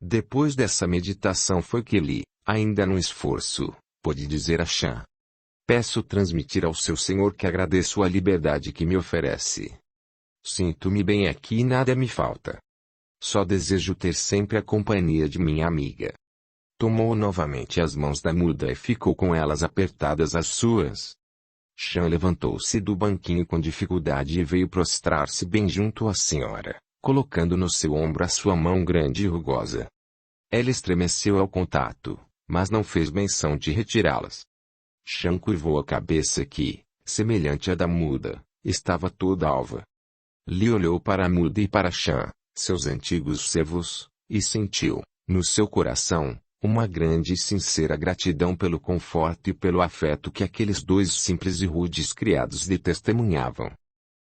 Depois dessa meditação foi que Li, ainda no esforço, pôde dizer a Shan: peço transmitir ao seu senhor que agradeço a liberdade que me oferece. Sinto-me bem aqui e nada me falta. Só desejo ter sempre a companhia de minha amiga. Tomou novamente as mãos da muda e ficou com elas apertadas às suas. Shan levantou-se do banquinho com dificuldade e veio prostrar-se bem junto à senhora, colocando no seu ombro a sua mão grande e rugosa. Ela estremeceu ao contato, mas não fez menção de retirá-las. Shan curvou a cabeça que, semelhante à da muda, estava toda alva. Li olhou para a muda e para Shan, seus antigos servos, e sentiu, no seu coração, uma grande e sincera gratidão pelo conforto e pelo afeto que aqueles dois simples e rudes criados lhe testemunhavam.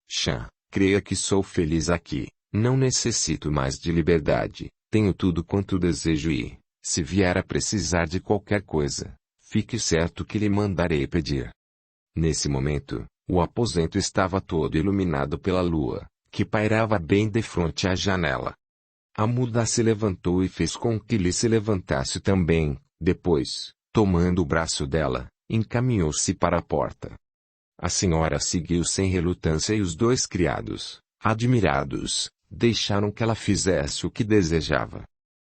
Shan, creia que sou feliz aqui, não necessito mais de liberdade, tenho tudo quanto desejo e, se vier a precisar de qualquer coisa, fique certo que lhe mandarei pedir. Nesse momento, o aposento estava todo iluminado pela lua, que pairava bem defronte à janela. A muda se levantou e fez com que Li se levantasse também, depois, tomando o braço dela, encaminhou-se para a porta. A senhora seguiu sem relutância e os dois criados, admirados, deixaram que ela fizesse o que desejava.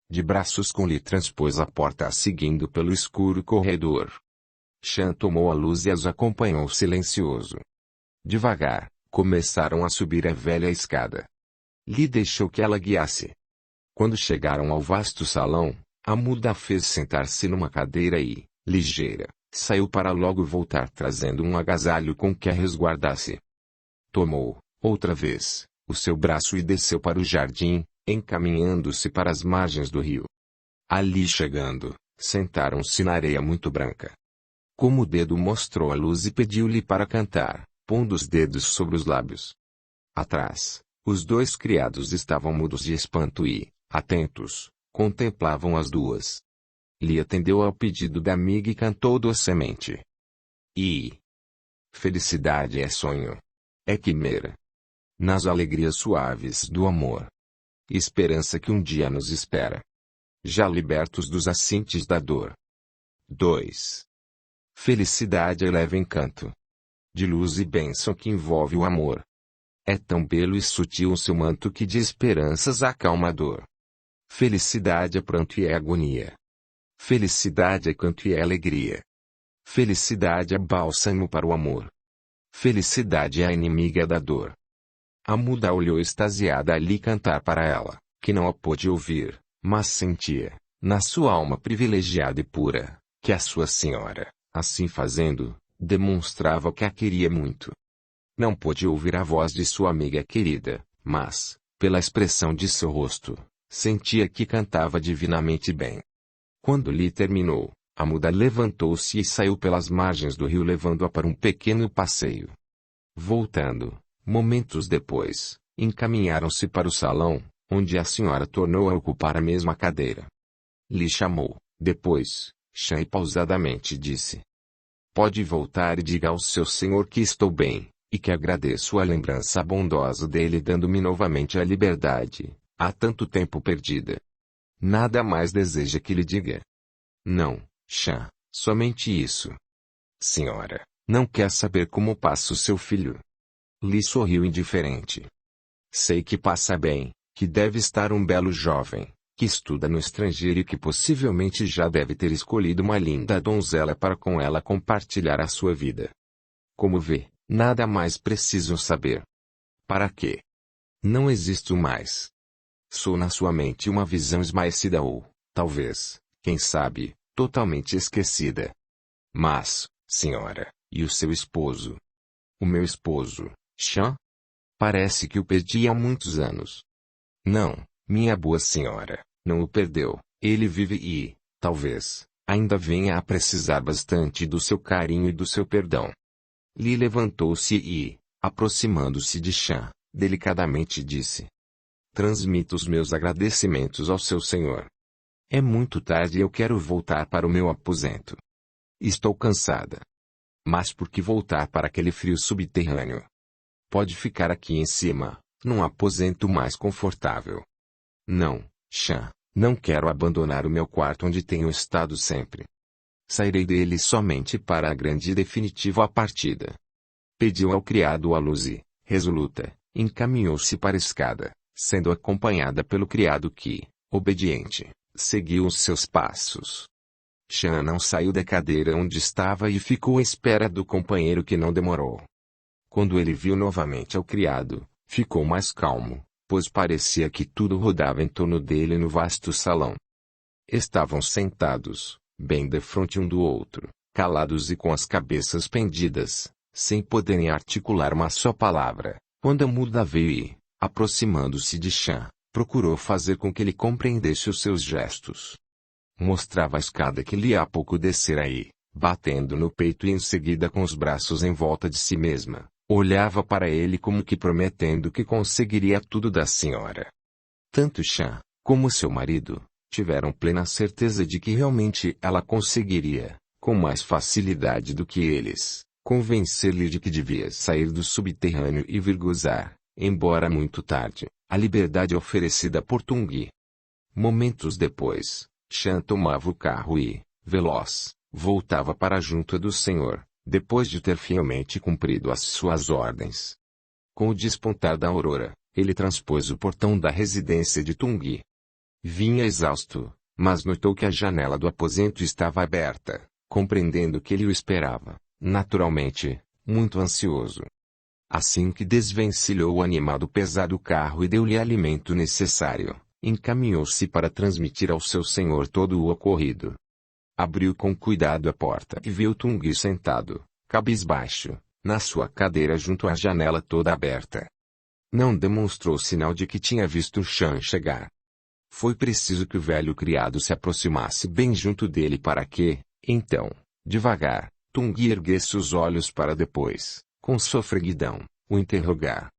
De braços com Li transpôs a porta seguindo pelo escuro corredor. Shan tomou a luz e as acompanhou silencioso. Devagar, começaram a subir a velha escada. Li deixou que ela guiasse. Quando chegaram ao vasto salão, a muda fez sentar-se numa cadeira e, ligeira, saiu para logo voltar trazendo um agasalho com que a resguardasse. Tomou, outra vez, o seu braço e desceu para o jardim, encaminhando-se para as margens do rio. Ali chegando, sentaram-se na areia muito branca. Como o dedo mostrou a luz e pediu-lhe para cantar, pondo os dedos sobre os lábios. Atrás, os dois criados estavam mudos de espanto e, atentos, contemplavam as duas. Li atendeu ao pedido da amiga e cantou docemente. Felicidade é sonho. É quimera. Nas alegrias suaves do amor. Esperança que um dia nos espera. Já libertos dos assintes da dor. 2. Felicidade é leve encanto. De luz e bênção que envolve o amor. É tão belo e sutil o seu manto que de esperanças acalma a dor. Felicidade é pranto e é agonia. Felicidade é canto e é alegria. Felicidade é bálsamo para o amor. Felicidade é a inimiga da dor. A muda olhou extasiada a Li cantar para ela, que não a pôde ouvir, mas sentia, na sua alma privilegiada e pura, que a sua senhora, assim fazendo, demonstrava que a queria muito. Não pôde ouvir a voz de sua amiga querida, mas, pela expressão de seu rosto, sentia que cantava divinamente bem. Quando Li terminou, a muda levantou-se e saiu pelas margens do rio levando-a para um pequeno passeio. Voltando, momentos depois, encaminharam-se para o salão, onde a senhora tornou a ocupar a mesma cadeira. Li chamou, depois, Shan e pausadamente disse: pode voltar e diga ao seu senhor que estou bem, e que agradeço a lembrança bondosa dele dando-me novamente a liberdade, há tanto tempo perdida. Nada mais deseja que lhe diga? Não, Shan, somente isso. Senhora, não quer saber como passa o seu filho? Li sorriu indiferente. Sei que passa bem, que deve estar um belo jovem, que estuda no estrangeiro e que possivelmente já deve ter escolhido uma linda donzela para com ela compartilhar a sua vida. Como vê, nada mais preciso saber. Para quê? Não existo mais. Sou na sua mente uma visão esmaecida ou, talvez, quem sabe, totalmente esquecida. Mas, senhora, e o seu esposo? O meu esposo, Shan? Parece que o perdi há muitos anos. Não, minha boa senhora, não o perdeu, ele vive e, talvez, ainda venha a precisar bastante do seu carinho e do seu perdão. Li levantou-se e, aproximando-se de Shan, delicadamente disse: transmito os meus agradecimentos ao seu senhor. É muito tarde e eu quero voltar para o meu aposento. Estou cansada. Mas por que voltar para aquele frio subterrâneo? Pode ficar aqui em cima, num aposento mais confortável. Não, Shan, Não quero abandonar o meu quarto onde tenho estado sempre. Sairei dele somente para a grande e definitiva partida. Pediu ao criado a luz e, resoluta, encaminhou-se para a escada, sendo acompanhada pelo criado que, obediente, seguiu os seus passos. Chan não saiu da cadeira onde estava e ficou à espera do companheiro que não demorou. Quando ele viu novamente ao criado, ficou mais calmo, pois parecia que tudo rodava em torno dele no vasto salão. Estavam sentados, bem defronte um do outro, calados e com as cabeças pendidas, sem poderem articular uma só palavra, quando a muda veio e, aproximando-se de Chan, procurou fazer com que ele compreendesse os seus gestos. Mostrava a escada que lhe há pouco descera e, batendo no peito e em seguida com os braços em volta de si mesma, olhava para ele como que prometendo que conseguiria tudo da senhora. Tanto Chan, como seu marido, tiveram plena certeza de que realmente ela conseguiria, com mais facilidade do que eles, convencer-lhe de que devia sair do subterrâneo e vir gozar, embora muito tarde, a liberdade oferecida por Tung. Momentos depois, Chan tomava o carro e, veloz, voltava para junto do senhor, depois de ter fielmente cumprido as suas ordens. Com o despontar da aurora, ele transpôs o portão da residência de Tung. Vinha exausto, mas notou que a janela do aposento estava aberta, compreendendo que ele o esperava, naturalmente, muito ansioso. Assim que desvencilhou o animado pesado carro e deu-lhe alimento necessário, encaminhou-se para transmitir ao seu senhor todo o ocorrido. Abriu com cuidado a porta e viu Tung sentado, cabisbaixo, na sua cadeira junto à janela toda aberta. Não demonstrou sinal de que tinha visto Chan chegar. Foi preciso que o velho criado se aproximasse bem junto dele para que, então, devagar, Tung erguesse os olhos para depois, com sofreguidão, o interrogar.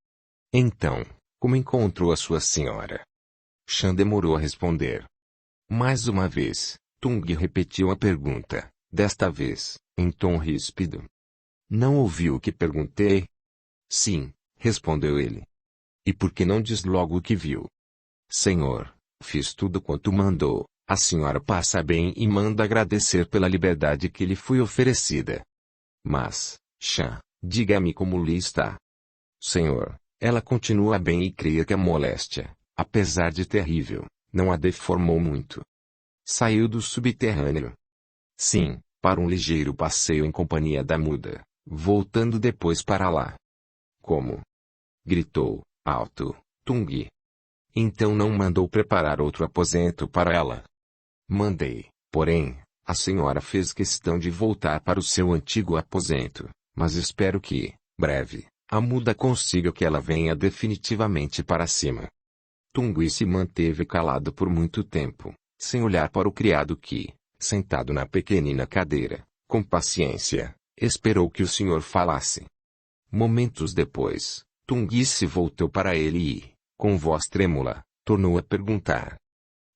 Então, como encontrou a sua senhora? Chan demorou a responder. Mais uma vez, Tung repetiu a pergunta, desta vez, em tom ríspido. Não ouviu o que perguntei? Sim, respondeu ele. E por que não diz logo o que viu? Senhor, fiz tudo quanto mandou, a senhora passa bem e manda agradecer pela liberdade que lhe foi oferecida. Mas, Chan, diga-me como lhe está. Senhor, ela continua bem e creia que a moléstia, apesar de terrível, não a deformou muito. Saiu do subterrâneo. Sim, para um ligeiro passeio em companhia da muda, voltando depois para lá. Como? Gritou, alto, Tung. Então não mandou preparar outro aposento para ela? Mandei, porém, a senhora fez questão de voltar para o seu antigo aposento, mas espero que, breve, a muda consiga que ela venha definitivamente para cima. Tung se manteve calado por muito tempo, sem olhar para o criado que, sentado na pequenina cadeira, com paciência, esperou que o senhor falasse. Momentos depois, Tung se voltou para ele e, com voz trêmula, tornou a perguntar.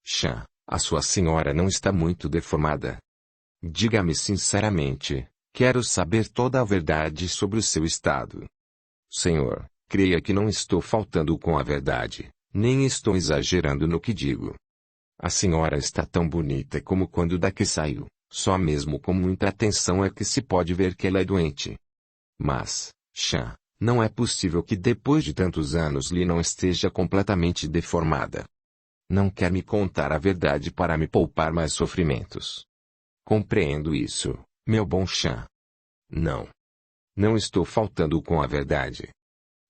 Chan, a sua senhora não está muito deformada? Diga-me sinceramente, quero saber toda a verdade sobre o seu estado. Senhor, creia que não estou faltando com a verdade, nem estou exagerando no que digo. A senhora está tão bonita como quando daqui saiu, só mesmo com muita atenção é que se pode ver que ela é doente. Mas, Chan, não é possível que depois de tantos anos lhe não esteja completamente deformada. Não quer me contar a verdade para me poupar mais sofrimentos. Compreendo isso, meu bom Chan. Não. Não estou faltando com a verdade.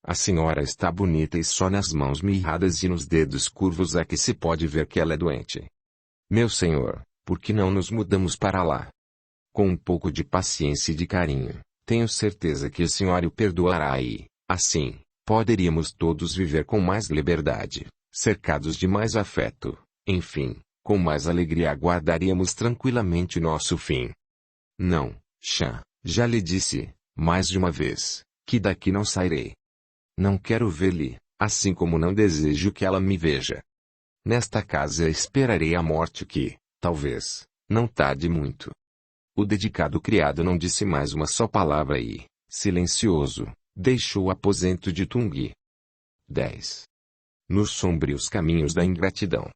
A senhora está bonita e só nas mãos mirradas e nos dedos curvos é que se pode ver que ela é doente. Meu senhor, por que não nos mudamos para lá? Com um pouco de paciência e de carinho, tenho certeza que a senhora o perdoará e, assim, poderíamos todos viver com mais liberdade, cercados de mais afeto, enfim, com mais alegria aguardaríamos tranquilamente nosso fim. Não, Chan, já lhe disse, mais de uma vez, que daqui não sairei. Não quero ver-lhe, assim como não desejo que ela me veja. Nesta casa esperarei a morte que, talvez, não tarde muito. O dedicado criado não disse mais uma só palavra e, silencioso, deixou o aposento de Tung. 10. Nos sombrios caminhos da ingratidão.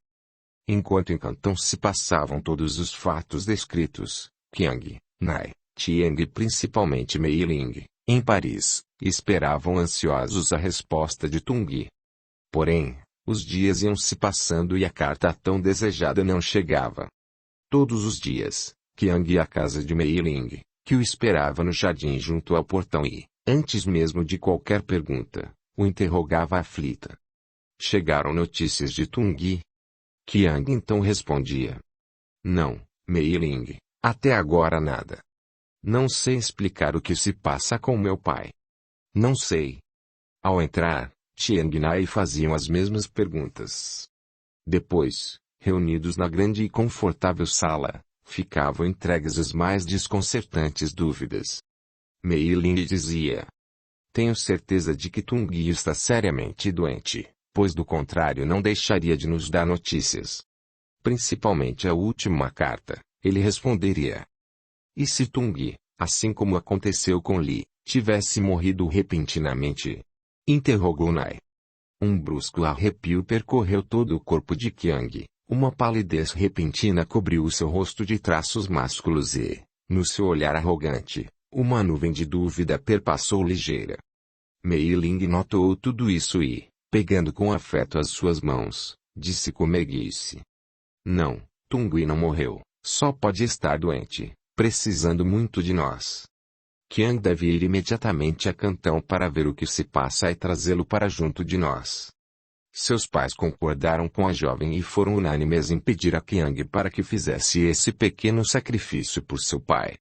Enquanto em Cantão se passavam todos os fatos descritos, Qiang, Nai, Tieng e principalmente Mei Ling, em Paris, esperavam ansiosos a resposta de Tung. Porém, os dias iam se passando e a carta tão desejada não chegava. Todos os dias, Qiang ia à casa de Mei Ling, que o esperava no jardim junto ao portão e, antes mesmo de qualquer pergunta, o interrogava aflita. Chegaram notícias de Tung? Qiang então respondia. Não, Mei Ling, até agora nada. Não sei explicar o que se passa com meu pai. Não sei. Ao entrar, Tieng e Nai faziam as mesmas perguntas. Depois, reunidos na grande e confortável sala, ficavam entregues as mais desconcertantes dúvidas. Mei Ling dizia. Tenho certeza de que Tung está seriamente doente, pois do contrário não deixaria de nos dar notícias. Principalmente a última carta, ele responderia. E se Tung, assim como aconteceu com Li, tivesse morrido repentinamente? Interrogou Nai. Um brusco arrepio percorreu todo o corpo de Qiang, uma palidez repentina cobriu o seu rosto de traços másculos e, no seu olhar arrogante, uma nuvem de dúvida perpassou ligeira. Mei Ling notou tudo isso e, pegando com afeto as suas mãos, disse com meiguice. Não, Tung não morreu, só pode estar doente, precisando muito de nós. Qiang deve ir imediatamente a Cantão para ver o que se passa e trazê-lo para junto de nós. Seus pais concordaram com a jovem e foram unânimes em pedir a Qiang para que fizesse esse pequeno sacrifício por seu pai.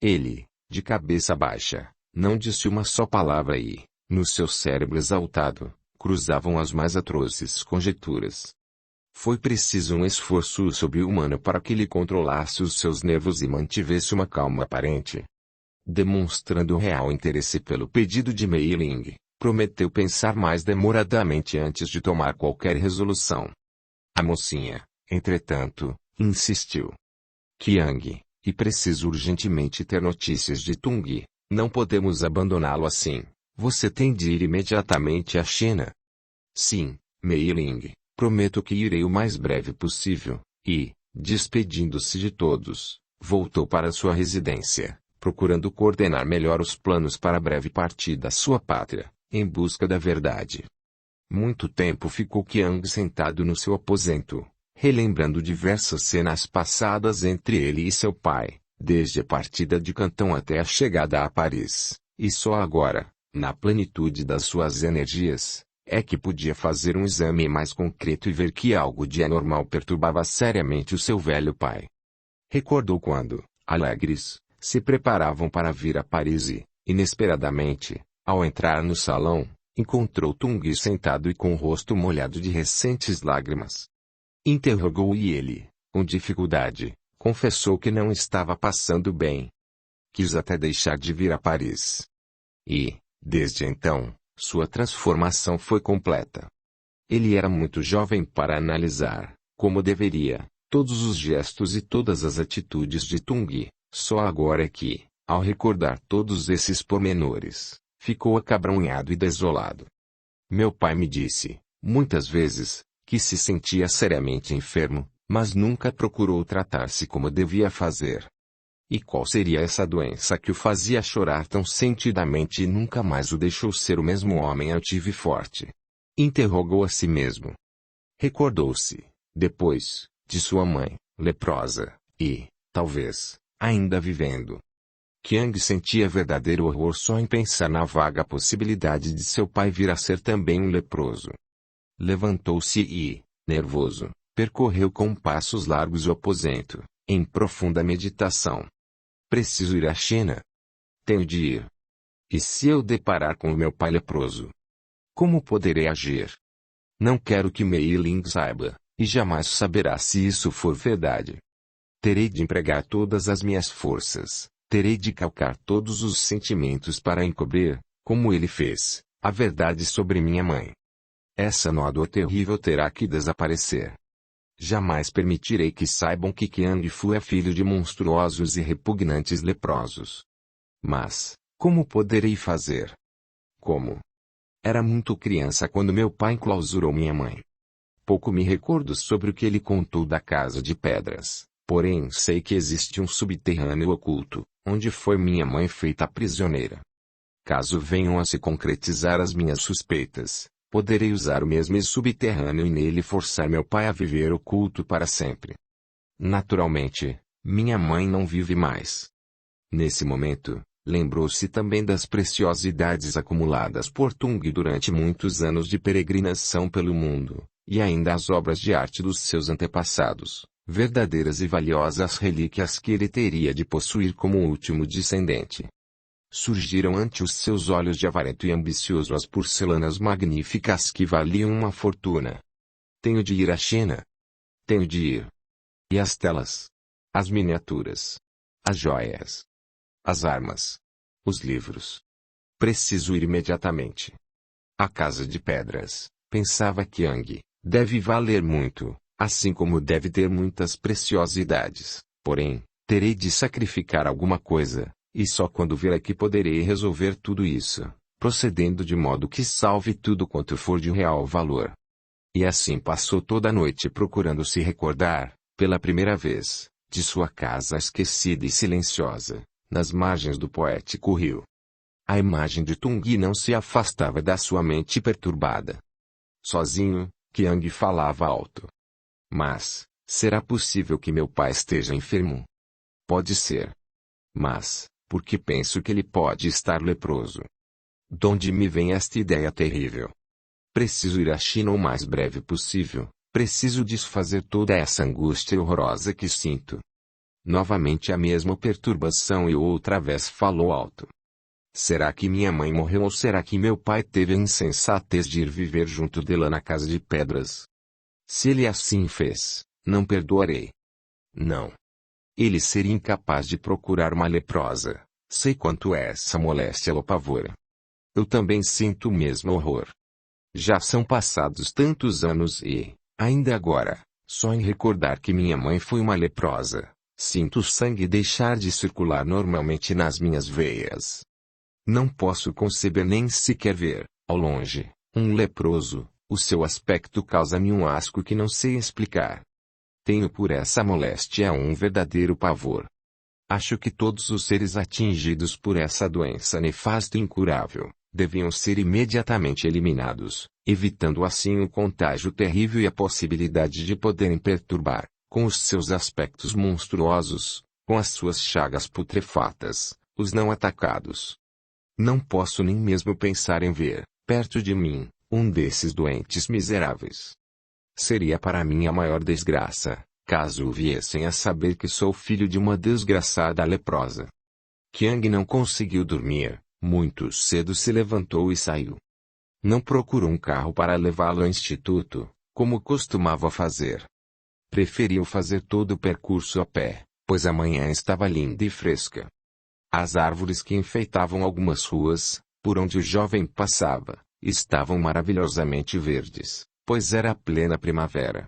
Ele, de cabeça baixa, não disse uma só palavra e, no seu cérebro exaltado, cruzavam as mais atrozes conjecturas. Foi preciso um esforço sobre-humano para que ele controlasse os seus nervos e mantivesse uma calma aparente. Demonstrando real interesse pelo pedido de Mei Ling, prometeu pensar mais demoradamente antes de tomar qualquer resolução. A mocinha, entretanto, insistiu. Qiang, e preciso urgentemente ter notícias de Tung, não podemos abandoná-lo assim, você tem de ir imediatamente à China. Sim, Mei Ling, prometo que irei o mais breve possível, e, despedindo-se de todos, voltou para sua residência, procurando coordenar melhor os planos para a breve partida à sua pátria, em busca da verdade. Muito tempo ficou Qiang sentado no seu aposento, relembrando diversas cenas passadas entre ele e seu pai, desde a partida de Cantão até a chegada a Paris, e só agora, na plenitude das suas energias, é que podia fazer um exame mais concreto e ver que algo de anormal perturbava seriamente o seu velho pai. Recordou quando, alegres, se preparavam para vir a Paris e, inesperadamente, ao entrar no salão, encontrou Tung sentado e com o rosto molhado de recentes lágrimas. Interrogou e ele, com dificuldade, confessou que não estava passando bem. Quis até deixar de vir a Paris. E, desde então, sua transformação foi completa. Ele era muito jovem para analisar, como deveria, todos os gestos e todas as atitudes de Tung, só agora é que, ao recordar todos esses pormenores, ficou acabrunhado e desolado. Meu pai me disse, muitas vezes, que se sentia seriamente enfermo, mas nunca procurou tratar-se como devia fazer. E qual seria essa doença que o fazia chorar tão sentidamente e nunca mais o deixou ser o mesmo homem altivo e forte? Interrogou a si mesmo. Recordou-se, depois, de sua mãe, leprosa, e, talvez, ainda vivendo. Qiang sentia verdadeiro horror só em pensar na vaga possibilidade de seu pai vir a ser também um leproso. Levantou-se e, nervoso, percorreu com passos largos o aposento, em profunda meditação. Preciso ir à China. Tenho de ir. E se eu deparar com o meu pai leproso? Como poderei agir? Não quero que Mei Ling saiba, e jamais saberá se isso for verdade. Terei de empregar todas as minhas forças, terei de calcar todos os sentimentos para encobrir, como ele fez, a verdade sobre minha mãe. Essa nódoa terrível terá que desaparecer. Jamais permitirei que saibam que Qiang Fu é filho de monstruosos e repugnantes leprosos. Mas, como poderei fazer? Como? Era muito criança quando meu pai enclausurou minha mãe. Pouco me recordo sobre o que ele contou da Casa de Pedras, porém sei que existe um subterrâneo oculto, onde foi minha mãe feita prisioneira. Caso venham a se concretizar as minhas suspeitas, poderei usar o mesmo subterrâneo e nele forçar meu pai a viver oculto para sempre. Naturalmente, minha mãe não vive mais. Nesse momento, lembrou-se também das preciosidades acumuladas por Tung durante muitos anos de peregrinação pelo mundo, e ainda as obras de arte dos seus antepassados, verdadeiras e valiosas relíquias que ele teria de possuir como último descendente. Surgiram ante os seus olhos de avarento e ambicioso as porcelanas magníficas que valiam uma fortuna. Tenho de ir à China. Tenho de ir. E as telas? As miniaturas? As joias? As armas? Os livros? Preciso ir imediatamente. A Casa de Pedras, pensava Qiang, deve valer muito, assim como deve ter muitas preciosidades, porém, terei de sacrificar alguma coisa. E só quando vier aqui poderei resolver tudo isso, procedendo de modo que salve tudo quanto for de real valor. E assim passou toda a noite procurando se recordar, pela primeira vez, de sua casa esquecida e silenciosa, nas margens do poético rio. A imagem de Tung não se afastava da sua mente perturbada. Sozinho, Qiang falava alto. Mas, será possível que meu pai esteja enfermo? Pode ser. Mas, porque penso que ele pode estar leproso. Donde me vem esta ideia terrível? Preciso ir à China o mais breve possível, preciso desfazer toda essa angústia horrorosa que sinto. Novamente a mesma perturbação e outra vez falou alto. Será que minha mãe morreu ou será que meu pai teve a insensatez de ir viver junto dela na Casa de Pedras? Se ele assim fez, não perdoarei. Não. Ele seria incapaz de procurar uma leprosa. Sei quanto essa moléstia o apavora. Eu também sinto o mesmo horror. Já são passados tantos anos e, ainda agora, só em recordar que minha mãe foi uma leprosa, sinto o sangue deixar de circular normalmente nas minhas veias. Não posso conceber nem sequer ver, ao longe, um leproso. O seu aspecto causa-me um asco que não sei explicar. Tenho por essa moléstia um verdadeiro pavor. Acho que todos os seres atingidos por essa doença nefasta e incurável, deviam ser imediatamente eliminados, evitando assim o contágio terrível e a possibilidade de poderem perturbar, com os seus aspectos monstruosos, com as suas chagas putrefatas, os não atacados. Não posso nem mesmo pensar em ver, perto de mim, um desses doentes miseráveis. Seria para mim a maior desgraça, caso viessem a saber que sou filho de uma desgraçada leprosa. Qiang não conseguiu dormir, muito cedo se levantou e saiu. Não procurou um carro para levá-lo ao instituto, como costumava fazer. Preferiu fazer todo o percurso a pé, pois a manhã estava linda e fresca. As árvores que enfeitavam algumas ruas, por onde o jovem passava, estavam maravilhosamente verdes, pois era a plena primavera.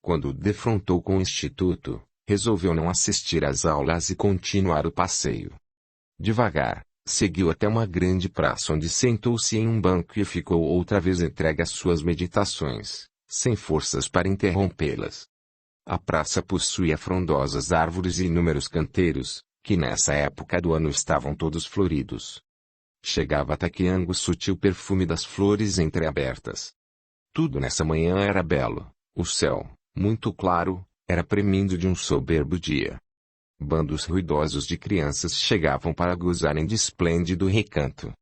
Quando defrontou com o instituto, resolveu não assistir às aulas e continuar o passeio. Devagar, seguiu até uma grande praça onde sentou-se em um banco e ficou outra vez entregue às suas meditações, sem forças para interrompê-las. A praça possuía frondosas árvores e inúmeros canteiros, que nessa época do ano estavam todos floridos. Chegava até Qiang o sutil perfume das flores entreabertas. Tudo nessa manhã era belo. O céu, muito claro, era premindo de um soberbo dia. Bandos ruidosos de crianças chegavam para gozarem de esplêndido recanto.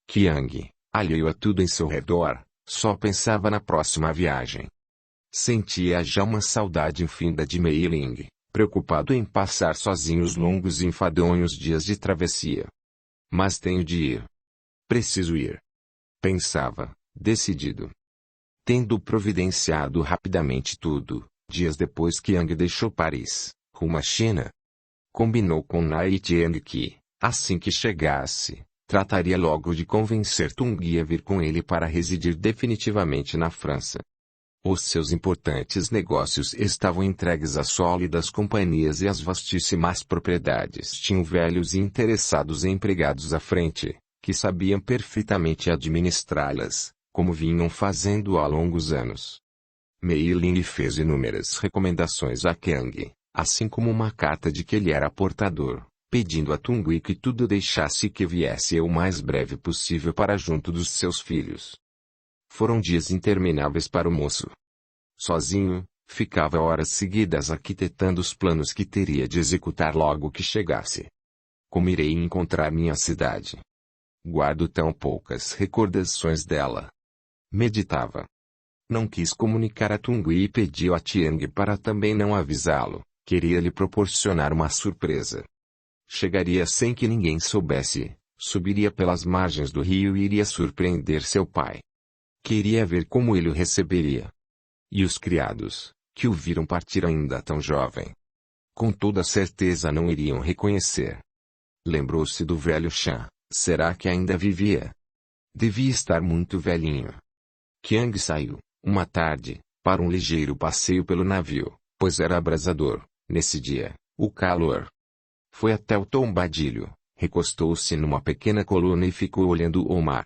Qiang, alheio a tudo em seu redor, só pensava na próxima viagem. Sentia já uma saudade infinda de Meiling, preocupado em passar sozinho os longos e enfadonhos dias de travessia. Mas tenho de ir. Preciso ir. Pensava, decidido. Tendo providenciado rapidamente tudo, dias depois Qiang deixou Paris, rumo à China. Combinou com Nai Tiang que, assim que chegasse, trataria logo de convencer Tung a vir com ele para residir definitivamente na França. Os seus importantes negócios estavam entregues a sólidas companhias e as vastíssimas propriedades tinham velhos e interessados empregados à frente, que sabiam perfeitamente administrá-las, como vinham fazendo há longos anos. Mei Ling fez inúmeras recomendações a Qiang, assim como uma carta de que ele era portador, pedindo a Tungui que tudo deixasse e que viesse o mais breve possível para junto dos seus filhos. Foram dias intermináveis para o moço. Sozinho, ficava horas seguidas arquitetando os planos que teria de executar logo que chegasse. Como irei encontrar minha cidade? Guardo tão poucas recordações dela. Meditava. Não quis comunicar a Tungui e pediu a Qiang para também não avisá-lo. Queria lhe proporcionar uma surpresa. Chegaria sem que ninguém soubesse, subiria pelas margens do rio e iria surpreender seu pai. Queria ver como ele o receberia. E os criados, que o viram partir ainda tão jovem, com toda certeza não iriam reconhecer. Lembrou-se do velho Chan. Será que ainda vivia? Devia estar muito velhinho. Qiang saiu, uma tarde, para um ligeiro passeio pelo navio, pois era abrasador, nesse dia, o calor. Foi até o tombadilho, recostou-se numa pequena coluna e ficou olhando o mar.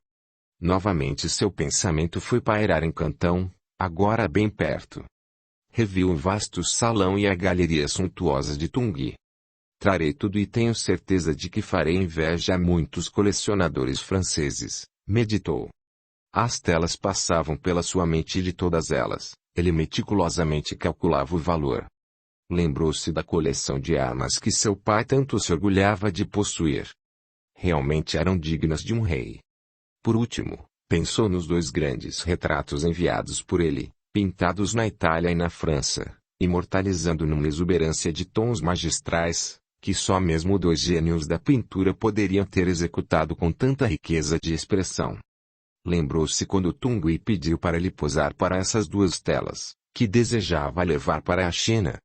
Novamente seu pensamento foi pairar em Cantão, agora bem perto. Reviu o vasto salão e a galeria suntuosa de Tungui. Trarei tudo e tenho certeza de que farei inveja a muitos colecionadores franceses, meditou. As telas passavam pela sua mente e de todas elas, ele meticulosamente calculava o valor. Lembrou-se da coleção de armas que seu pai tanto se orgulhava de possuir. Realmente eram dignas de um rei. Por último, pensou nos 2 grandes retratos enviados por ele, pintados na Itália e na França, imortalizando numa exuberância de tons magistrais, que só mesmo 2 gênios da pintura poderiam ter executado com tanta riqueza de expressão. Lembrou-se quando Tungui pediu para ele posar para essas 2 telas, que desejava levar para a China.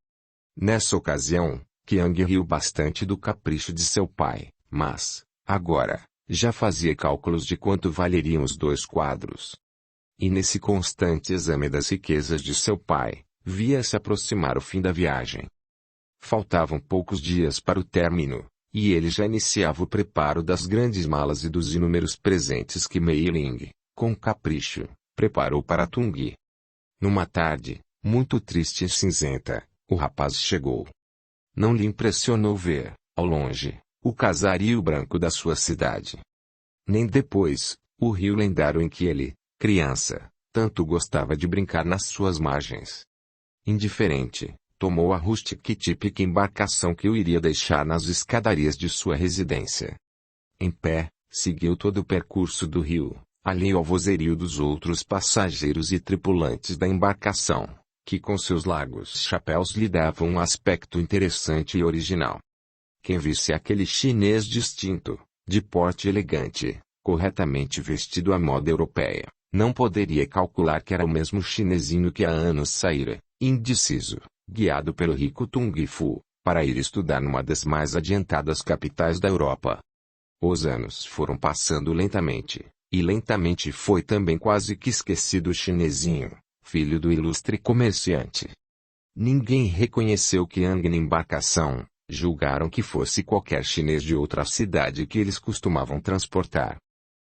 Nessa ocasião, Qiang riu bastante do capricho de seu pai, mas, agora, já fazia cálculos de quanto valeriam os 2 quadros. E nesse constante exame das riquezas de seu pai, via-se aproximar o fim da viagem. Faltavam poucos dias para o término, e ele já iniciava o preparo das grandes malas e dos inúmeros presentes que Mei Ling, com capricho, preparou para Tungui. Numa tarde, muito triste e cinzenta, o rapaz chegou. Não lhe impressionou ver, ao longe, o casario branco da sua cidade. Nem depois, o rio lendário em que ele, criança, tanto gostava de brincar nas suas margens. Indiferente, tomou a rústica e típica embarcação que o iria deixar nas escadarias de sua residência. Em pé, seguiu todo o percurso do rio, alheio ao vozerio dos outros passageiros e tripulantes da embarcação, que com seus largos chapéus lhe davam um aspecto interessante e original. Quem visse aquele chinês distinto, de porte elegante, corretamente vestido à moda europeia, não poderia calcular que era o mesmo chinesinho que há anos saíra, indeciso, guiado pelo rico Tung Fu, para ir estudar numa das mais adiantadas capitais da Europa. Os anos foram passando lentamente, e lentamente foi também quase que esquecido o chinesinho, filho do ilustre comerciante. Ninguém reconheceu Qiang na embarcação, julgaram que fosse qualquer chinês de outra cidade que eles costumavam transportar.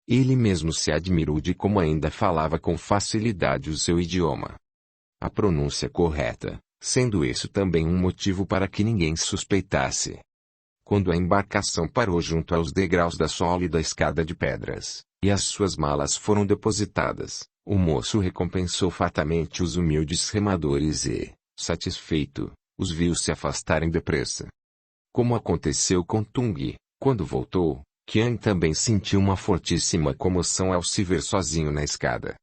Ele mesmo se admirou de como ainda falava com facilidade o seu idioma. A pronúncia correta, sendo isso também um motivo para que ninguém suspeitasse. Quando a embarcação parou junto aos degraus da sólida escada de pedras, e as suas malas foram depositadas, o moço recompensou fartamente os humildes remadores e, satisfeito, os viu se afastarem depressa. Como aconteceu com Tung, quando voltou, Qiang também sentiu uma fortíssima comoção ao se ver sozinho na escada.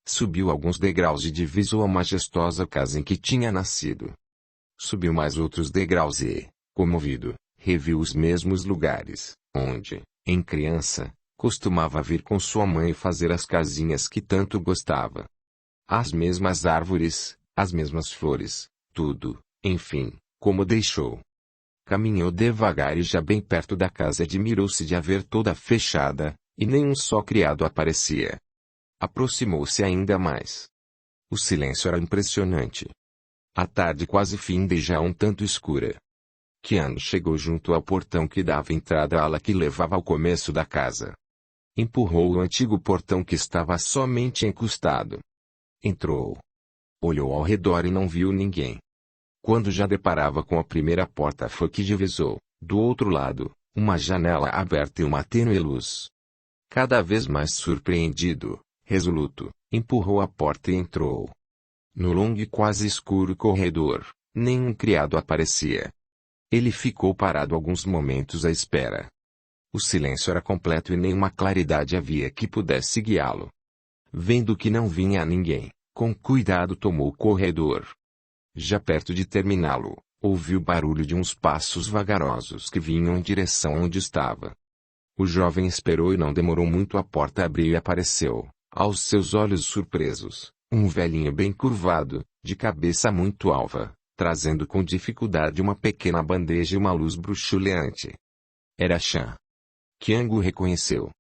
Subiu alguns degraus e divisou a majestosa casa em que tinha nascido. Subiu mais outros degraus e, comovido, reviu os mesmos lugares, onde, em criança, costumava vir com sua mãe fazer as casinhas que tanto gostava. As mesmas árvores, as mesmas flores, tudo, enfim, como deixou. Caminhou devagar e já bem perto da casa admirou-se de a ver toda fechada, e nenhum só criado aparecia. Aproximou-se ainda mais. O silêncio era impressionante. A tarde quase finda e já um tanto escura. Qiang chegou junto ao portão que dava entrada à ala que levava ao começo da casa. Empurrou o antigo portão que estava somente encostado. Entrou. Olhou ao redor e não viu ninguém. Quando já deparava com a primeira porta foi que divisou, do outro lado, uma janela aberta e uma tênue luz. Cada vez mais surpreendido, resoluto, empurrou a porta e entrou. No longo e quase escuro corredor, nenhum criado aparecia. Ele ficou parado alguns momentos à espera. O silêncio era completo e nenhuma claridade havia que pudesse guiá-lo. Vendo que não vinha ninguém, com cuidado tomou o corredor. Já perto de terminá-lo, ouviu o barulho de uns passos vagarosos que vinham em direção onde estava. O jovem esperou e não demorou muito, a porta abriu e apareceu, aos seus olhos surpresos, um velhinho bem curvado, de cabeça muito alva, trazendo com dificuldade uma pequena bandeja e uma luz bruxuleante. Era Chan. Qiang o reconheceu.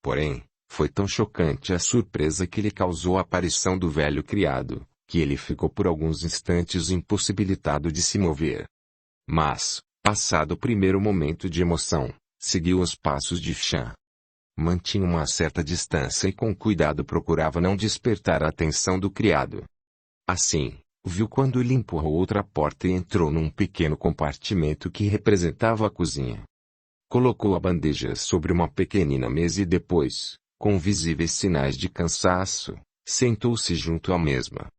Porém, foi tão chocante a surpresa que lhe causou a aparição do velho criado, que ele ficou por alguns instantes impossibilitado de se mover. Mas, passado o primeiro momento de emoção, seguiu os passos de Chan. Mantinha uma certa distância e com cuidado procurava não despertar a atenção do criado. Assim, viu quando ele empurrou outra porta e entrou num pequeno compartimento que representava a cozinha. Colocou a bandeja sobre uma pequenina mesa e depois, com visíveis sinais de cansaço, sentou-se junto à mesma.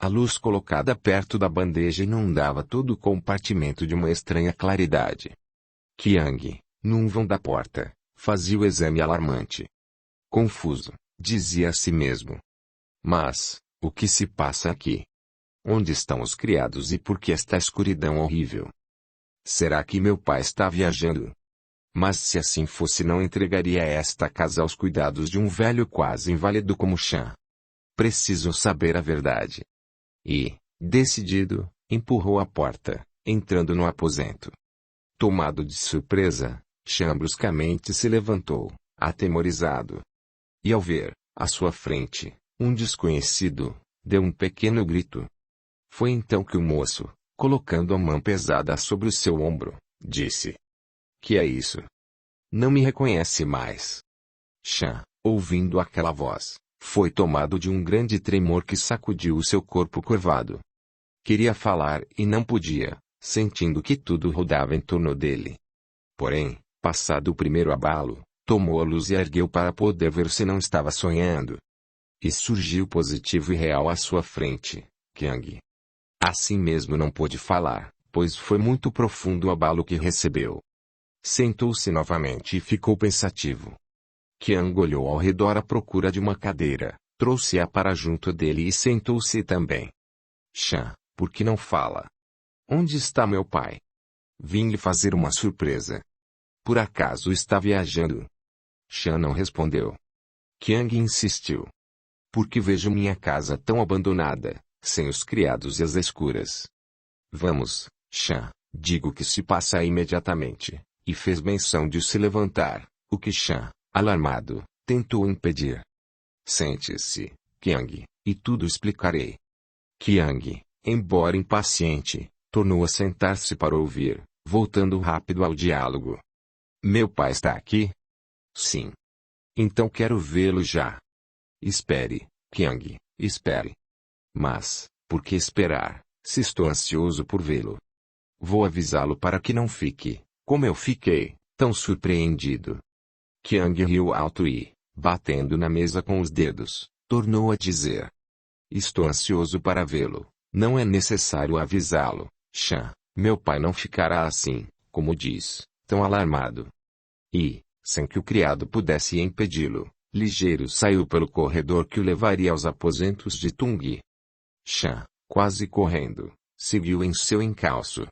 A luz colocada perto da bandeja inundava todo o compartimento de uma estranha claridade. Qiang, num vão da porta, fazia o exame alarmante. Confuso, dizia a si mesmo. Mas, o que se passa aqui? Onde estão os criados e por que esta escuridão horrível? Será que meu pai está viajando? Mas se assim fosse, não entregaria esta casa aos cuidados de um velho quase inválido como Chan. Preciso saber a verdade. E, decidido, empurrou a porta, entrando no aposento. Tomado de surpresa, Chan bruscamente se levantou, atemorizado. E ao ver, à sua frente, um desconhecido, deu um pequeno grito. Foi então que o moço, colocando a mão pesada sobre o seu ombro, disse: "Que é isso? Não me reconhece mais?" Chan, ouvindo aquela voz, foi tomado de um grande tremor que sacudiu o seu corpo curvado. Queria falar e não podia, sentindo que tudo rodava em torno dele. Porém, passado o primeiro abalo, tomou a luz e ergueu para poder ver se não estava sonhando. E surgiu positivo e real à sua frente, Qiang. Assim mesmo não pôde falar, pois foi muito profundo o abalo que recebeu. Sentou-se novamente e ficou pensativo. Qiang olhou ao redor à procura de uma cadeira, trouxe-a para junto dele e sentou-se também. Chan, por que não fala? Onde está meu pai? Vim lhe fazer uma surpresa. Por acaso está viajando? Chan não respondeu. Qiang insistiu. Porque vejo minha casa tão abandonada, sem os criados e às escuras. Vamos, Chan, digo que se passa imediatamente, e fez menção de se levantar, o que Chan, alarmado, tentou impedir. Sente-se, Qiang, e tudo explicarei. Qiang, embora impaciente, tornou a sentar-se para ouvir, voltando rápido ao diálogo. Meu pai está aqui? Sim. Então quero vê-lo já. Espere, Qiang, espere. Mas, por que esperar, se estou ansioso por vê-lo? Vou avisá-lo para que não fique, como eu fiquei, tão surpreendido. Qiang riu alto e, batendo na mesa com os dedos, tornou a dizer. Estou ansioso para vê-lo, não é necessário avisá-lo, Chan, meu pai não ficará assim, como diz, tão alarmado. E, sem que o criado pudesse impedi-lo, ligeiro saiu pelo corredor que o levaria aos aposentos de Tung. Chan, quase correndo, seguiu em seu encalço.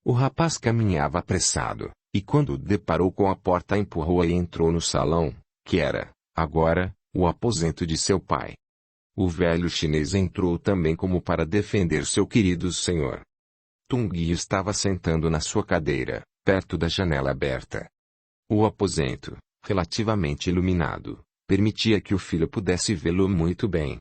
O rapaz caminhava apressado, e quando deparou com a porta empurrou-a e entrou no salão, que era, agora, o aposento de seu pai. O velho chinês entrou também como para defender seu querido senhor. Tung estava sentando na sua cadeira, perto da janela aberta. O aposento, relativamente iluminado, permitia que o filho pudesse vê-lo muito bem.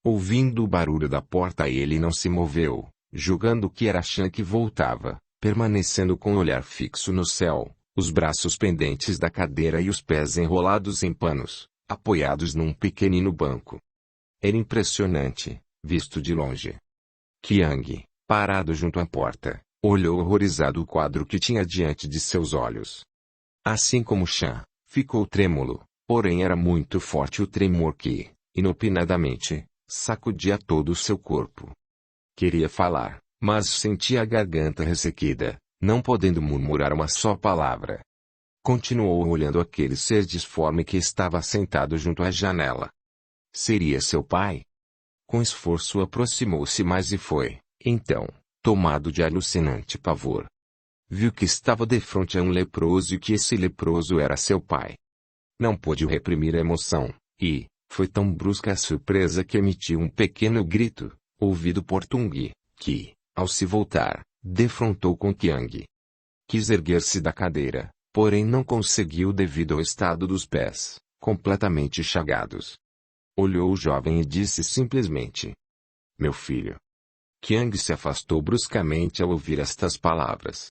Ouvindo o barulho da porta ele não se moveu, julgando que era Chan que voltava, permanecendo com o olhar fixo no céu, os braços pendentes da cadeira e os pés enrolados em panos, apoiados num pequenino banco. Era impressionante, visto de longe. Qiang, parado junto à porta, olhou horrorizado o quadro que tinha diante de seus olhos. Assim como Shan, ficou trêmulo, porém era muito forte o tremor que, inopinadamente, sacudia todo o seu corpo. Queria falar, mas sentia a garganta ressequida, não podendo murmurar uma só palavra. Continuou olhando aquele ser disforme que estava sentado junto à janela. Seria seu pai? Com esforço aproximou-se mais e foi, então, tomado de alucinante pavor. Viu que estava defronte a um leproso e que esse leproso era seu pai. Não pôde reprimir a emoção, e, foi tão brusca a surpresa que emitiu um pequeno grito, ouvido por Tung, que, ao se voltar, defrontou com Qiang. Quis erguer-se da cadeira, porém não conseguiu devido ao estado dos pés, completamente chagados. Olhou o jovem e disse simplesmente: Meu filho. Qiang se afastou bruscamente ao ouvir estas palavras.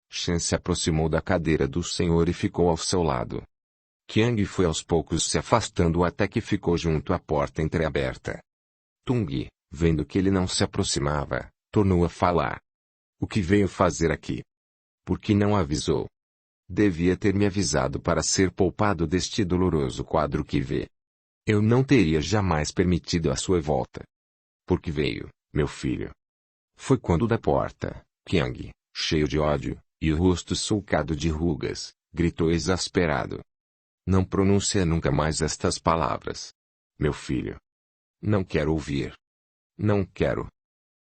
Shan se aproximou da cadeira do senhor e ficou ao seu lado. Qiang foi aos poucos se afastando até que ficou junto à porta entreaberta. Tung, vendo que ele não se aproximava, tornou a falar. O que veio fazer aqui? Por que não avisou? Devia ter me avisado para ser poupado deste doloroso quadro que vê. Eu não teria jamais permitido a sua volta. Por que veio, meu filho? Foi quando da porta, Qiang, cheio de ódio, e o rosto sulcado de rugas, gritou exasperado. Não pronuncia nunca mais estas palavras. Meu filho. Não quero ouvir. Não quero.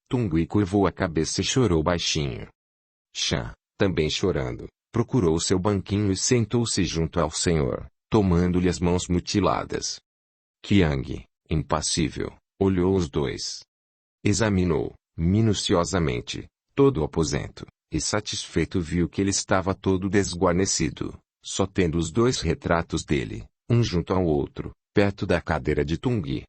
Tung curvou a cabeça e chorou baixinho. Shan, também chorando, procurou seu banquinho e sentou-se junto ao senhor, tomando-lhe as mãos mutiladas. Qiang, impassível, olhou os dois. Examinou, minuciosamente, todo o aposento, e satisfeito viu que ele estava todo desguarnecido, só tendo os dois retratos dele, um junto ao outro, perto da cadeira de Tung.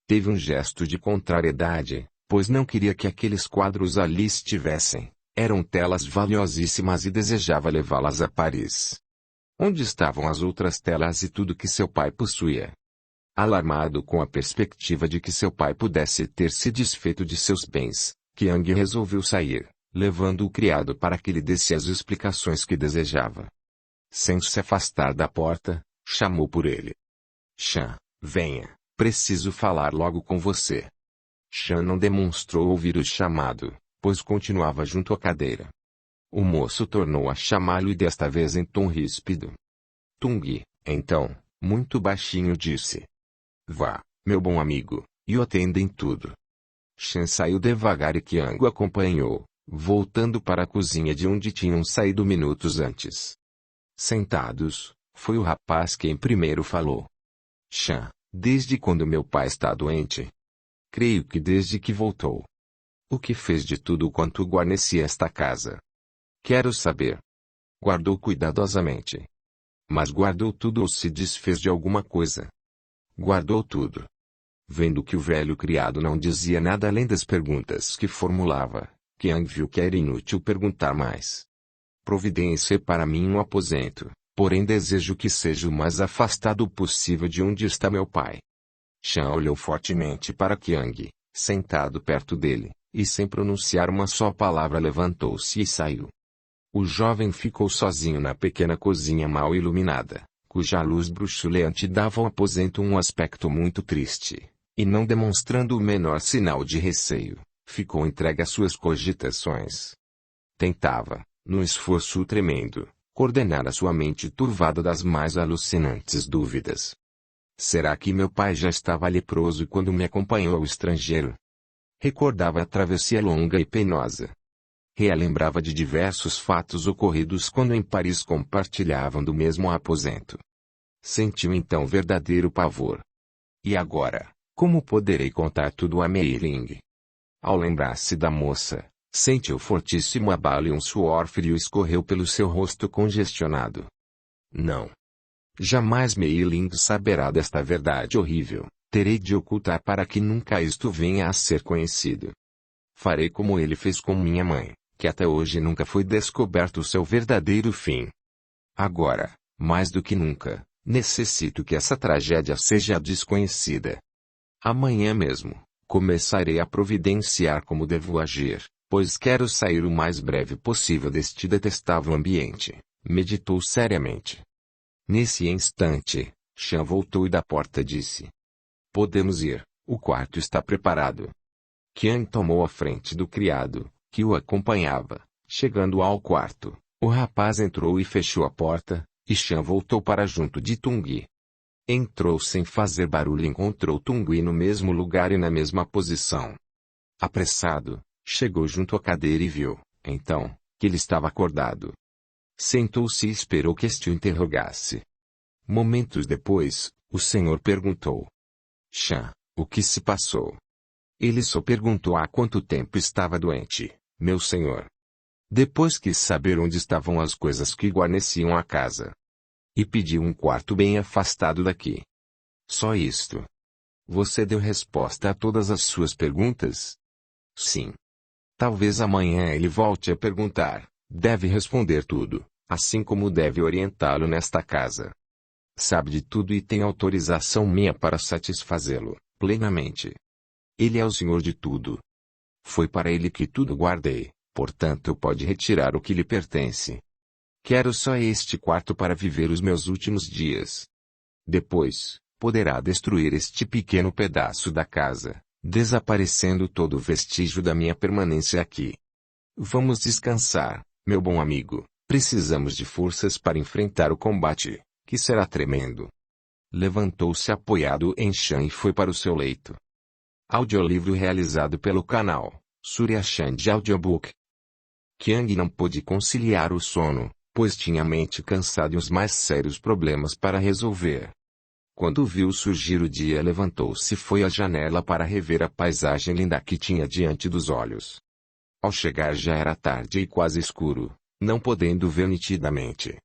Teve um gesto de contrariedade, pois não queria que aqueles quadros ali estivessem. Eram telas valiosíssimas e desejava levá-las a Paris. Onde estavam as outras telas e tudo que seu pai possuía? Alarmado com a perspectiva de que seu pai pudesse ter se desfeito de seus bens, Qiang resolveu sair, levando o criado para que lhe desse as explicações que desejava. Sem se afastar da porta, chamou por ele. Shan, venha, preciso falar logo com você. Shan não demonstrou ouvir o chamado, pois continuava junto à cadeira. O moço tornou a chamá-lo e desta vez em tom ríspido. Tung, então, muito baixinho disse. Vá, meu bom amigo, e o atenda em tudo. Shan saiu devagar e Qiang o acompanhou, voltando para a cozinha de onde tinham saído minutos antes. Sentados, foi o rapaz quem primeiro falou. Shan, desde quando meu pai está doente? Creio que desde que voltou. O que fez de tudo quanto guarnecia esta casa? Quero saber. Guardou cuidadosamente. Mas guardou tudo ou se desfez de alguma coisa? Guardou tudo. Vendo que o velho criado não dizia nada além das perguntas que formulava, Qiang viu que era inútil perguntar mais. Providência para mim um aposento, porém desejo que seja o mais afastado possível de onde está meu pai. Shan olhou fortemente para Qiang, sentado perto dele, e sem pronunciar uma só palavra levantou-se e saiu. O jovem ficou sozinho na pequena cozinha mal iluminada, cuja luz bruxuleante dava ao aposento um aspecto muito triste, e não demonstrando o menor sinal de receio, ficou entregue às suas cogitações. Tentava, num esforço tremendo, coordenar a sua mente turvada das mais alucinantes dúvidas. Será que meu pai já estava leproso quando me acompanhou ao estrangeiro? Recordava a travessia longa e penosa. Relembrava de diversos fatos ocorridos quando em Paris compartilhavam do mesmo aposento. Sentiu então verdadeiro pavor. E agora, como poderei contar tudo a Mei Ling? Ao lembrar-se da moça, sentiu fortíssimo abalo e um suor frio escorreu pelo seu rosto congestionado. Não. Jamais Mei Ling saberá desta verdade horrível. Terei de ocultar para que nunca isto venha a ser conhecido. Farei como ele fez com minha mãe, que até hoje nunca foi descoberto o seu verdadeiro fim. Agora, mais do que nunca, necessito que essa tragédia seja desconhecida. Amanhã mesmo, Começarei a providenciar como devo agir, pois quero sair o mais breve possível deste detestável ambiente, meditou seriamente. Nesse instante, Chan voltou e da porta disse: Podemos ir, o quarto está preparado. Qiang tomou a frente do criado, que o acompanhava. Chegando ao quarto, o rapaz entrou e fechou a porta, e Chan voltou para junto de Tungui. Entrou sem fazer barulho e encontrou Tungui no mesmo lugar e na mesma posição. Apressado, chegou junto à cadeira e viu, então, que ele estava acordado. Sentou-se e esperou que este o interrogasse. Momentos depois, o senhor perguntou: Chan, o que se passou? Ele só perguntou há quanto tempo estava doente, meu senhor. Depois quis saber onde estavam as coisas que guarneciam a casa. E pediu um quarto bem afastado daqui. Só isto. Você deu resposta a todas as suas perguntas? Sim. Talvez amanhã ele volte a perguntar. Deve responder tudo, assim como deve orientá-lo nesta casa. Sabe de tudo e tem autorização minha para satisfazê-lo, plenamente. Ele é o senhor de tudo. Foi para ele que tudo guardei, portanto pode retirar o que lhe pertence. Quero só este quarto para viver os meus últimos dias. Depois, poderá destruir este pequeno pedaço da casa, desaparecendo todo o vestígio da minha permanência aqui. Vamos descansar, meu bom amigo. Precisamos de forças para enfrentar o combate, que será tremendo. Levantou-se apoiado em Chan e foi para o seu leito. Audiolivro realizado pelo canal Surya Chand Audiobook. Qiang não pôde conciliar o sono, pois tinha a mente cansada e os mais sérios problemas para resolver. Quando viu surgir o dia, levantou-se e foi à janela para rever a paisagem linda que tinha diante dos olhos. Ao chegar já era tarde e quase escuro, não podendo ver nitidamente.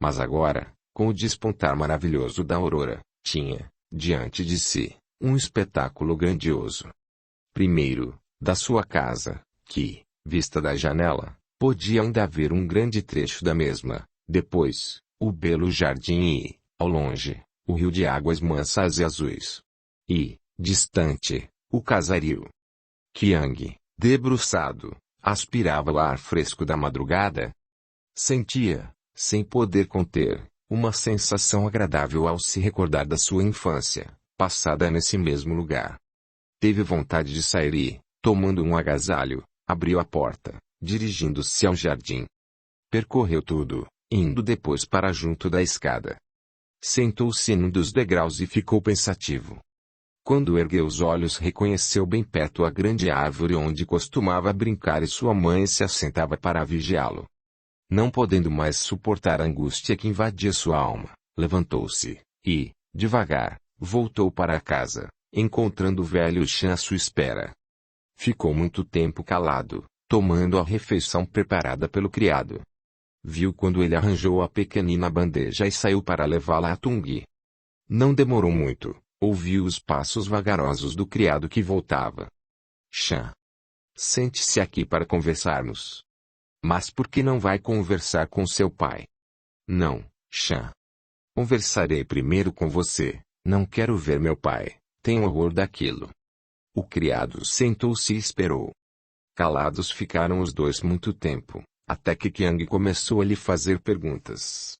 Mas agora, com o despontar maravilhoso da aurora, tinha, diante de si, um espetáculo grandioso. Primeiro, da sua casa, que, vista da janela, podia ainda ver um grande trecho da mesma. Depois, o belo jardim e, ao longe, o rio de águas mansas e azuis. E, distante, o casario. Qiang, debruçado, aspirava o ar fresco da madrugada. Sentia, sem poder conter, uma sensação agradável ao se recordar da sua infância, passada nesse mesmo lugar. Teve vontade de sair e, tomando um agasalho, abriu a porta, dirigindo-se ao jardim. Percorreu tudo, indo depois para junto da escada. Sentou-se num dos degraus e ficou pensativo. Quando ergueu os olhos, reconheceu bem perto a grande árvore onde costumava brincar e sua mãe se assentava para vigiá-lo. Não podendo mais suportar a angústia que invadia sua alma, levantou-se, e, devagar, voltou para a casa, encontrando o velho Chan à sua espera. Ficou muito tempo calado, tomando a refeição preparada pelo criado. Viu quando ele arranjou a pequenina bandeja e saiu para levá-la a Tungui. Não demorou muito, ouviu os passos vagarosos do criado que voltava. Chan. Sente-se aqui para conversarmos. Mas por que não vai conversar com seu pai? Não, Chan. Conversarei primeiro com você, não quero ver meu pai, tenho horror daquilo. O criado sentou-se e esperou. Calados ficaram os dois muito tempo, até que Qiang começou a lhe fazer perguntas.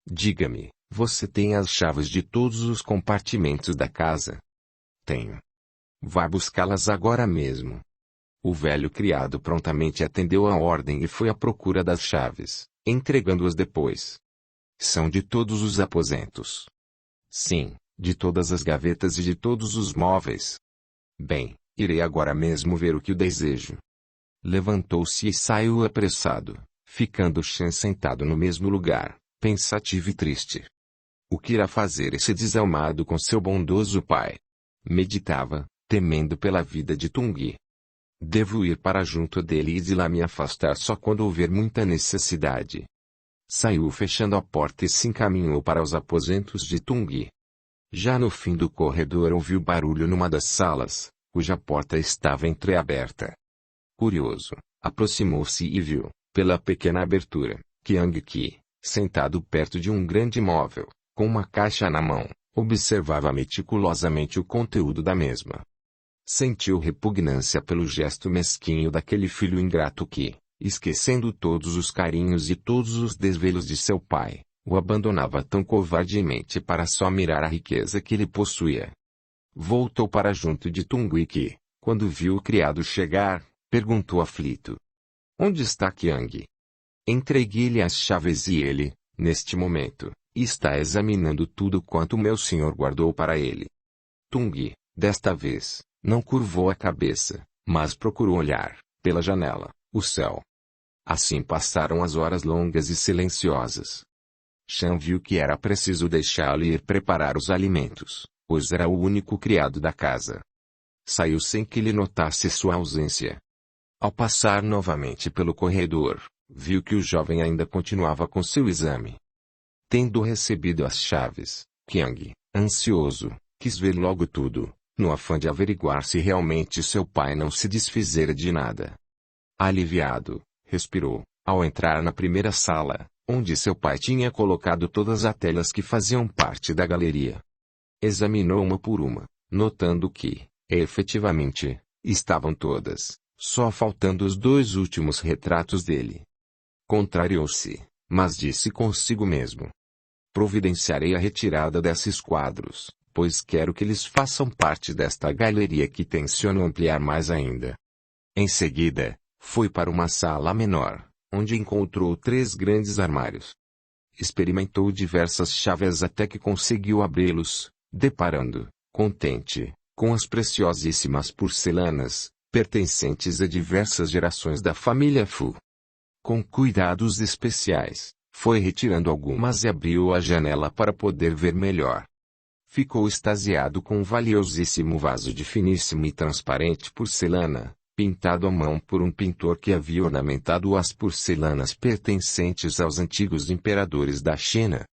Diga-me, você tem as chaves de todos os compartimentos da casa? Tenho. Vá buscá-las agora mesmo. O velho criado prontamente atendeu à ordem e foi à procura das chaves, entregando-as depois. São de todos os aposentos? Sim, de todas as gavetas e de todos os móveis. Bem, irei agora mesmo ver o que desejo. Levantou-se e saiu apressado, ficando Chan sentado no mesmo lugar, pensativo e triste. O que irá fazer esse desalmado com seu bondoso pai? Meditava, temendo pela vida de Tungui. Devo ir para junto dele e de lá me afastar só quando houver muita necessidade. Saiu fechando a porta e se encaminhou para os aposentos de Tungui. Já no fim do corredor ouviu barulho numa das salas, cuja porta estava entreaberta. Curioso, aproximou-se e viu, pela pequena abertura, Qiang que, sentado perto de um grande móvel, com uma caixa na mão, observava meticulosamente o conteúdo da mesma. Sentiu repugnância pelo gesto mesquinho daquele filho ingrato que, esquecendo todos os carinhos e todos os desvelos de seu pai, o abandonava tão covardemente para só mirar a riqueza que ele possuía. Voltou para junto de Tungui que, quando viu o criado chegar, perguntou aflito: "Onde está Qiang?" Entreguei-lhe as chaves e ele, neste momento, está examinando tudo quanto meu senhor guardou para ele. Tungui, desta vez, não curvou a cabeça, mas procurou olhar, pela janela, o céu. Assim passaram as horas longas e silenciosas. Shan viu que era preciso deixá-lo ir preparar os alimentos, pois era o único criado da casa. Saiu sem que ele notasse sua ausência. Ao passar novamente pelo corredor, viu que o jovem ainda continuava com seu exame. Tendo recebido as chaves, Qiang, ansioso, quis ver logo tudo, no afã de averiguar se realmente seu pai não se desfizera de nada. Aliviado, respirou, ao entrar na primeira sala, onde seu pai tinha colocado todas as telas que faziam parte da galeria. Examinou uma por uma, notando que, efetivamente, estavam todas, só faltando os 2 últimos retratos dele. Contrariou-se, mas disse consigo mesmo: "Providenciarei a retirada desses quadros, pois quero que eles façam parte desta galeria que tenciono ampliar mais ainda." Em seguida, foi para uma sala menor, onde encontrou 3 grandes armários. Experimentou diversas chaves até que conseguiu abri-los, deparando, contente, com as preciosíssimas porcelanas, pertencentes a diversas gerações da família Fu. Com cuidados especiais, foi retirando algumas e abriu a janela para poder ver melhor. Ficou extasiado com um valiosíssimo vaso de finíssima e transparente porcelana, pintado à mão por um pintor que havia ornamentado as porcelanas pertencentes aos antigos imperadores da China.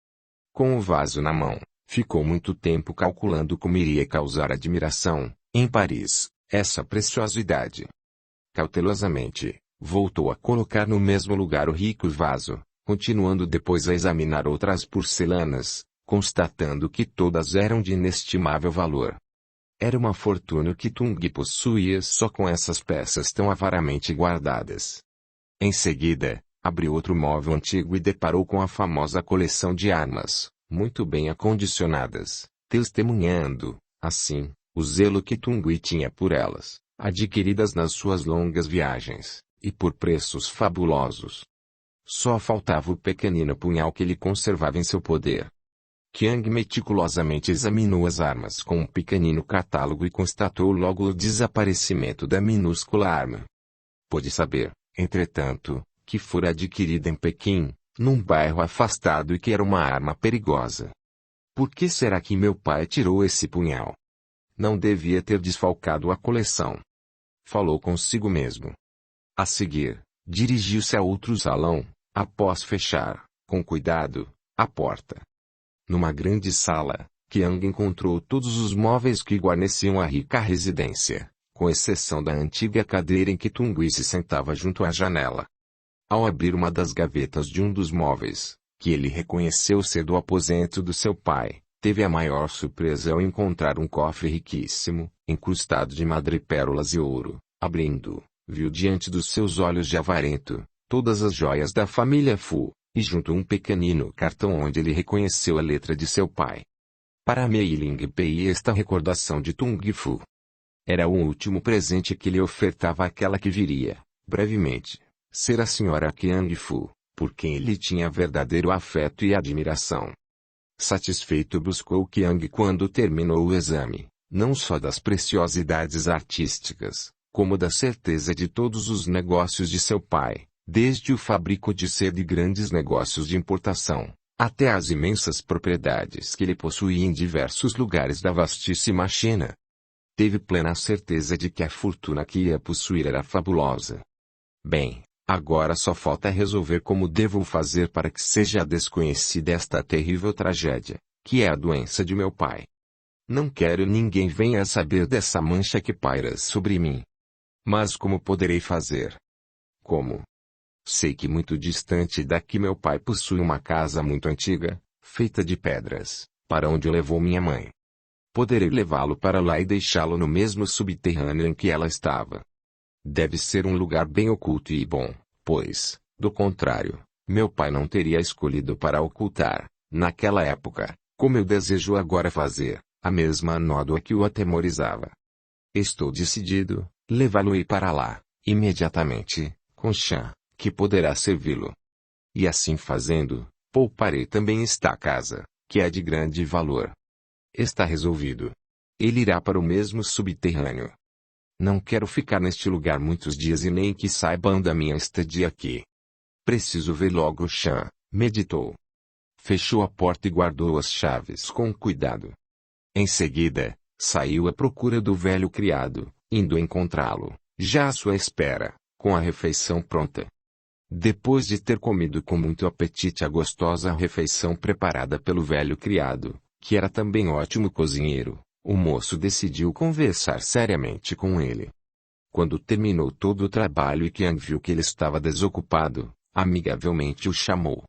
Com o vaso na mão, ficou muito tempo calculando como iria causar admiração, em Paris, essa preciosidade. Cautelosamente, voltou a colocar no mesmo lugar o rico vaso, continuando depois a examinar outras porcelanas, constatando que todas eram de inestimável valor. Era uma fortuna que Tungui possuía só com essas peças tão avaramente guardadas. Em seguida, abriu outro móvel antigo e deparou com a famosa coleção de armas, muito bem acondicionadas, testemunhando, assim, o zelo que Tungui tinha por elas, adquiridas nas suas longas viagens, e por preços fabulosos. Só faltava o pequenino punhal que ele conservava em seu poder. Qiang meticulosamente examinou as armas com um pequenino catálogo e constatou logo o desaparecimento da minúscula arma. Pôde saber, entretanto, que fora adquirida em Pequim, num bairro afastado e que era uma arma perigosa. Por que será que meu pai tirou esse punhal? Não devia ter desfalcado a coleção. Falou consigo mesmo. A seguir, dirigiu-se a outro salão, após fechar, com cuidado, a porta. Numa grande sala, Qiang encontrou todos os móveis que guarneciam a rica residência, com exceção da antiga cadeira em que Tungui se sentava junto à janela. Ao abrir uma das gavetas de um dos móveis, que ele reconheceu ser do aposento do seu pai, teve a maior surpresa ao encontrar um cofre riquíssimo, incrustado de madrepérolas e ouro. Abrindo, viu diante dos seus olhos de avarento, todas as joias da família Fu, e junto um pequenino cartão onde ele reconheceu a letra de seu pai. Para Mei Lingpei esta recordação de Tungui Fu era o último presente que lhe ofertava aquela que viria, brevemente, ser a senhora Qiang Fu, por quem ele tinha verdadeiro afeto e admiração. Satisfeito buscou Qiang quando terminou o exame, não só das preciosidades artísticas, como da certeza de todos os negócios de seu pai, desde o fabrico de seda e grandes negócios de importação, até as imensas propriedades que ele possuía em diversos lugares da vastíssima China. Teve plena certeza de que a fortuna que ia possuir era fabulosa. Bem, agora só falta resolver como devo fazer para que seja desconhecida esta terrível tragédia, que é a doença de meu pai. Não quero ninguém venha a saber dessa mancha que paira sobre mim. Mas como poderei fazer? Como? Sei que muito distante daqui meu pai possui uma casa muito antiga, feita de pedras, para onde o levou minha mãe. Poderei levá-lo para lá e deixá-lo no mesmo subterrâneo em que ela estava. Deve ser um lugar bem oculto e bom, pois, do contrário, meu pai não teria escolhido para ocultar, naquela época, como eu desejo agora fazer, a mesma nódoa que o atemorizava. Estou decidido, levá-lo-ei para lá, imediatamente, com Chan, que poderá servi-lo. E assim fazendo, pouparei também esta casa, que é de grande valor. Está resolvido. Ele irá para o mesmo subterrâneo. Não quero ficar neste lugar muitos dias e nem que saibam da minha estadia aqui. Preciso ver logo Chan, meditou. Fechou a porta e guardou as chaves com cuidado. Em seguida, saiu à procura do velho criado, indo encontrá-lo, já à sua espera, com a refeição pronta. Depois de ter comido com muito apetite a gostosa refeição preparada pelo velho criado, que era também ótimo cozinheiro, o moço decidiu conversar seriamente com ele. Quando terminou todo o trabalho e Qiang viu que ele estava desocupado, amigavelmente o chamou.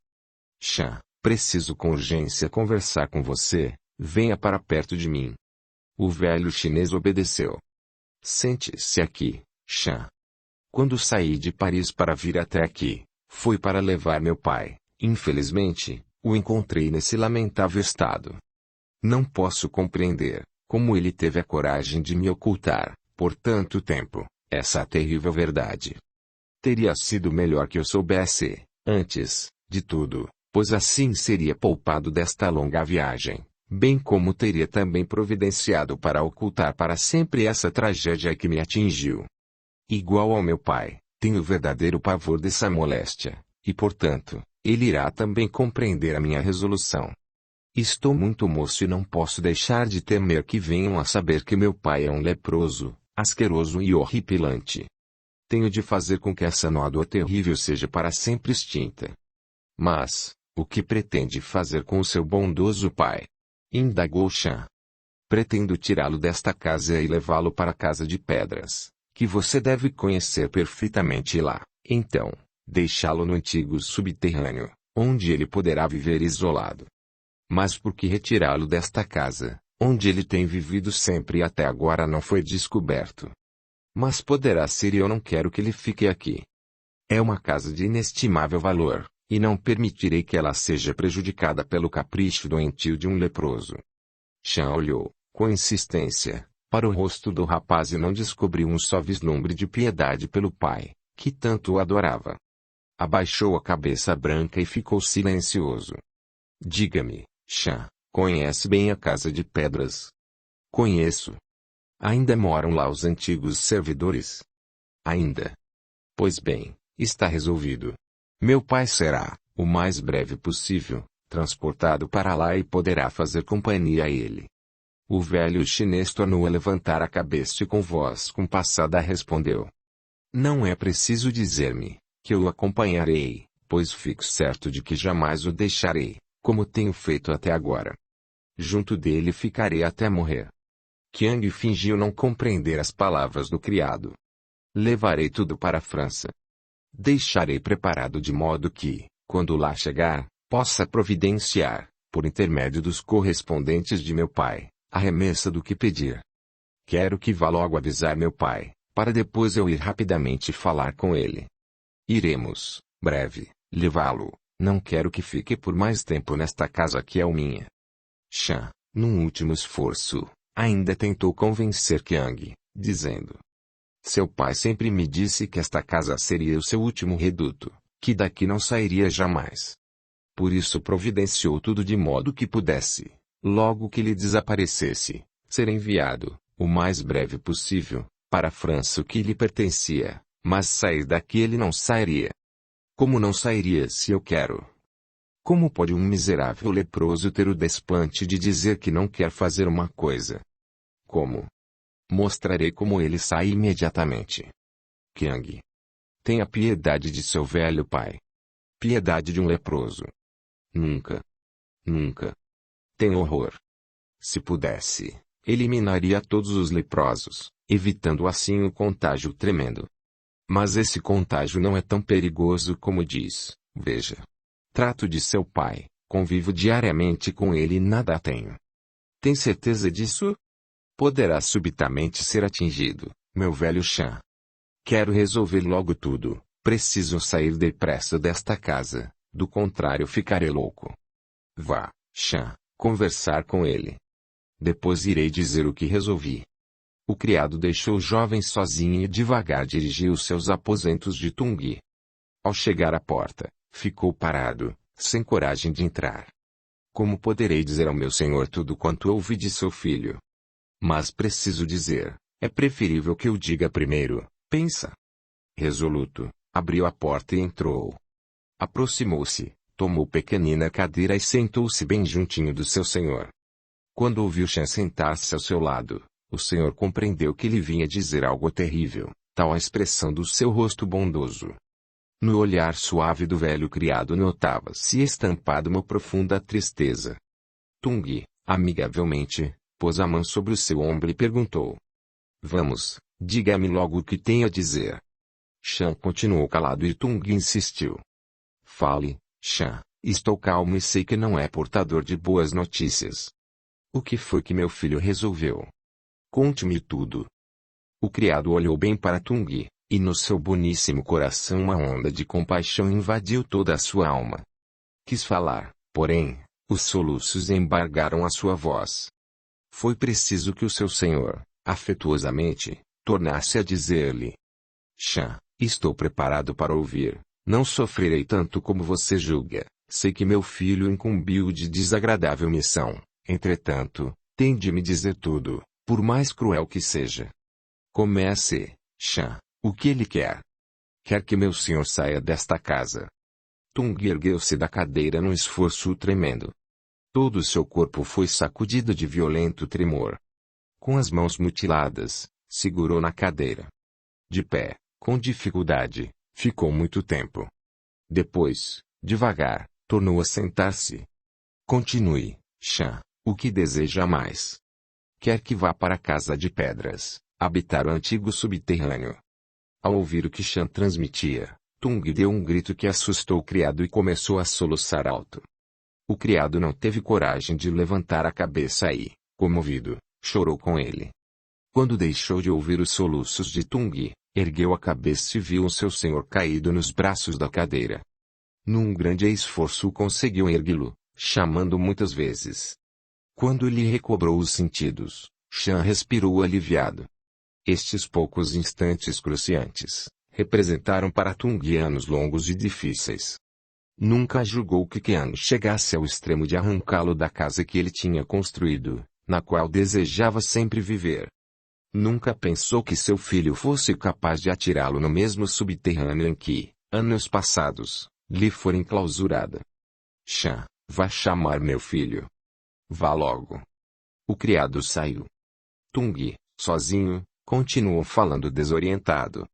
Chan, preciso com urgência conversar com você, venha para perto de mim. O velho chinês obedeceu. Sente-se aqui, Chan. Quando saí de Paris para vir até aqui, foi para levar meu pai. Infelizmente, o encontrei nesse lamentável estado. Não posso compreender como ele teve a coragem de me ocultar, por tanto tempo, essa terrível verdade. Teria sido melhor que eu soubesse, antes, de tudo, pois assim seria poupado desta longa viagem, bem como teria também providenciado para ocultar para sempre essa tragédia que me atingiu. Igual ao meu pai, tenho verdadeiro pavor dessa moléstia, e portanto, ele irá também compreender a minha resolução. Estou muito moço e não posso deixar de temer que venham a saber que meu pai é um leproso, asqueroso e horripilante. Tenho de fazer com que essa nódoa terrível seja para sempre extinta. Mas, o que pretende fazer com o seu bondoso pai? Indagou Chan. Pretendo tirá-lo desta casa e levá-lo para a Casa de Pedras, que você deve conhecer perfeitamente lá. Então, deixá-lo no antigo subterrâneo, onde ele poderá viver isolado. Mas por que retirá-lo desta casa, onde ele tem vivido sempre e até agora não foi descoberto? Mas poderá ser e eu não quero que ele fique aqui. É uma casa de inestimável valor, e não permitirei que ela seja prejudicada pelo capricho doentio de um leproso. Chan olhou, com insistência, para o rosto do rapaz e não descobriu um só vislumbre de piedade pelo pai, que tanto o adorava. Abaixou a cabeça branca e ficou silencioso. Diga-me, Chan, conhece bem a Casa de Pedras? Conheço. Ainda moram lá os antigos servidores? Ainda. Pois bem, está resolvido. Meu pai será, o mais breve possível, transportado para lá e poderá fazer companhia a ele. O velho chinês tornou a levantar a cabeça e com voz compassada respondeu. Não é preciso dizer-me, que eu o acompanharei, pois fico certo de que jamais o deixarei, como tenho feito até agora. Junto dele ficarei até morrer. Qiang fingiu não compreender as palavras do criado. Levarei tudo para a França. Deixarei preparado de modo que, quando lá chegar, possa providenciar, por intermédio dos correspondentes de meu pai, a remessa do que pedir. Quero que vá logo avisar meu pai, para depois eu ir rapidamente falar com ele. Iremos, breve, levá-lo. Não quero que fique por mais tempo nesta casa que é minha. Chan, num último esforço, ainda tentou convencer Qiang, dizendo. Seu pai sempre me disse que esta casa seria o seu último reduto, que daqui não sairia jamais. Por isso providenciou tudo de modo que pudesse, logo que lhe desaparecesse, ser enviado, o mais breve possível, para a França o que lhe pertencia, mas sair daqui ele não sairia. Como não sairia se eu quero? Como pode um miserável leproso ter o desplante de dizer que não quer fazer uma coisa? Como? Mostrarei como ele sai imediatamente. Qiang. Tenha piedade de seu velho pai. Piedade de um leproso. Nunca. Nunca. Tenho horror. Se pudesse, eliminaria todos os leprosos, evitando assim o contágio tremendo. Mas esse contágio não é tão perigoso como diz, veja. Trato de seu pai, convivo diariamente com ele e nada tenho. Tem certeza disso? Poderá subitamente ser atingido, meu velho Chan. Quero resolver logo tudo. Preciso sair depressa desta casa, do contrário ficarei louco. Vá, Chan, conversar com ele. Depois irei dizer o que resolvi. O criado deixou o jovem sozinho e devagar dirigiu seus aposentos de Tung. Ao chegar à porta, ficou parado, sem coragem de entrar. Como poderei dizer ao meu senhor tudo quanto ouvi de seu filho? Mas preciso dizer, é preferível que eu diga primeiro, pensa. Resoluto, abriu a porta e entrou. Aproximou-se, tomou pequenina cadeira e sentou-se bem juntinho do seu senhor. Quando ouviu Chan sentar-se ao seu lado, o senhor compreendeu que lhe vinha dizer algo terrível, tal a expressão do seu rosto bondoso. No olhar suave do velho criado notava-se estampada uma profunda tristeza. Tung, amigavelmente, pôs a mão sobre o seu ombro e perguntou. Vamos, diga-me logo o que tem a dizer. Chan continuou calado e Tung insistiu. Fale, Chan, estou calmo e sei que não é portador de boas notícias. O que foi que meu filho resolveu? Conte-me tudo. O criado olhou bem para Tung, e no seu boníssimo coração uma onda de compaixão invadiu toda a sua alma. Quis falar, porém, os soluços embargaram a sua voz. Foi preciso que o seu senhor, afetuosamente, tornasse a dizer-lhe. Chan, estou preparado para ouvir, não sofrerei tanto como você julga, sei que meu filho incumbiu de desagradável missão, entretanto, tem de me dizer tudo, por mais cruel que seja. Comece, Chan. O que ele quer? Quer que meu senhor saia desta casa. Tung ergueu-se da cadeira num esforço tremendo. Todo o seu corpo foi sacudido de violento tremor. Com as mãos mutiladas, segurou na cadeira. De pé, com dificuldade, ficou muito tempo. Depois, devagar, tornou a sentar-se. Continue, Chan, o que deseja mais? Quer que vá para a Casa de Pedras, habitar o antigo subterrâneo. Ao ouvir o que Chan transmitia, Tung deu um grito que assustou o criado e começou a soluçar alto. O criado não teve coragem de levantar a cabeça e, comovido, chorou com ele. Quando deixou de ouvir os soluços de Tung, ergueu a cabeça e viu o seu senhor caído nos braços da cadeira. Num grande esforço conseguiu erguê-lo, chamando muitas vezes. Quando ele recobrou os sentidos, Chan respirou aliviado. Estes poucos instantes cruciantes, representaram para Tung anos longos e difíceis. Nunca julgou que Qiang chegasse ao extremo de arrancá-lo da casa que ele tinha construído, na qual desejava sempre viver. Nunca pensou que seu filho fosse capaz de atirá-lo no mesmo subterrâneo em que, anos passados, lhe fora enclausurada. Chan, vá chamar meu filho. Vá logo. O criado saiu. Tung, sozinho, continuou falando desorientado.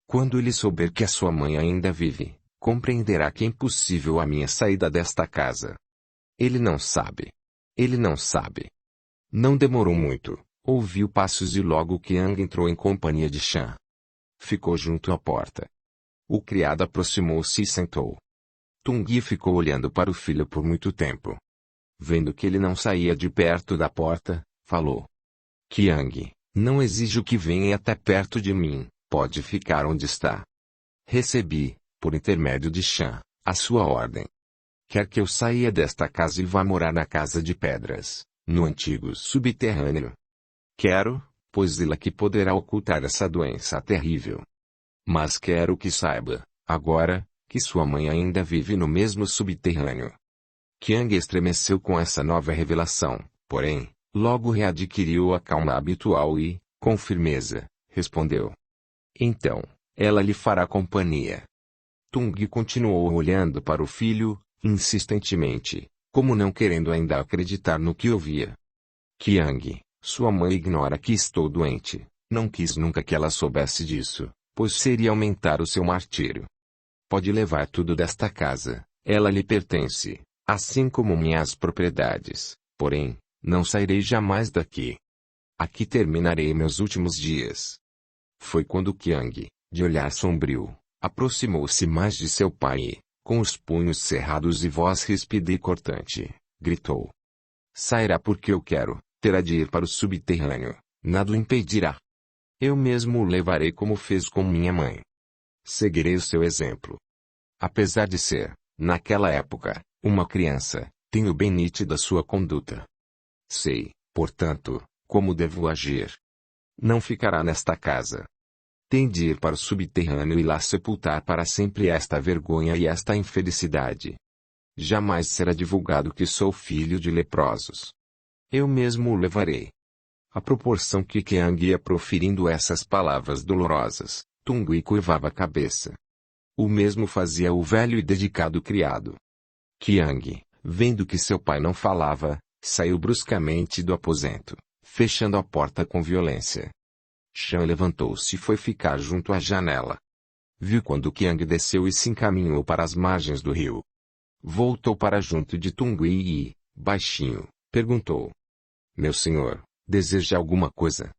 Quando ele souber que a sua mãe ainda vive, compreenderá que é impossível a minha saída desta casa. Ele não sabe. Ele não sabe. Não demorou muito, ouviu passos e logo Qiang entrou em companhia de Chan. Ficou junto à porta. O criado aproximou-se e sentou. Tung ficou olhando para o filho por muito tempo. Vendo que ele não saía de perto da porta, falou. Qiang, não exijo que venha até perto de mim, pode ficar onde está. Recebi, por intermédio de Chan, a sua ordem. Quer que eu saia desta casa e vá morar na Casa de Pedras, no antigo subterrâneo. Quero, pois ele que poderá ocultar essa doença terrível. Mas quero que saiba, agora, que sua mãe ainda vive no mesmo subterrâneo. Qiang estremeceu com essa nova revelação, porém, logo readquiriu a calma habitual e, com firmeza, respondeu. Então, ela lhe fará companhia. Tung continuou olhando para o filho, insistentemente, como não querendo ainda acreditar no que ouvia. Qiang, sua mãe ignora que estou doente, não quis nunca que ela soubesse disso, pois seria aumentar o seu martírio. Pode levar tudo desta casa, ela lhe pertence, assim como minhas propriedades, porém, não sairei jamais daqui. Aqui terminarei meus últimos dias. Foi quando Qiang, de olhar sombrio, aproximou-se mais de seu pai e, com os punhos cerrados e voz ríspida e cortante, gritou. Sairá porque eu quero, terá de ir para o subterrâneo, nada o impedirá. Eu mesmo o levarei como fez com minha mãe. Seguirei o seu exemplo. Apesar de ser, naquela época, uma criança, tenho bem nítida sua conduta. Sei, portanto, como devo agir. Não ficará nesta casa. Tem de ir para o subterrâneo e lá sepultar para sempre esta vergonha e esta infelicidade. Jamais será divulgado que sou filho de leprosos. Eu mesmo o levarei. À proporção que Qiang ia proferindo essas palavras dolorosas, Tungui curvava a cabeça. O mesmo fazia o velho e dedicado criado. Qiang, vendo que seu pai não falava, saiu bruscamente do aposento, fechando a porta com violência. Shan levantou-se e foi ficar junto à janela. Viu quando Qiang desceu e se encaminhou para as margens do rio. Voltou para junto de Tungui e, baixinho, perguntou: Meu senhor, deseja alguma coisa?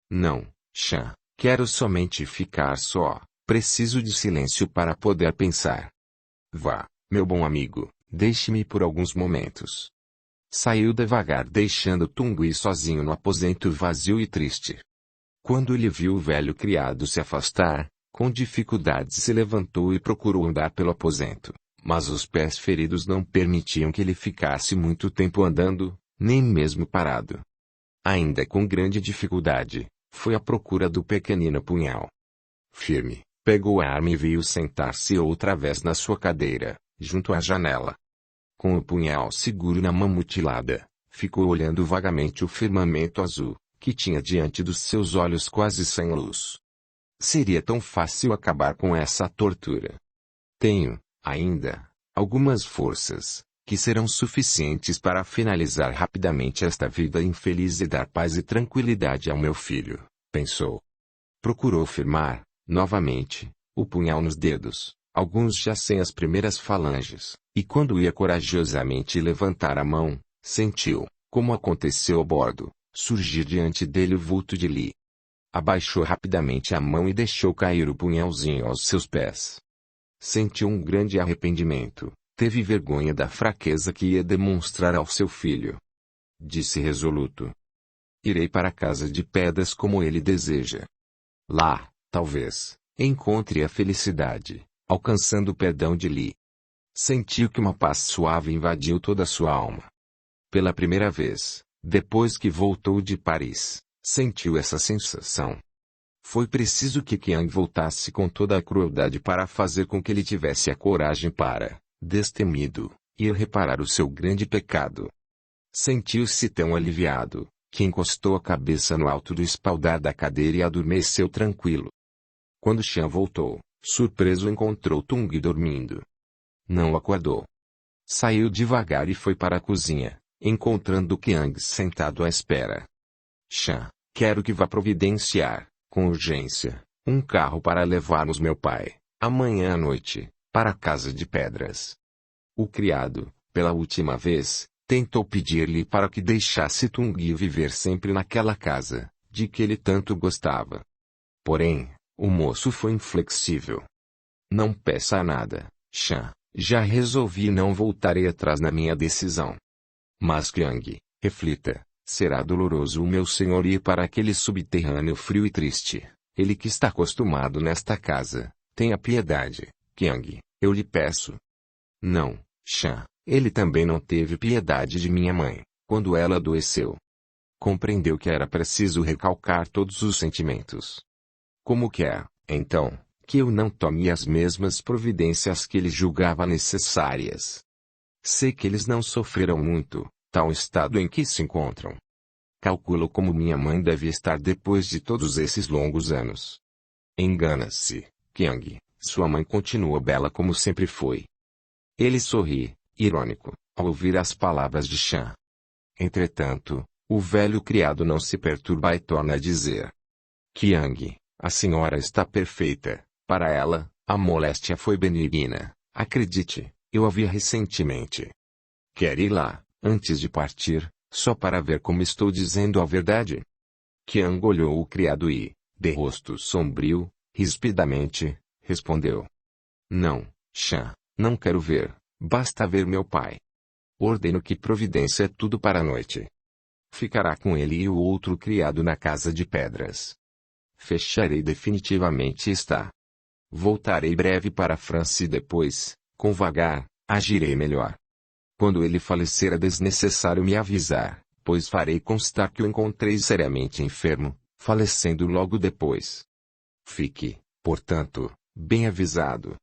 Não, Shan, quero somente ficar só, preciso de silêncio para poder pensar. Vá, meu bom amigo, deixe-me por alguns momentos. Saiu devagar deixando Tungui sozinho no aposento vazio e triste. Quando ele viu o velho criado se afastar, com dificuldade se levantou e procurou andar pelo aposento, mas os pés feridos não permitiam que ele ficasse muito tempo andando, nem mesmo parado. Ainda com grande dificuldade, foi à procura do pequenino punhal. Firme, pegou a arma e veio sentar-se outra vez na sua cadeira, junto à janela. Com o punhal seguro na mão mutilada, ficou olhando vagamente o firmamento azul, que tinha diante dos seus olhos quase sem luz. Seria tão fácil acabar com essa tortura. Tenho, ainda, algumas forças, que serão suficientes para finalizar rapidamente esta vida infeliz e dar paz e tranquilidade ao meu filho, pensou. Procurou firmar, novamente, o punhal nos dedos, alguns já sem as primeiras falanges, e quando ia corajosamente levantar a mão, sentiu, como aconteceu a bordo, surgir diante dele o vulto de Li. Abaixou rapidamente a mão e deixou cair o punhalzinho aos seus pés. Sentiu um grande arrependimento, teve vergonha da fraqueza que ia demonstrar ao seu filho. Disse resoluto: Irei para a casa de pedras como ele deseja. Lá, talvez, encontre a felicidade, alcançando o perdão de Li. Sentiu que uma paz suave invadiu toda a sua alma. Pela primeira vez, depois que voltou de Paris, sentiu essa sensação. Foi preciso que Qiang voltasse com toda a crueldade para fazer com que ele tivesse a coragem para, destemido, ir reparar o seu grande pecado. Sentiu-se tão aliviado, que encostou a cabeça no alto do espaldar da cadeira e adormeceu tranquilo. Quando Shan voltou, surpreso encontrou Tung dormindo. Não acordou. Saiu devagar e foi para a cozinha, encontrando Qiang sentado à espera. Shan, quero que vá providenciar, com urgência, um carro para levarmos meu pai, amanhã à noite, para a casa de pedras. O criado, pela última vez, tentou pedir-lhe para que deixasse Tung viver sempre naquela casa, de que ele tanto gostava. Porém, o moço foi inflexível. Não peça nada, Shan, já resolvi e não voltarei atrás na minha decisão. Mas Qiang, reflita, será doloroso o meu senhor ir para aquele subterrâneo frio e triste, ele que está acostumado nesta casa, tenha piedade, Qiang, eu lhe peço. Não, Shan, ele também não teve piedade de minha mãe, quando ela adoeceu. Compreendeu que era preciso recalcar todos os sentimentos. Como quer, então, que eu não tome as mesmas providências que ele julgava necessárias? Sei que eles não sofreram muito, tal estado em que se encontram. Calculo como minha mãe deve estar depois de todos esses longos anos. Engana-se, Qiang, sua mãe continua bela como sempre foi. Ele sorri, irônico, ao ouvir as palavras de Shan. Entretanto, o velho criado não se perturba e torna a dizer: Qiang, a senhora está perfeita, para ela, a moléstia foi benigna, acredite, eu a vi recentemente. Quer ir lá, antes de partir, só para ver como estou dizendo a verdade? Qiang olhou o criado e, de rosto sombrio, rispidamente, respondeu: Não, Shan, não quero ver, basta ver meu pai. Ordeno que providência é tudo para a noite. Ficará com ele e o outro criado na casa de pedras. Fecharei definitivamente esta. Voltarei breve para a França e depois, com vagar, agirei melhor. Quando ele falecer é desnecessário me avisar, pois farei constar que o encontrei seriamente enfermo, falecendo logo depois. Fique, portanto, bem avisado.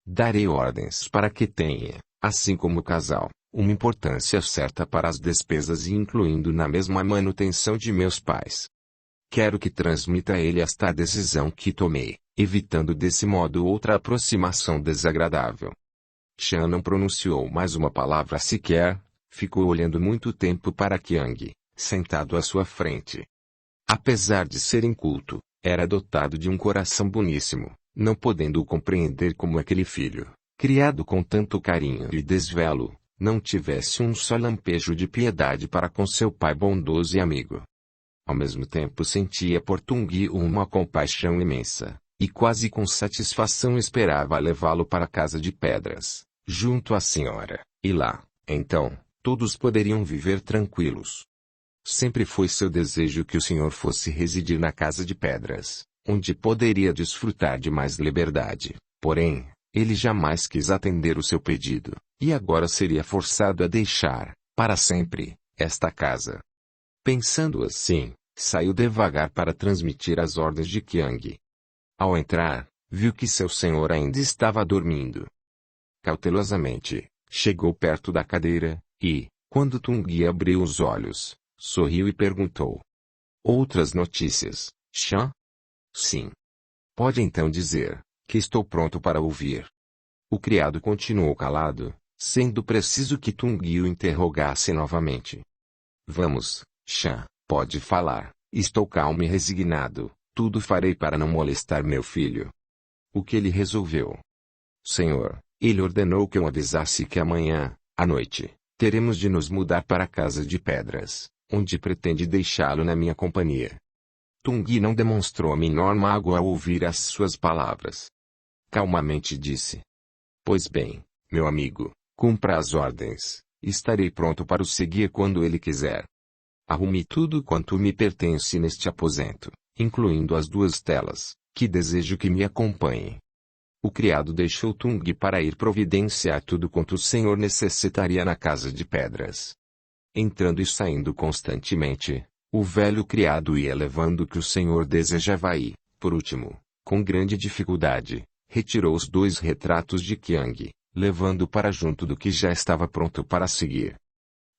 Darei ordens para que tenha, assim como o casal, uma importância certa para as despesas e incluindo na mesma a manutenção de meus pais. Quero que transmita a ele esta decisão que tomei, evitando desse modo outra aproximação desagradável. Chan não pronunciou mais uma palavra sequer, ficou olhando muito tempo para Qiang, sentado à sua frente. Apesar de ser inculto, era dotado de um coração boníssimo, não podendo compreender como aquele filho, criado com tanto carinho e desvelo, não tivesse um só lampejo de piedade para com seu pai bondoso e amigo. Ao mesmo tempo sentia por Tung uma compaixão imensa, e quase com satisfação esperava levá-lo para a casa de pedras, junto à senhora, e lá, então, todos poderiam viver tranquilos. Sempre foi seu desejo que o senhor fosse residir na casa de pedras, onde poderia desfrutar de mais liberdade, porém, ele jamais quis atender o seu pedido, e agora seria forçado a deixar, para sempre, esta casa. Pensando assim, saiu devagar para transmitir as ordens de Qiang. Ao entrar, viu que seu senhor ainda estava dormindo. Cautelosamente, chegou perto da cadeira, e, quando Tung abriu os olhos, sorriu e perguntou. Outras notícias, Chan? Sim. Pode então dizer, que estou pronto para ouvir. O criado continuou calado, sendo preciso que Tung o interrogasse novamente. Vamos, Chan, pode falar, estou calmo e resignado, tudo farei para não molestar meu filho. O que ele resolveu? Senhor, ele ordenou que eu avisasse que amanhã, à noite, teremos de nos mudar para a casa de pedras, onde pretende deixá-lo na minha companhia. Tung não demonstrou a menor mágoa ao ouvir as suas palavras. Calmamente disse. Pois bem, meu amigo, cumpra as ordens, estarei pronto para o seguir quando ele quiser. Arrume tudo quanto me pertence neste aposento, incluindo as 2 telas, que desejo que me acompanhem. O criado deixou Tung para ir providenciar tudo quanto o senhor necessitaria na casa de pedras. Entrando e saindo constantemente, o velho criado ia levando o que o senhor desejava e, por último, com grande dificuldade, retirou os 2 retratos de Qiang, levando para junto do que já estava pronto para seguir.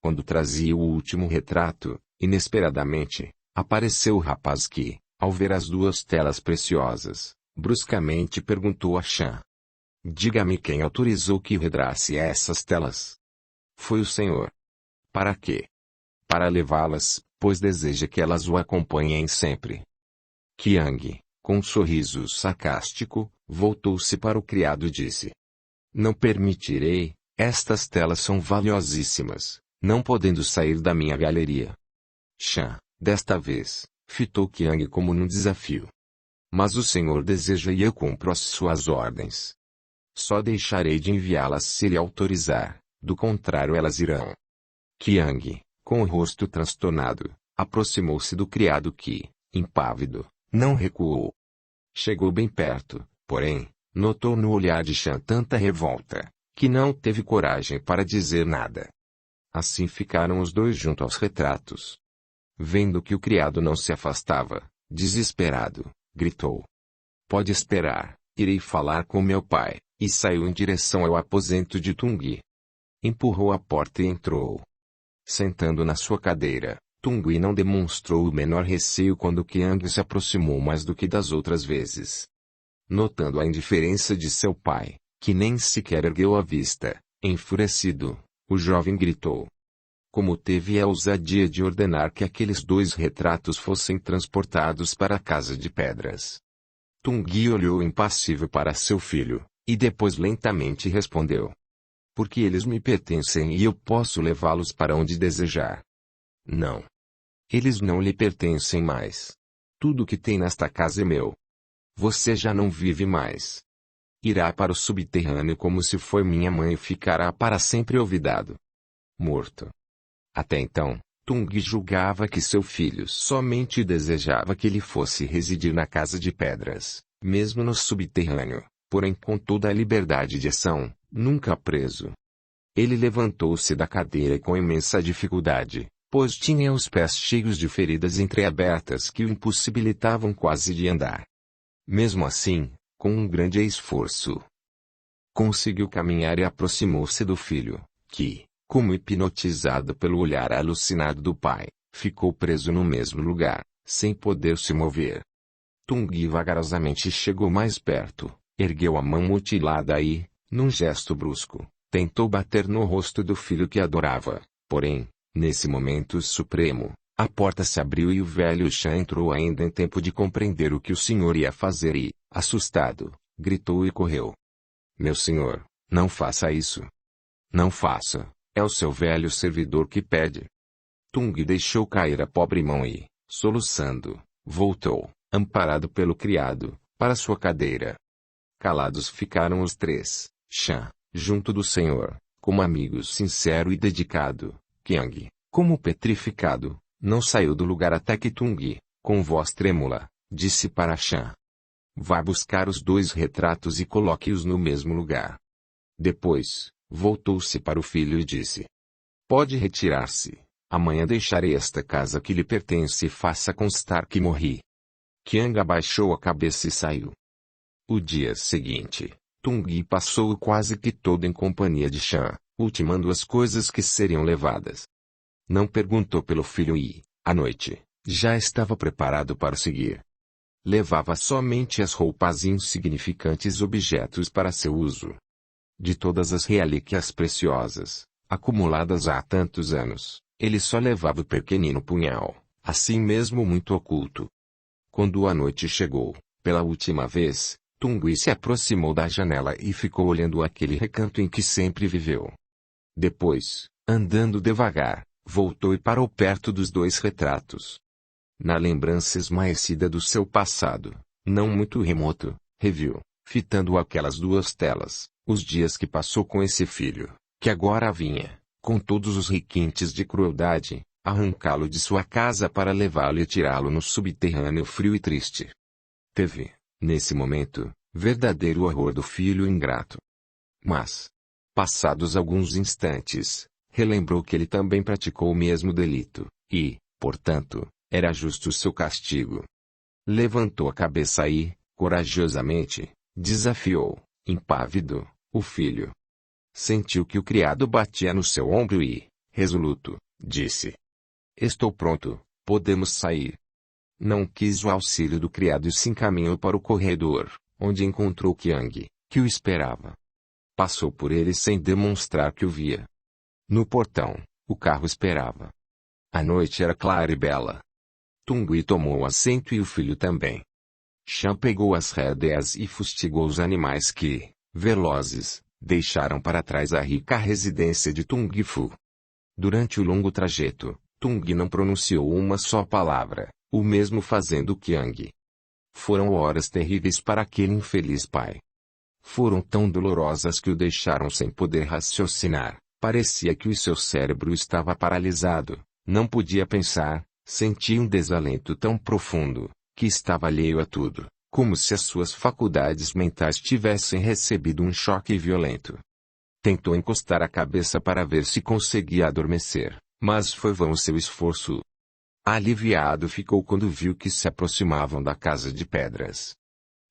Quando trazia o último retrato, inesperadamente, apareceu o rapaz que, ao ver as 2 telas preciosas, bruscamente perguntou a Chan. Diga-me quem autorizou que redrasse essas telas. Foi o senhor. Para quê? Para levá-las, pois deseja que elas o acompanhem sempre. Qiang, com um sorriso sarcástico, voltou-se para o criado e disse. Não permitirei, estas telas são valiosíssimas, não podendo sair da minha galeria. Chan, desta vez, fitou Qiang como num desafio. Mas o senhor deseja e eu cumpro as suas ordens. Só deixarei de enviá-las se ele autorizar, do contrário elas irão. Qiang, com o rosto transtornado, aproximou-se do criado que, impávido, não recuou. Chegou bem perto, porém, notou no olhar de Chan tanta revolta, que não teve coragem para dizer nada. Assim ficaram os 2 junto aos retratos. Vendo que o criado não se afastava, desesperado, gritou. Pode esperar, irei falar com meu pai, e saiu em direção ao aposento de Tung. Empurrou a porta e entrou. Sentando na sua cadeira, Tung não demonstrou o menor receio quando Qiang se aproximou mais do que das outras vezes. Notando a indiferença de seu pai, que nem sequer ergueu a vista, enfurecido, o jovem gritou. Como teve a ousadia de ordenar que aqueles 2 retratos fossem transportados para a casa de pedras? Tung olhou impassível para seu filho, e depois lentamente respondeu. Porque eles me pertencem e eu posso levá-los para onde desejar. Não. Eles não lhe pertencem mais. Tudo que tem nesta casa é meu. Você já não vive mais. Irá para o subterrâneo como se foi minha mãe e ficará para sempre olvidado. Morto. Até então, Tung julgava que seu filho somente desejava que ele fosse residir na casa de pedras, mesmo no subterrâneo, porém com toda a liberdade de ação, nunca preso. Ele levantou-se da cadeira com imensa dificuldade, pois tinha os pés cheios de feridas entreabertas que o impossibilitavam quase de andar. Mesmo assim, com um grande esforço, conseguiu caminhar e aproximou-se do filho, que, como hipnotizado pelo olhar alucinado do pai, ficou preso no mesmo lugar, sem poder se mover. Tung vagarosamente chegou mais perto, ergueu a mão mutilada e, num gesto brusco, tentou bater no rosto do filho que adorava. Porém, nesse momento supremo, a porta se abriu e o velho Shan entrou ainda em tempo de compreender o que o senhor ia fazer e, assustado, gritou e correu. Meu senhor, não faça isso. Não faça. É o seu velho servidor que pede. Tung deixou cair a pobre mão e, soluçando, voltou, amparado pelo criado, para sua cadeira. Calados ficaram os três, Shan, junto do senhor, como amigos sincero e dedicado. Qiang, como petrificado, não saiu do lugar até que Tung, com voz trêmula, disse para Shan. Vá buscar os 2 retratos e coloque-os no mesmo lugar. Depois, voltou-se para o filho e disse. Pode retirar-se. Amanhã deixarei esta casa que lhe pertence e faça constar que morri. Qiang abaixou a cabeça e saiu. O dia seguinte, Tung passou quase que todo em companhia de Shan, ultimando as coisas que seriam levadas. Não perguntou pelo filho e, à noite, já estava preparado para seguir. Levava somente as roupas e insignificantes objetos para seu uso. De todas as relíquias preciosas, acumuladas há tantos anos, ele só levava o pequenino punhal, assim mesmo muito oculto. Quando a noite chegou, pela última vez, Tung se aproximou da janela e ficou olhando aquele recanto em que sempre viveu. Depois, andando devagar, voltou e parou perto dos 2 retratos. Na lembrança esmaecida do seu passado, não muito remoto, reviu, fitando aquelas 2 telas, os dias que passou com esse filho, que agora vinha, com todos os requintes de crueldade, arrancá-lo de sua casa para levá-lo e tirá-lo no subterrâneo frio e triste. Teve, nesse momento, verdadeiro horror do filho ingrato. Mas, passados alguns instantes, relembrou que ele também praticou o mesmo delito, e, portanto, era justo o seu castigo. Levantou a cabeça e, corajosamente, desafiou, impávido, o filho. Sentiu que o criado batia no seu ombro e, resoluto, disse. Estou pronto, podemos sair. Não quis o auxílio do criado e se encaminhou para o corredor, onde encontrou Qiang, que o esperava. Passou por ele sem demonstrar que o via. No portão, o carro esperava. A noite era clara e bela. Tung tomou assento e o filho também. Shan pegou as rédeas e fustigou os animais que, velozes, deixaram para trás a rica residência de Tung Fu. Durante o longo trajeto, Tung não pronunciou uma só palavra, o mesmo fazendo Qiang. Foram horas terríveis para aquele infeliz pai. Foram tão dolorosas que o deixaram sem poder raciocinar, parecia que o seu cérebro estava paralisado, não podia pensar. Sentia um desalento tão profundo, que estava alheio a tudo, como se as suas faculdades mentais tivessem recebido um choque violento. Tentou encostar a cabeça para ver se conseguia adormecer, mas foi vão o seu esforço. Aliviado ficou quando viu que se aproximavam da casa de pedras.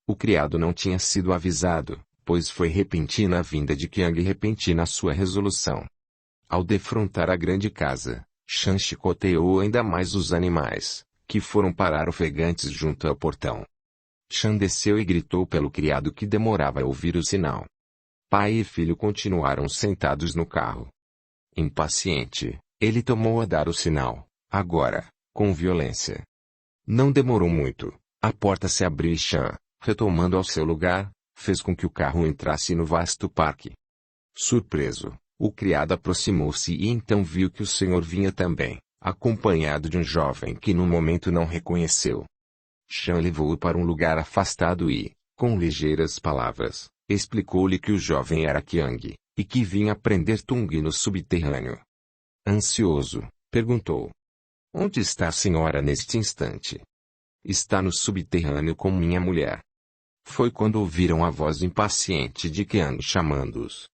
O criado não tinha sido avisado, pois foi repentina a vinda de Qiang e repentina a sua resolução. Ao defrontar a grande casa, Shan chicoteou ainda mais os animais, que foram parar ofegantes junto ao portão. Shan desceu e gritou pelo criado que demorava a ouvir o sinal. Pai e filho continuaram sentados no carro. Impaciente, ele tomou a dar o sinal, agora, com violência. Não demorou muito, a porta se abriu e Shan, retomando ao seu lugar, fez com que o carro entrasse no vasto parque. Surpreso, o criado aproximou-se e então viu que o senhor vinha também, acompanhado de um jovem que no momento não reconheceu. Shan levou-o para um lugar afastado e, com ligeiras palavras, explicou-lhe que o jovem era Qiang, e que vinha prender Tung no subterrâneo. Ansioso, perguntou. Onde está a senhora neste instante? Está no subterrâneo com minha mulher. Foi quando ouviram a voz impaciente de Qiang chamando-os.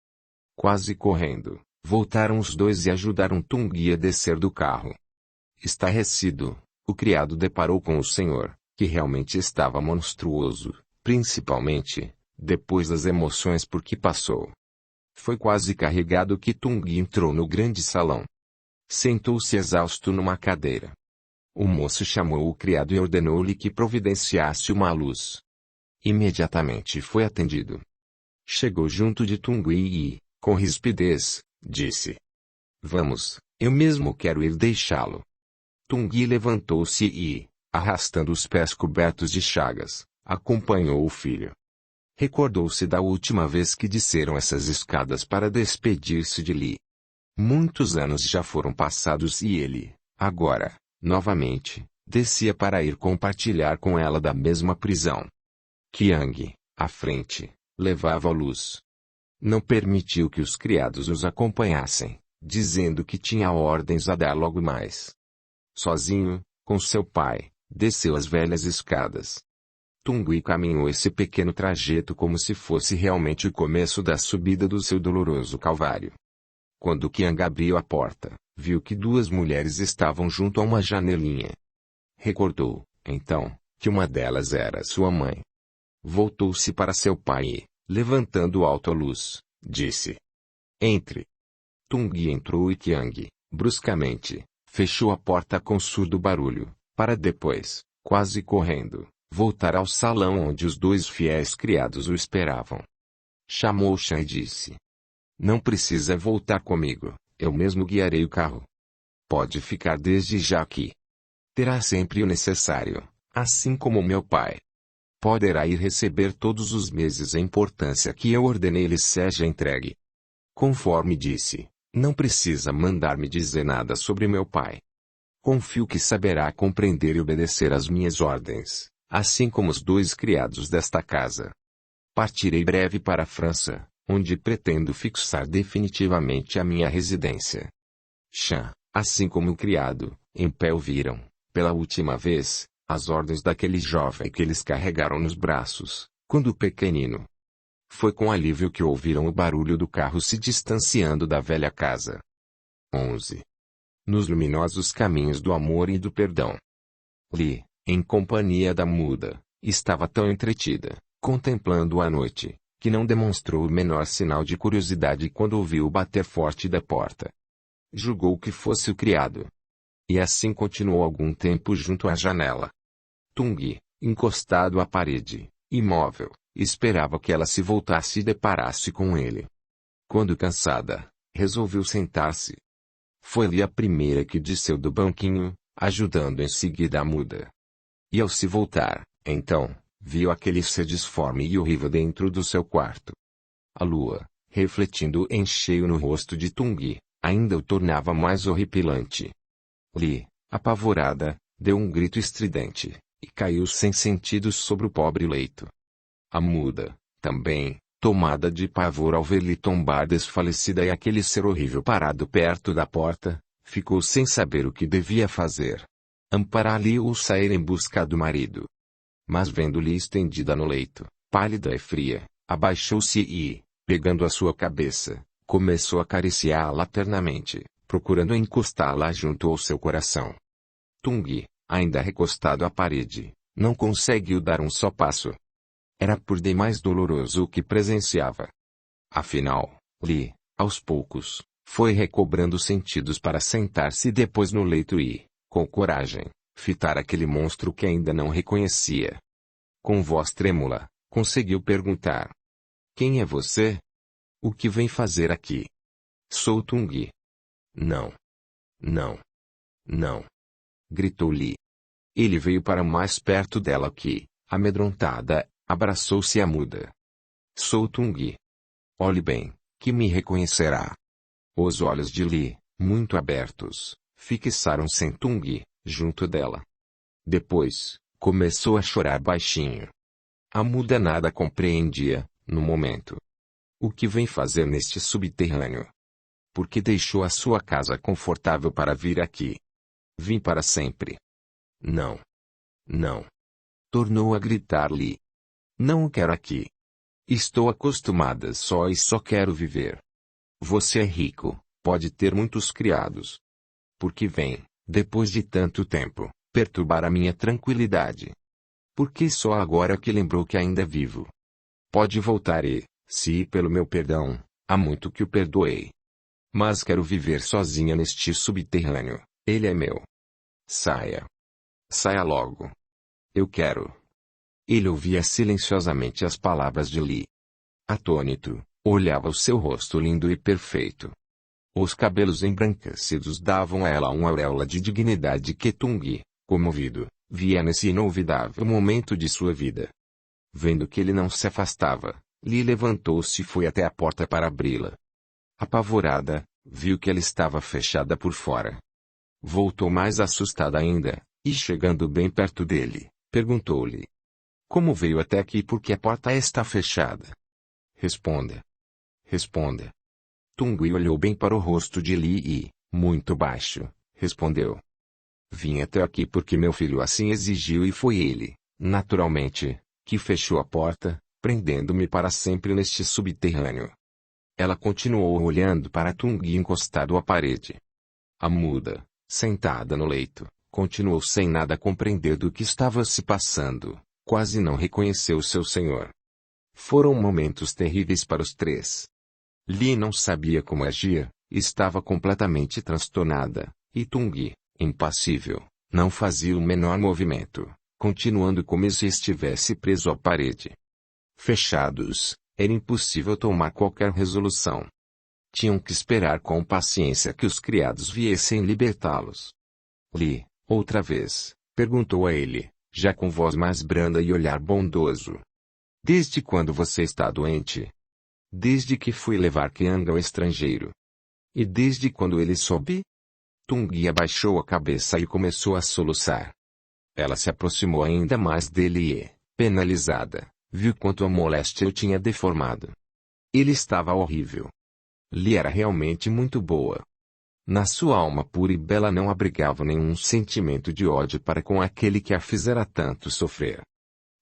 Quase correndo, voltaram os dois e ajudaram Tungui a descer do carro. Estarrecido, o criado deparou com o senhor, que realmente estava monstruoso, principalmente, depois das emoções por que passou. Foi quase carregado que Tungui entrou no grande salão. Sentou-se exausto numa cadeira. O moço chamou o criado e ordenou-lhe que providenciasse uma luz. Imediatamente foi atendido. Chegou junto de Tungui e, com rispidez, disse: Vamos, eu mesmo quero ir deixá-lo. Tungui levantou-se e, arrastando os pés cobertos de chagas, acompanhou o filho. Recordou-se da última vez que desceram essas escadas para despedir-se de Li. Muitos anos já foram passados e ele, agora, novamente, descia para ir compartilhar com ela da mesma prisão. Qiang, à frente, levava a luz. Não permitiu que os criados os acompanhassem, dizendo que tinha ordens a dar logo mais. Sozinho, com seu pai, desceu as velhas escadas. Tungui caminhou esse pequeno trajeto como se fosse realmente o começo da subida do seu doloroso calvário. Quando Qiang abriu a porta, viu que duas mulheres estavam junto a uma janelinha. Recordou, então, que uma delas era sua mãe. Voltou-se para seu pai e, levantando alto a luz, disse: Entre. Tungui entrou e Qiang, bruscamente, fechou a porta com surdo barulho, para depois, quase correndo, voltar ao salão onde os dois fiéis criados o esperavam. Chamou Shan e disse: Não precisa voltar comigo, eu mesmo guiarei o carro. Pode ficar desde já aqui. Terá sempre o necessário, assim como meu pai. Poderá ir receber todos os meses a importância que eu ordenei lhe seja entregue. Conforme disse, não precisa mandar-me dizer nada sobre meu pai. Confio que saberá compreender e obedecer às minhas ordens, assim como os dois criados desta casa. Partirei breve para a França, onde pretendo fixar definitivamente a minha residência. Shan, assim como o criado, em pé ouviram, pela última vez, as ordens daquele jovem que eles carregaram nos braços, quando pequenino. Foi com alívio que ouviram o barulho do carro se distanciando da velha casa. 11. Nos luminosos caminhos do amor e do perdão. Li, em companhia da muda, estava tão entretida, contemplando a noite, que não demonstrou o menor sinal de curiosidade quando ouviu o bater forte da porta. Julgou que fosse o criado. E assim continuou algum tempo junto à janela. Tungui, encostado à parede, imóvel, esperava que ela se voltasse e deparasse com ele. Quando cansada, resolveu sentar-se. Foi-lhe a primeira que desceu do banquinho, ajudando em seguida a muda. E ao se voltar, então, viu aquele ser disforme e horrível dentro do seu quarto. A lua, refletindo em cheio no rosto de Tungui, ainda o tornava mais horripilante. Li, apavorada, deu um grito estridente, e caiu sem sentidos sobre o pobre leito. A muda, também, tomada de pavor ao ver-lhe tombar desfalecida e aquele ser horrível parado perto da porta, ficou sem saber o que devia fazer. Amparar-lhe ou sair em busca do marido. Mas vendo-lhe estendida no leito, pálida e fria, abaixou-se e, pegando a sua cabeça, começou a acariciá-la ternamente, procurando encostá-la junto ao seu coração. Tungui, ainda recostado à parede, não conseguiu dar um só passo. Era por demais doloroso o que presenciava. Afinal, Li, aos poucos, foi recobrando sentidos para sentar-se depois no leito e, com coragem, fitar aquele monstro que ainda não reconhecia. Com voz trêmula, conseguiu perguntar: Quem é você? O que vem fazer aqui? Sou Tungui. Não. Não. Não. Gritou Li. Ele veio para mais perto dela que, amedrontada, abraçou-se à muda. Sou Tungui. Olhe bem, que me reconhecerá. Os olhos de Li, muito abertos, fixaram-se em Tungui, junto dela. Depois, começou a chorar baixinho. A muda nada compreendia, no momento. O que vem fazer neste subterrâneo? Por que deixou a sua casa confortável para vir aqui? Vim para sempre. Não. Não. Tornou a gritar Li. Não o quero aqui. Estou acostumada só e só quero viver. Você é rico, pode ter muitos criados. Por que vem, depois de tanto tempo, perturbar a minha tranquilidade? Por que só agora que lembrou que ainda vivo? Pode voltar e, se pelo meu perdão, há muito que o perdoei. Mas quero viver sozinha neste subterrâneo, ele é meu. Saia. Saia logo. Eu quero. Ele ouvia silenciosamente as palavras de Li. Atônito, olhava o seu rosto lindo e perfeito. Os cabelos embranquecidos davam a ela uma auréola de dignidade que Tung, comovido, via nesse inolvidável momento de sua vida. Vendo que ele não se afastava, Li levantou-se e foi até a porta para abri-la. Apavorada, viu que ela estava fechada por fora. Voltou mais assustada ainda, e chegando bem perto dele, perguntou-lhe: como veio até aqui e por que a porta está fechada? Responda. Responda. Tung olhou bem para o rosto de Li e, muito baixo, respondeu: vim até aqui porque meu filho assim exigiu e foi ele, naturalmente, que fechou a porta, prendendo-me para sempre neste subterrâneo. Ela continuou olhando para Tung encostado à parede. A muda, sentada no leito, continuou sem nada compreender do que estava se passando, quase não reconheceu seu senhor. Foram momentos terríveis para os três. Li não sabia como agir, estava completamente transtornada, e Tung, impassível, não fazia o menor movimento, continuando como se estivesse preso à parede. Fechados, era impossível tomar qualquer resolução. Tinham que esperar com paciência que os criados viessem libertá-los. Li, outra vez, perguntou a ele, já com voz mais branda e olhar bondoso: desde quando você está doente? Desde que fui levar Qiang ao estrangeiro. E desde quando ele soube? Tung abaixou a cabeça e começou a soluçar. Ela se aproximou ainda mais dele e, penalizada, viu quanto a moléstia o tinha deformado. Ele estava horrível. Li era realmente muito boa. Na sua alma pura e bela não abrigava nenhum sentimento de ódio para com aquele que a fizera tanto sofrer.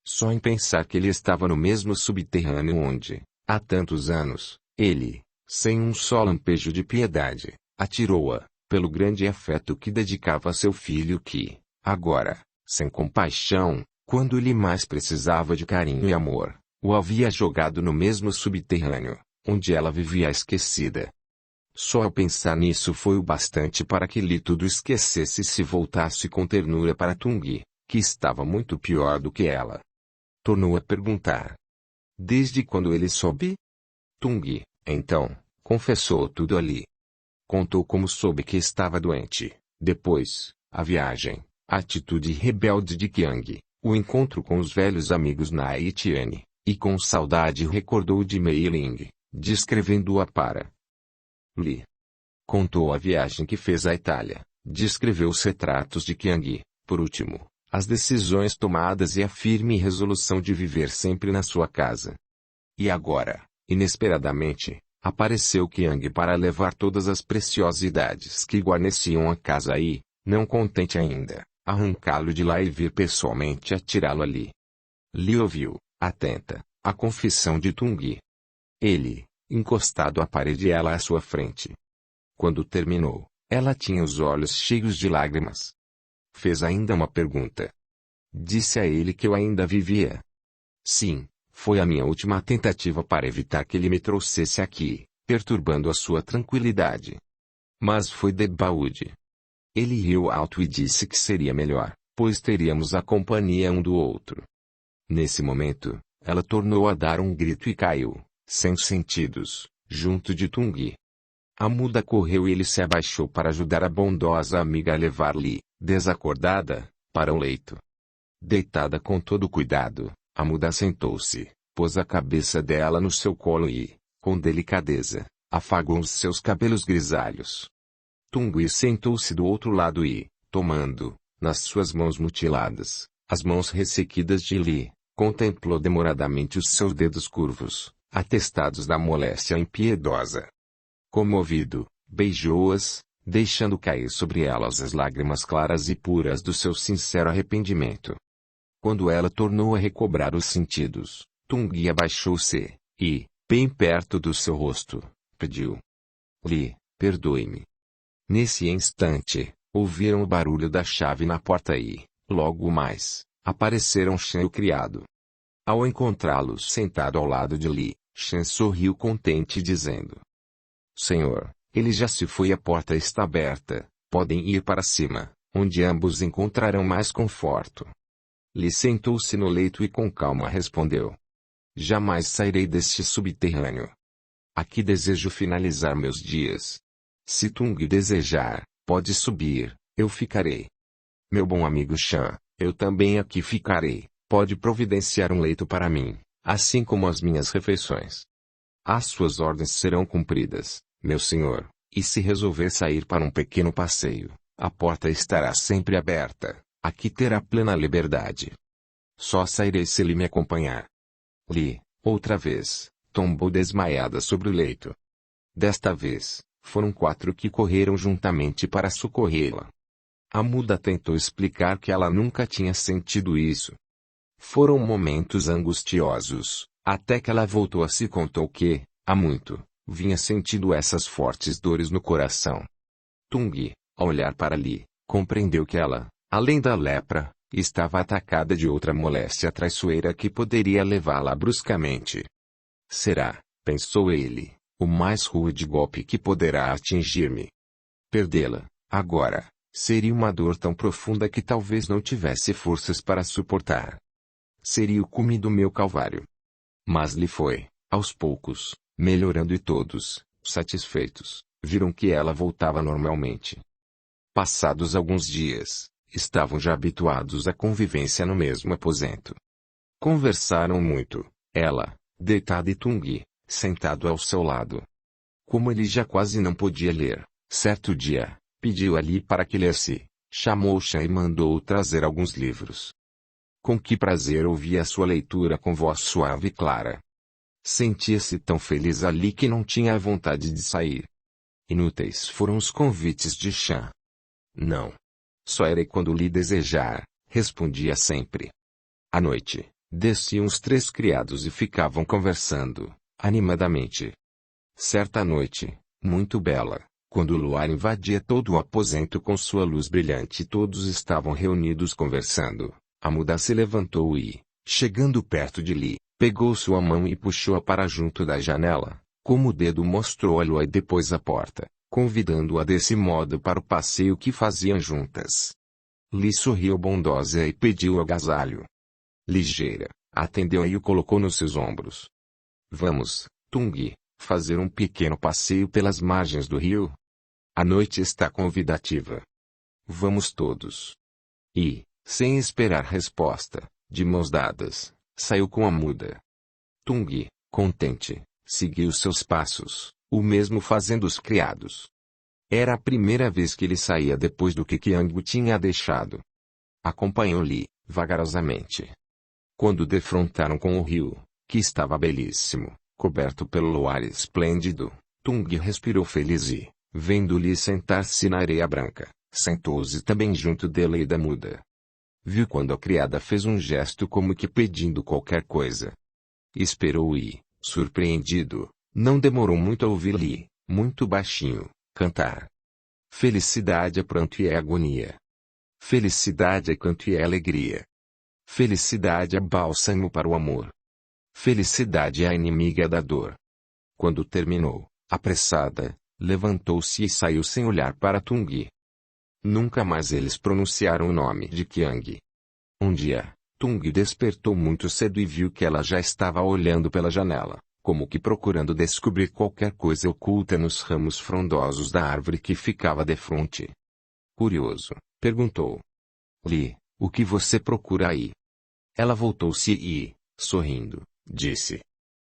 Só em pensar que ele estava no mesmo subterrâneo onde, há tantos anos, ele, sem um só lampejo de piedade, atirou-a, pelo grande afeto que dedicava a seu filho que, agora, sem compaixão, quando ele mais precisava de carinho e amor, o havia jogado no mesmo subterrâneo, onde ela vivia esquecida. Só ao pensar nisso foi o bastante para que Li tudo esquecesse e se voltasse com ternura para Tung, que estava muito pior do que ela. Tornou a perguntar: desde quando ele soube? Tung, então, confessou tudo a Li. Contou como soube que estava doente, depois, a viagem, a atitude rebelde de Qiang, o encontro com os velhos amigos na Haitiane, e com saudade recordou de Mei Ling, descrevendo-a para Li. Contou a viagem que fez à Itália, descreveu os retratos de Qiang, por último, as decisões tomadas e a firme resolução de viver sempre na sua casa. E agora, inesperadamente, apareceu Qiang para levar todas as preciosidades que guarneciam a casa e, não contente ainda, arrancá-lo de lá e vir pessoalmente atirá-lo ali. Li ouviu, atenta, a confissão de Tung. Ele, encostado à parede e ela à sua frente. Quando terminou, ela tinha os olhos cheios de lágrimas. Fez ainda uma pergunta. Disse a ele que eu ainda vivia. Sim, foi a minha última tentativa para evitar que ele me trouxesse aqui, perturbando a sua tranquilidade. Mas foi de balde. Ele riu alto e disse que seria melhor, pois teríamos a companhia um do outro. Nesse momento, ela tornou a dar um grito e caiu, sem sentidos, junto de Tung. A muda correu e ele se abaixou para ajudar a bondosa amiga a levar-lhe, desacordada, para o leito. Deitada com todo cuidado, a muda sentou-se, pôs a cabeça dela no seu colo e, com delicadeza, afagou os seus cabelos grisalhos. Tung sentou-se do outro lado e, tomando, nas suas mãos mutiladas, as mãos ressequidas de Li, contemplou demoradamente os seus dedos curvos, atestados da moléstia impiedosa. Comovido, beijou-as, deixando cair sobre elas as lágrimas claras e puras do seu sincero arrependimento. Quando ela tornou a recobrar os sentidos, Tung abaixou-se, e, bem perto do seu rosto, pediu: Li, perdoe-me. Nesse instante, ouviram o barulho da chave na porta e, logo mais, apareceram Shen e o criado. Ao encontrá-los sentado ao lado de Li, Shen sorriu contente dizendo: Senhor, ele já se foi, a porta está aberta, podem ir para cima, onde ambos encontrarão mais conforto. Li sentou-se no leito e com calma respondeu: Jamais sairei deste subterrâneo. Aqui desejo finalizar meus dias. Se Tung desejar, pode subir, eu ficarei. Meu bom amigo Shan, eu também aqui ficarei, pode providenciar um leito para mim, assim como as minhas refeições. As suas ordens serão cumpridas, meu senhor, e se resolver sair para um pequeno passeio, a porta estará sempre aberta, aqui terá plena liberdade. Só sairei se ele me acompanhar. Li, outra vez, tombou desmaiada sobre o leito. Desta vez, foram 4 que correram juntamente para socorrê-la. A muda tentou explicar que ela nunca tinha sentido isso. Foram momentos angustiosos, até que ela voltou a se contou que, há muito, vinha sentindo essas fortes dores no coração. Tung, ao olhar para Li, compreendeu que ela, além da lepra, estava atacada de outra moléstia traiçoeira que poderia levá-la bruscamente. Será, pensou ele, o mais rude golpe que poderá atingir-me. Perdê-la, agora, seria uma dor tão profunda que talvez não tivesse forças para suportar. Seria o cume do meu calvário. Mas lhe foi, aos poucos, melhorando e todos, satisfeitos, viram que ela voltava normalmente. Passados alguns dias, estavam já habituados à convivência no mesmo aposento. Conversaram muito, ela, deitada e Tung, sentado ao seu lado. Como ele já quase não podia ler, certo dia, pediu a Li para que lesse, chamou Shan e mandou-o trazer alguns livros. Com que prazer ouvia a sua leitura com voz suave e clara. Sentia-se tão feliz ali que não tinha a vontade de sair. Inúteis foram os convites de Shan. Não. Só irei quando lhe desejar, respondia sempre. À noite, desciam os 3 criados e ficavam conversando, animadamente. Certa noite, muito bela, quando o luar invadia todo o aposento com sua luz brilhante e todos estavam reunidos conversando, a muda se levantou e, chegando perto de Li, pegou sua mão e puxou-a para junto da janela, como o dedo mostrou a lua e depois a porta, convidando-a desse modo para o passeio que faziam juntas. Li sorriu bondosa e pediu agasalho. Ligeira, atendeu e o colocou nos seus ombros. Vamos, Tung, fazer um pequeno passeio pelas margens do rio? A noite está convidativa. Vamos todos. E, sem esperar resposta, de mãos dadas, saiu com a muda. Tung, contente, seguiu seus passos, o mesmo fazendo os criados. Era a primeira vez que ele saía depois do que Qiang tinha deixado. Acompanhou-lhe, vagarosamente. Quando defrontaram com o rio, que estava belíssimo, coberto pelo luar esplêndido, Tung respirou feliz e, vendo-lhe sentar-se na areia branca, sentou-se também junto dele e da muda. Viu quando a criada fez um gesto como que pedindo qualquer coisa. Esperou e, surpreendido, não demorou muito a ouvir-lhe, muito baixinho, cantar. Felicidade é pranto e é agonia. Felicidade é canto e é alegria. Felicidade é bálsamo para o amor. Felicidade é a inimiga da dor. Quando terminou, apressada, levantou-se e saiu sem olhar para Tung. Nunca mais eles pronunciaram o nome de Qiang. Um dia, Tung despertou muito cedo e viu que ela já estava olhando pela janela, como que procurando descobrir qualquer coisa oculta nos ramos frondosos da árvore que ficava defronte. Curioso, perguntou: Li, o que você procura aí? Ela voltou-se e, sorrindo, disse: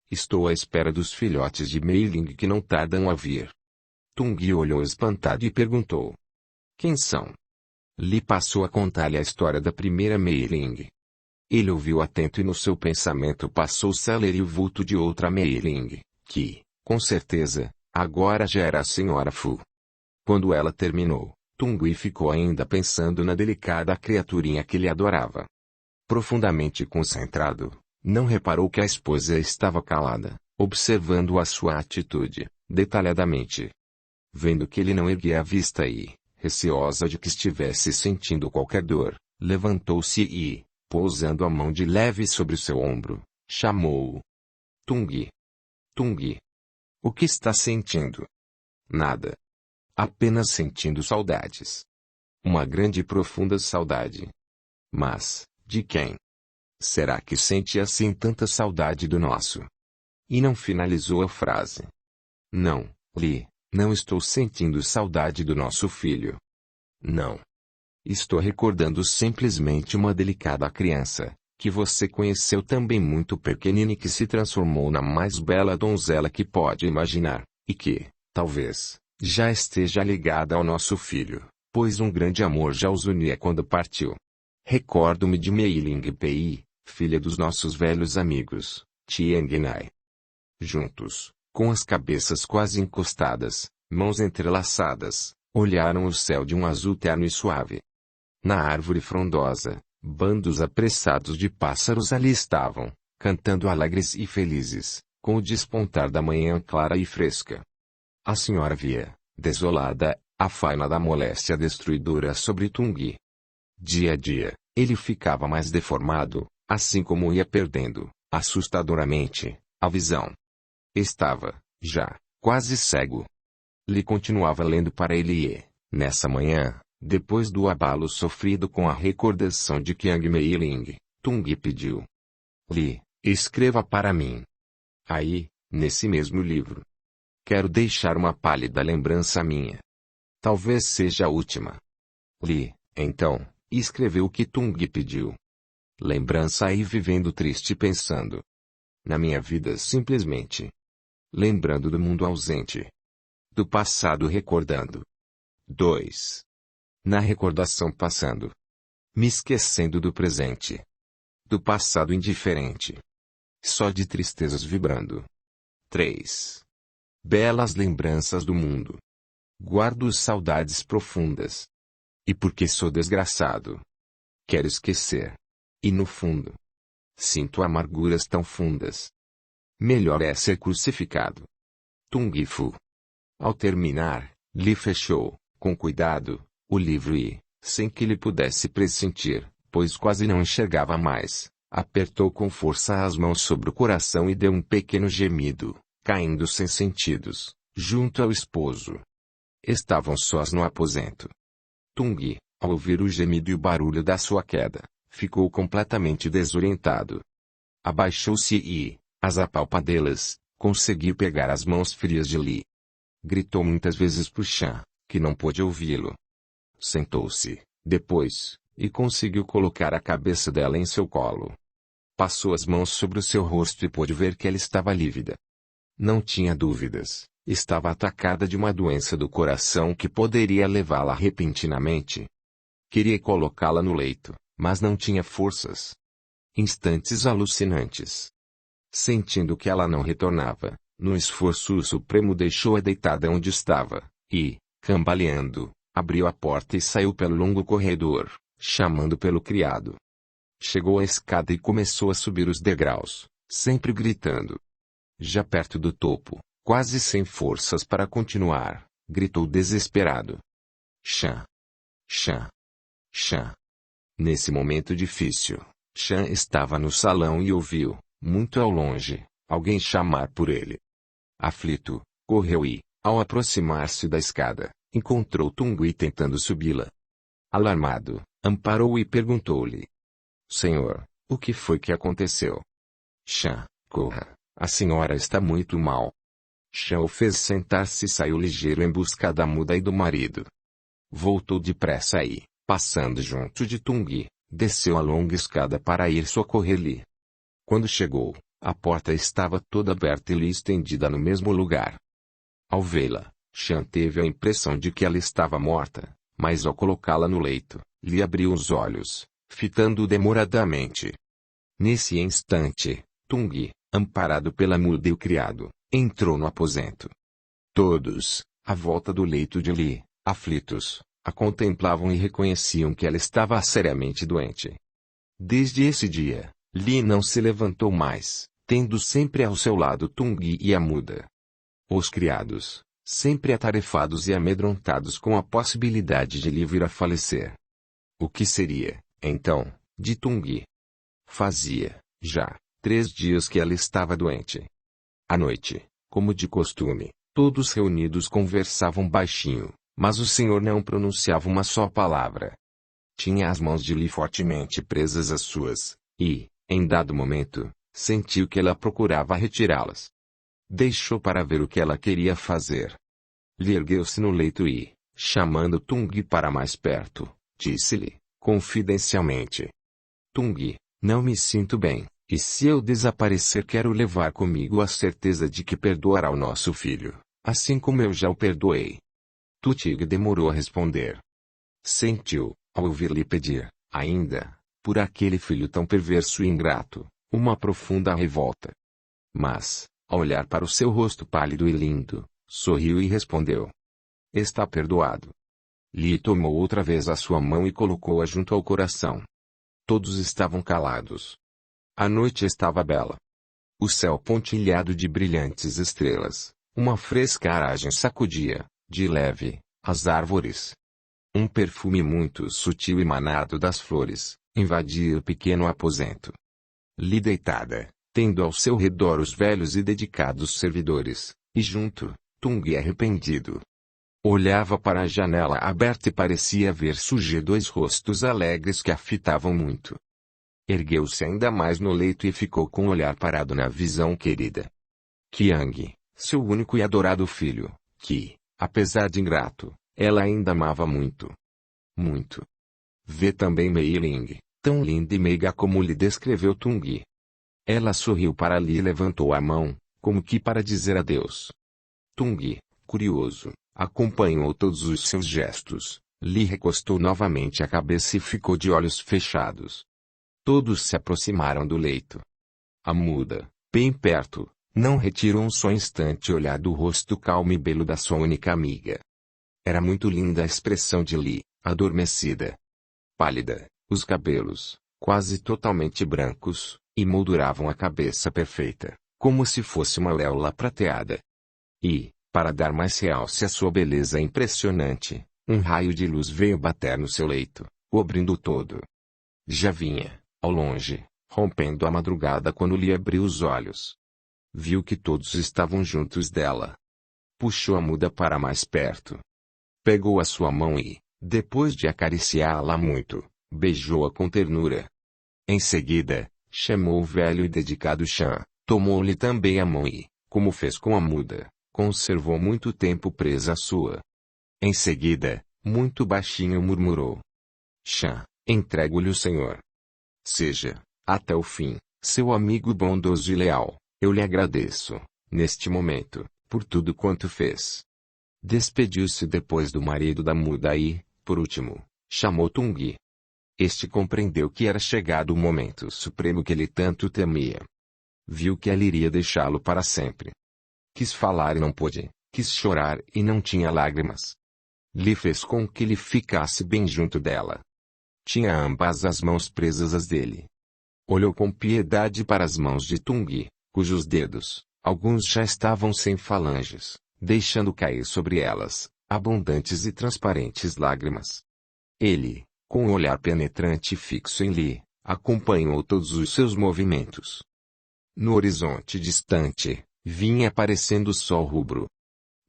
Estou à espera dos filhotes de Mei Ling que não tardam a vir. Tung olhou espantado e perguntou: Quem são? Li passou a contar-lhe a história da primeira Mei Ling. Ele ouviu atento e no seu pensamento passou-se a ler o vulto de outra Mei Ling, que, com certeza, agora já era a senhora Fu. Quando ela terminou, Tungui ficou ainda pensando na delicada criaturinha que ele adorava. Profundamente concentrado, não reparou que a esposa estava calada, observando a sua atitude, detalhadamente. Vendo que ele não erguia a vista e, receosa de que estivesse sentindo qualquer dor, levantou-se e, pousando a mão de leve sobre o seu ombro, chamou-o. Tungui. Tungui. O que está sentindo? Nada. Apenas sentindo saudades. Uma grande e profunda saudade. Mas, de quem? Será que sente assim tanta saudade do nosso? E não finalizou a frase. Não, Li, não estou sentindo saudade do nosso filho. Não. Estou recordando simplesmente uma delicada criança, que você conheceu também muito pequenina e que se transformou na mais bela donzela que pode imaginar, e que, talvez, já esteja ligada ao nosso filho, pois um grande amor já os unia quando partiu. Recordo-me de Mei Ling Pei, filha dos nossos velhos amigos, Tiang Nai. Juntos, com as cabeças quase encostadas, mãos entrelaçadas, olharam o céu de um azul terno e suave. Na árvore frondosa, bandos apressados de pássaros ali estavam, cantando alegres e felizes, com o despontar da manhã clara e fresca. A senhora via, desolada, a faina da moléstia destruidora sobre Tungui. Dia a dia, ele ficava mais deformado, assim como ia perdendo, assustadoramente, a visão. Estava, já, quase cego. Li continuava lendo para ele e, nessa manhã, depois do abalo sofrido com a recordação de Qiang Meiling, Tungui pediu. Li, escreva para mim. Aí, nesse mesmo livro. Quero deixar uma pálida lembrança minha. Talvez seja a última. Li, então, escreveu o que Tungui pediu. Lembrança aí vivendo triste pensando. Na minha vida simplesmente. Lembrando do mundo ausente. Do passado recordando. 2. Na recordação passando. Me esquecendo do presente. Do passado indiferente. Só de tristezas vibrando. 3. Belas lembranças do mundo. Guardo saudades profundas. E porque sou desgraçado. Quero esquecer. E no fundo. Sinto amarguras tão fundas. Melhor é ser crucificado. Tungui Fu. Ao terminar, Li fechou, com cuidado, o livro e, sem que ele pudesse pressentir, pois quase não enxergava mais, apertou com força as mãos sobre o coração e deu um pequeno gemido, caindo sem sentidos, junto ao esposo. Estavam sós no aposento. Tungui, ao ouvir o gemido e o barulho da sua queda, ficou completamente desorientado. Abaixou-se e, às apalpadelas, conseguiu pegar as mãos frias de Li. Gritou muitas vezes por Chan, que não pôde ouvi-lo. Sentou-se, depois, e conseguiu colocar a cabeça dela em seu colo. Passou as mãos sobre o seu rosto e pôde ver que ela estava lívida. Não tinha dúvidas, estava atacada de uma doença do coração que poderia levá-la repentinamente. Queria colocá-la no leito, mas não tinha forças. Instantes alucinantes. Sentindo que ela não retornava, no esforço supremo deixou-a deitada onde estava, e, cambaleando, abriu a porta e saiu pelo longo corredor, chamando pelo criado. Chegou à escada e começou a subir os degraus, sempre gritando. Já perto do topo, quase sem forças para continuar, gritou desesperado. Chan! Chan! Chan! Nesse momento difícil, Chan estava no salão e ouviu, muito ao longe, alguém chamar por ele. Aflito, correu e, ao aproximar-se da escada, encontrou Tungui tentando subi-la. Alarmado, amparou-o e perguntou-lhe. Senhor, o que foi que aconteceu? Chan, corra, a senhora está muito mal. Chan o fez sentar-se e saiu ligeiro em busca da muda e do marido. Voltou depressa e, passando junto de Tungui, desceu a longa escada para ir socorrer-lhe. Quando chegou, a porta estava toda aberta e Li estendida no mesmo lugar. Ao vê-la, Chan teve a impressão de que ela estava morta, mas ao colocá-la no leito, Li abriu os olhos, fitando-o demoradamente. Nesse instante, Tungui, amparado pela muda e o criado, entrou no aposento. Todos, à volta do leito de Li, Aflitos, a contemplavam e reconheciam que ela estava seriamente doente. Desde esse dia, Li não se levantou mais, tendo sempre ao seu lado Tung e a muda. Os criados, sempre atarefados e amedrontados com a possibilidade de Li vir a falecer. O que seria, então, de Tung? Fazia, já, 3 dias que ela estava doente. À noite, como de costume, todos reunidos conversavam baixinho, mas o senhor não pronunciava uma só palavra. Tinha as mãos de Li fortemente presas às suas, e, em dado momento, sentiu que ela procurava retirá-las. Deixou para ver o que ela queria fazer. Li ergueu-se no leito e, chamando Tung para mais perto, disse-lhe, confidencialmente: Tung, não me sinto bem, e se eu desaparecer quero levar comigo a certeza de que perdoará o nosso filho, assim como eu já o perdoei. Tung demorou a responder. Sentiu, ao ouvir-lhe pedir, ainda, por aquele filho tão perverso e ingrato, uma profunda revolta. Mas, ao olhar para o seu rosto pálido e lindo, sorriu e respondeu: Está perdoado. Li tomou outra vez a sua mão e colocou-a junto ao coração. Todos estavam calados. A noite estava bela. O céu pontilhado de brilhantes estrelas, uma fresca aragem sacudia, de leve, as árvores. Um perfume muito sutil emanado das flores, invadia o pequeno aposento. Li deitada, tendo ao seu redor os velhos e dedicados servidores, e junto, Tung arrependido. Olhava para a janela aberta e parecia ver surgir 2 rostos alegres que a fitavam muito. Ergueu-se ainda mais no leito e ficou com o olhar parado na visão querida. Qiang, seu único e adorado filho, que, apesar de ingrato, ela ainda amava muito. Muito. Vê também Mei Ling, tão linda e meiga como lhe descreveu Tung. Ela sorriu para Li e levantou a mão, como que para dizer adeus. Tung, curioso, acompanhou todos os seus gestos. Li recostou novamente a cabeça e ficou de olhos fechados. Todos se aproximaram do leito. A muda, bem perto, não retirou um só instante o olhar do rosto calmo e belo da sua única amiga. Era muito linda a expressão de Li, adormecida. Pálida, os cabelos, quase totalmente brancos, emolduravam a cabeça perfeita, como se fosse uma auréola prateada. E, para dar mais realce à sua beleza impressionante, um raio de luz veio bater no seu leito, cobrindo todo. Já vinha, ao longe, rompendo a madrugada quando Li abriu os olhos. Viu que todos estavam juntos dela. Puxou a muda para mais perto. Pegou a sua mão e, depois de acariciá-la muito, beijou-a com ternura. Em seguida, chamou o velho e dedicado Shan, tomou-lhe também a mão e, como fez com a muda, conservou muito tempo presa a sua. Em seguida, muito baixinho murmurou: Shan, entrego-lhe o Senhor. Seja, até o fim, seu amigo bondoso e leal, eu lhe agradeço, neste momento, por tudo quanto fez. Despediu-se depois do marido da muda e, por último, chamou Tung. Este compreendeu que era chegado o momento supremo que ele tanto temia. Viu que ela iria deixá-lo para sempre. Quis falar e não pôde, quis chorar e não tinha lágrimas. Li fez com que ele ficasse bem junto dela. Tinha ambas as mãos presas às dele. Olhou com piedade para as mãos de Tung, cujos dedos, alguns já estavam sem falanges, deixando cair sobre elas, abundantes e transparentes lágrimas. Ele, com um olhar penetrante e fixo em Li, acompanhou todos os seus movimentos. No horizonte distante, vinha aparecendo o sol rubro.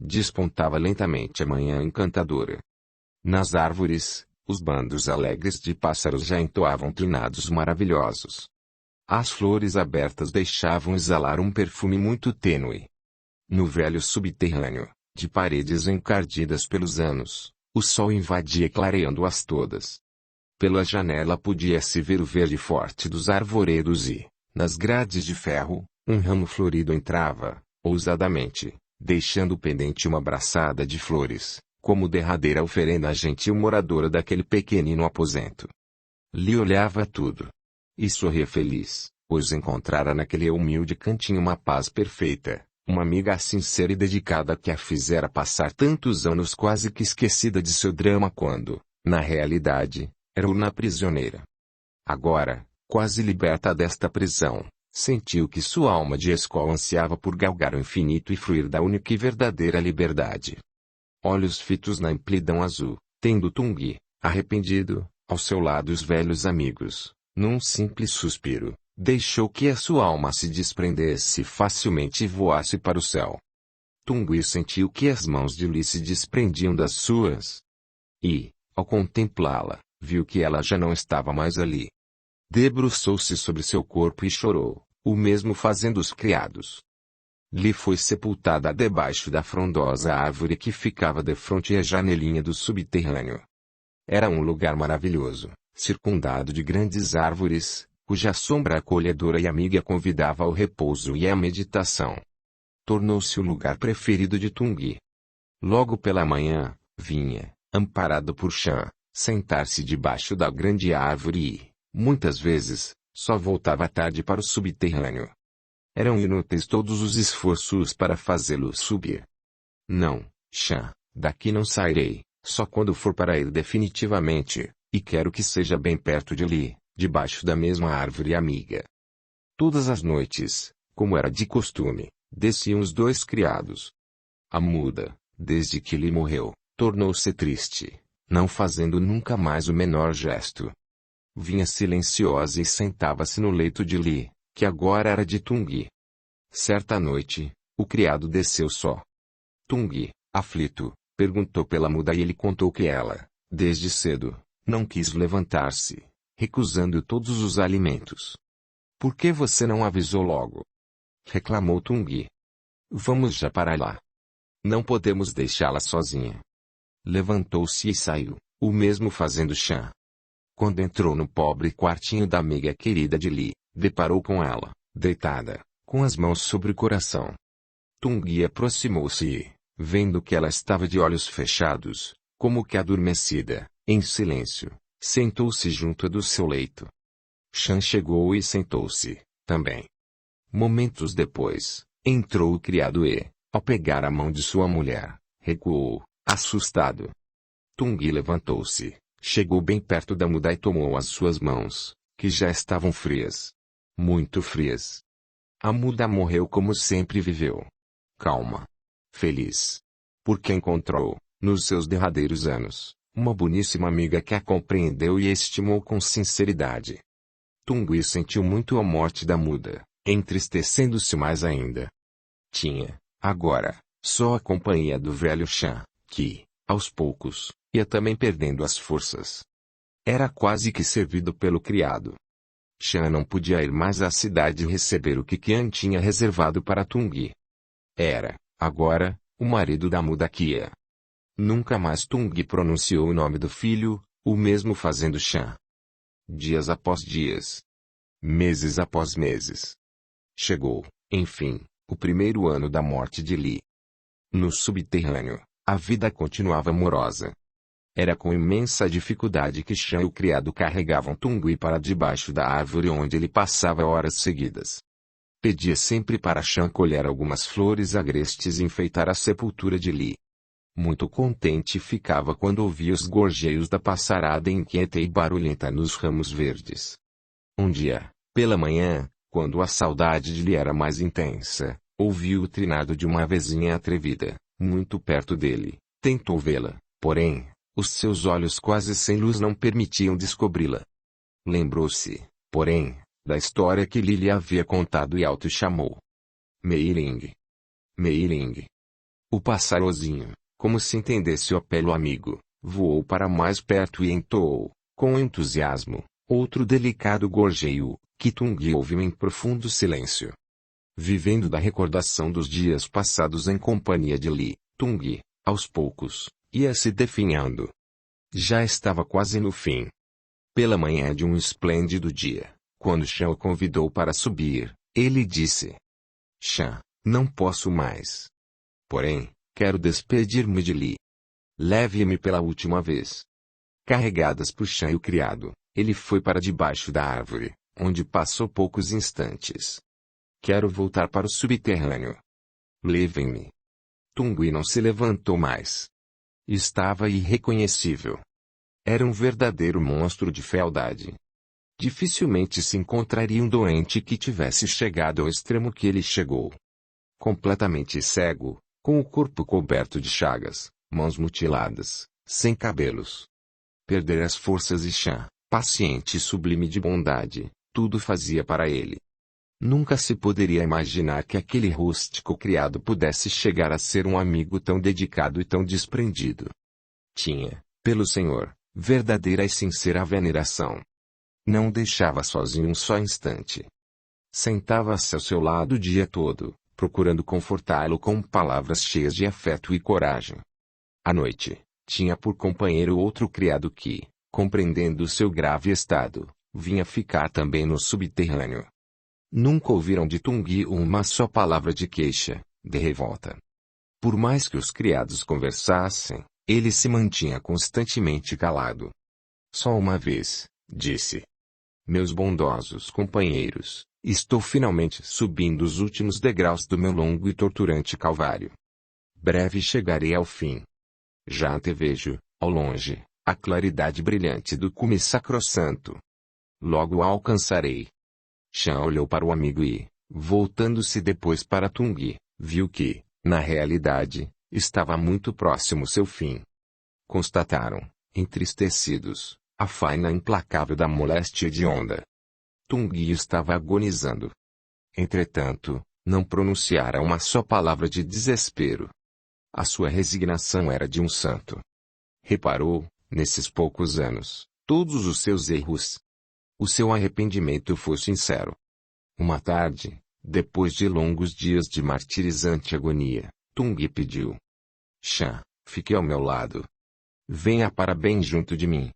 Despontava lentamente a manhã encantadora. Nas árvores, os bandos alegres de pássaros já entoavam trinados maravilhosos. As flores abertas deixavam exalar um perfume muito tênue. No velho subterrâneo, de paredes encardidas pelos anos, o sol invadia clareando-as todas. Pela janela podia-se ver o verde forte dos arvoredos e, nas grades de ferro, um ramo florido entrava, ousadamente, deixando pendente uma braçada de flores, como derradeira oferenda à gentil moradora daquele pequenino aposento. Li olhava tudo. E sorria feliz, pois encontrara naquele humilde cantinho uma paz perfeita, Uma amiga sincera e dedicada que a fizera passar tantos anos quase que esquecida de seu drama quando, na realidade, era uma prisioneira. Agora, quase liberta desta prisão, sentiu que sua alma de escola ansiava por galgar o infinito e fruir da única e verdadeira liberdade. Olhos fitos na amplidão azul, tendo Tung, arrependido, ao seu lado os velhos amigos, num simples suspiro, deixou que a sua alma se desprendesse facilmente e voasse para o céu. Tung sentiu que as mãos de Li se desprendiam das suas. E, ao contemplá-la, viu que ela já não estava mais ali. Debruçou-se sobre seu corpo e chorou, o mesmo fazendo os criados. Li foi sepultada debaixo da frondosa árvore que ficava defronte à janelinha do subterrâneo. Era um lugar maravilhoso, circundado de grandes árvores, cuja sombra acolhedora e amiga convidava ao repouso e à meditação. Tornou-se o lugar preferido de Tung. Logo pela manhã, vinha, amparado por Shan, sentar-se debaixo da grande árvore e, muitas vezes, só voltava à tarde para o subterrâneo. Eram inúteis todos os esforços para fazê-lo subir. Não, Shan, daqui não sairei, só quando for para ir definitivamente, e quero que seja bem perto de Li, debaixo da mesma árvore amiga. Todas as noites, como era de costume, desciam os dois criados. A muda, desde que Li morreu, tornou-se triste, não fazendo nunca mais o menor gesto. Vinha silenciosa e sentava-se no leito de Li, que agora era de Tung. Certa noite, o criado desceu só. Tung, aflito, perguntou pela muda e ele contou que ela, desde cedo, não quis levantar-se, recusando todos os alimentos. Por que você não avisou logo? Reclamou Tung. Vamos já para lá. Não podemos deixá-la sozinha. Levantou-se e saiu, o mesmo fazendo Shan. Quando entrou no pobre quartinho da amiga querida de Li, deparou com ela, deitada, com as mãos sobre o coração. Tung aproximou-se e, vendo que ela estava de olhos fechados, como que adormecida, em silêncio, sentou-se junto do seu leito. Shan chegou e sentou-se, também. Momentos depois, entrou o criado e, ao pegar a mão de sua mulher, recuou, assustado. Tung levantou-se, chegou bem perto da muda e tomou as suas mãos, que já estavam frias. Muito frias. A muda morreu como sempre viveu. Calma. Feliz. Porque encontrou, nos seus derradeiros anos, uma boníssima amiga que a compreendeu e estimou com sinceridade. Tung sentiu muito a morte da muda, entristecendo-se mais ainda. Tinha, agora, só a companhia do velho Shan, que, aos poucos, ia também perdendo as forças. Era quase que servido pelo criado. Shan não podia ir mais à cidade receber o que Qian tinha reservado para Tung. Era, agora, o marido da muda Qia. Nunca mais Tung pronunciou o nome do filho, o mesmo fazendo Shan. Dias após dias. Meses após meses. Chegou, enfim, o primeiro ano da morte de Li. No subterrâneo, a vida continuava morosa. Era com imensa dificuldade que Shan e o criado carregavam Tung para debaixo da árvore onde ele passava horas seguidas. Pedia sempre para Shan colher algumas flores agrestes e enfeitar a sepultura de Li. Muito contente ficava quando ouvia os gorjeios da passarada inquieta e barulhenta nos ramos verdes. Um dia, pela manhã, quando a saudade de Li era mais intensa, ouviu o trinado de uma avezinha atrevida, muito perto dele. Tentou vê-la, porém, os seus olhos quase sem luz não permitiam descobri-la. Lembrou-se, porém, da história que Li lhe havia contado e alto chamou. Meiling. Meiling. O passarozinho, como se entendesse o apelo amigo, voou para mais perto e entoou, com entusiasmo, outro delicado gorjeio, que Tung ouviu em profundo silêncio. Vivendo da recordação dos dias passados em companhia de Li, Tung, aos poucos, ia se definhando. Já estava quase no fim. Pela manhã de um esplêndido dia, quando Shan o convidou para subir, ele disse: Shan, não posso mais. Porém, quero despedir-me de Li. Leve-me pela última vez. Carregadas por Shan e o criado, ele foi para debaixo da árvore, onde passou poucos instantes. Quero voltar para o subterrâneo. Levem-me. Tungui não se levantou mais. Estava irreconhecível. Era um verdadeiro monstro de fealdade. Dificilmente se encontraria um doente que tivesse chegado ao extremo que ele chegou. Completamente cego, com o corpo coberto de chagas, mãos mutiladas, sem cabelos. Perder as forças e Chan, paciente e sublime de bondade, tudo fazia para ele. Nunca se poderia imaginar que aquele rústico criado pudesse chegar a ser um amigo tão dedicado e tão desprendido. Tinha, pelo Senhor, verdadeira e sincera veneração. Não o deixava sozinho um só instante. Sentava-se ao seu lado o dia todo, procurando confortá-lo com palavras cheias de afeto e coragem. À noite, tinha por companheiro outro criado que, compreendendo o seu grave estado, vinha ficar também no subterrâneo. Nunca ouviram de Tungui uma só palavra de queixa, de revolta. Por mais que os criados conversassem, ele se mantinha constantemente calado. Só uma vez, disse: meus bondosos companheiros, estou finalmente subindo os últimos degraus do meu longo e torturante calvário. Breve chegarei ao fim. Já antevejo, ao longe, a claridade brilhante do cume sacrossanto. Logo a alcançarei. Chan olhou para o amigo e, voltando-se depois para Tungui, viu que, na realidade, estava muito próximo seu fim. Constataram, entristecidos, a faina implacável da moléstia hedionda. Tungui estava agonizando. Entretanto, não pronunciara uma só palavra de desespero. A sua resignação era de um santo. Reparou, nesses poucos anos, todos os seus erros. O seu arrependimento foi sincero. Uma tarde, depois de longos dias de martirizante agonia, Tungui pediu: Chan, fique ao meu lado. Venha para bem junto de mim.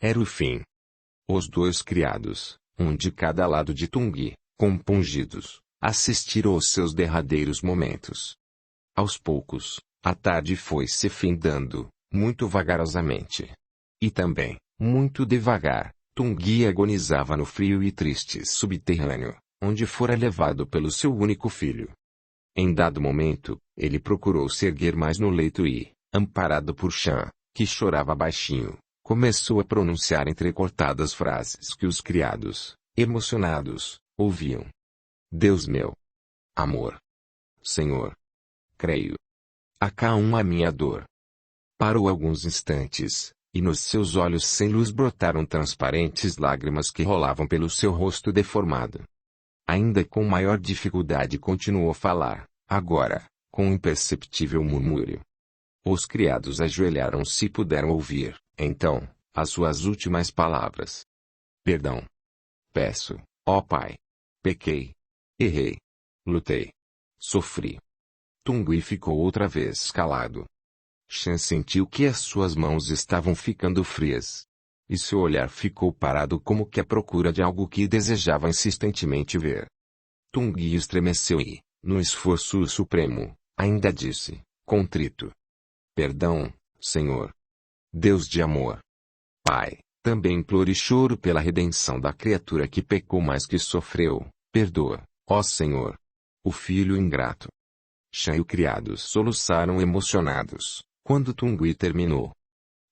Era o fim. Os dois criados, um de cada lado de Tungui, compungidos, assistiram aos seus derradeiros momentos. Aos poucos, a tarde foi se findando, muito vagarosamente. E também, muito devagar, Tungui agonizava no frio e triste subterrâneo, onde fora levado pelo seu único filho. Em dado momento, ele procurou se erguer mais no leito e, amparado por Chan, que chorava baixinho, começou a pronunciar entrecortadas frases que os criados, emocionados, ouviam. Deus meu. Amor. Senhor. Creio. Acalma a minha dor. Parou alguns instantes, e nos seus olhos sem luz brotaram transparentes lágrimas que rolavam pelo seu rosto deformado. Ainda com maior dificuldade continuou a falar, agora, com um imperceptível murmúrio. Os criados ajoelharam-se e puderam ouvir, então, as suas últimas palavras. Perdão. Peço, ó Pai. Pequei. Errei. Lutei. Sofri. Tungui ficou outra vez calado. Chan sentiu que as suas mãos estavam ficando frias. E seu olhar ficou parado como que à procura de algo que desejava insistentemente ver. Tungui estremeceu e, no esforço supremo, ainda disse, contrito: Perdão, Senhor. Deus de amor. Pai, também imploro e choro pela redenção da criatura que pecou mais que sofreu. Perdoa, ó Senhor. O filho ingrato. Chan e o criado soluçaram emocionados, quando Tungui terminou.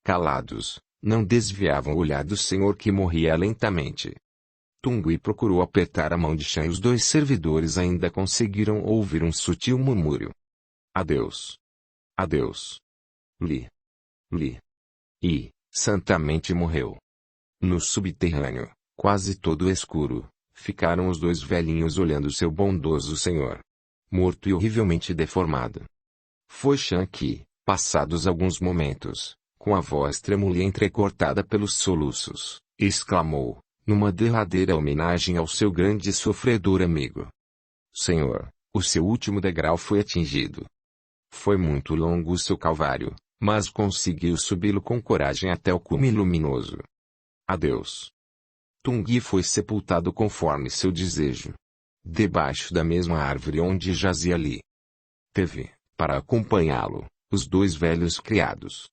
Calados, não desviavam o olhar do Senhor que morria lentamente. Tungui procurou apertar a mão de Chan e os dois servidores ainda conseguiram ouvir um sutil murmúrio. Adeus. Adeus. Li. E, santamente morreu. No subterrâneo, quase todo escuro, ficaram os dois velhinhos olhando seu bondoso senhor. Morto e horrivelmente deformado. Foi Chan que, passados alguns momentos, com a voz trêmula e entrecortada pelos soluços, exclamou, numa derradeira homenagem ao seu grande e sofredor amigo: Senhor, o seu último degrau foi atingido. Foi muito longo o seu calvário, mas conseguiu subi-lo com coragem até o cume luminoso. Adeus. Tungui foi sepultado conforme seu desejo. Debaixo da mesma árvore onde jazia Li. Teve, para acompanhá-lo, os dois velhos criados.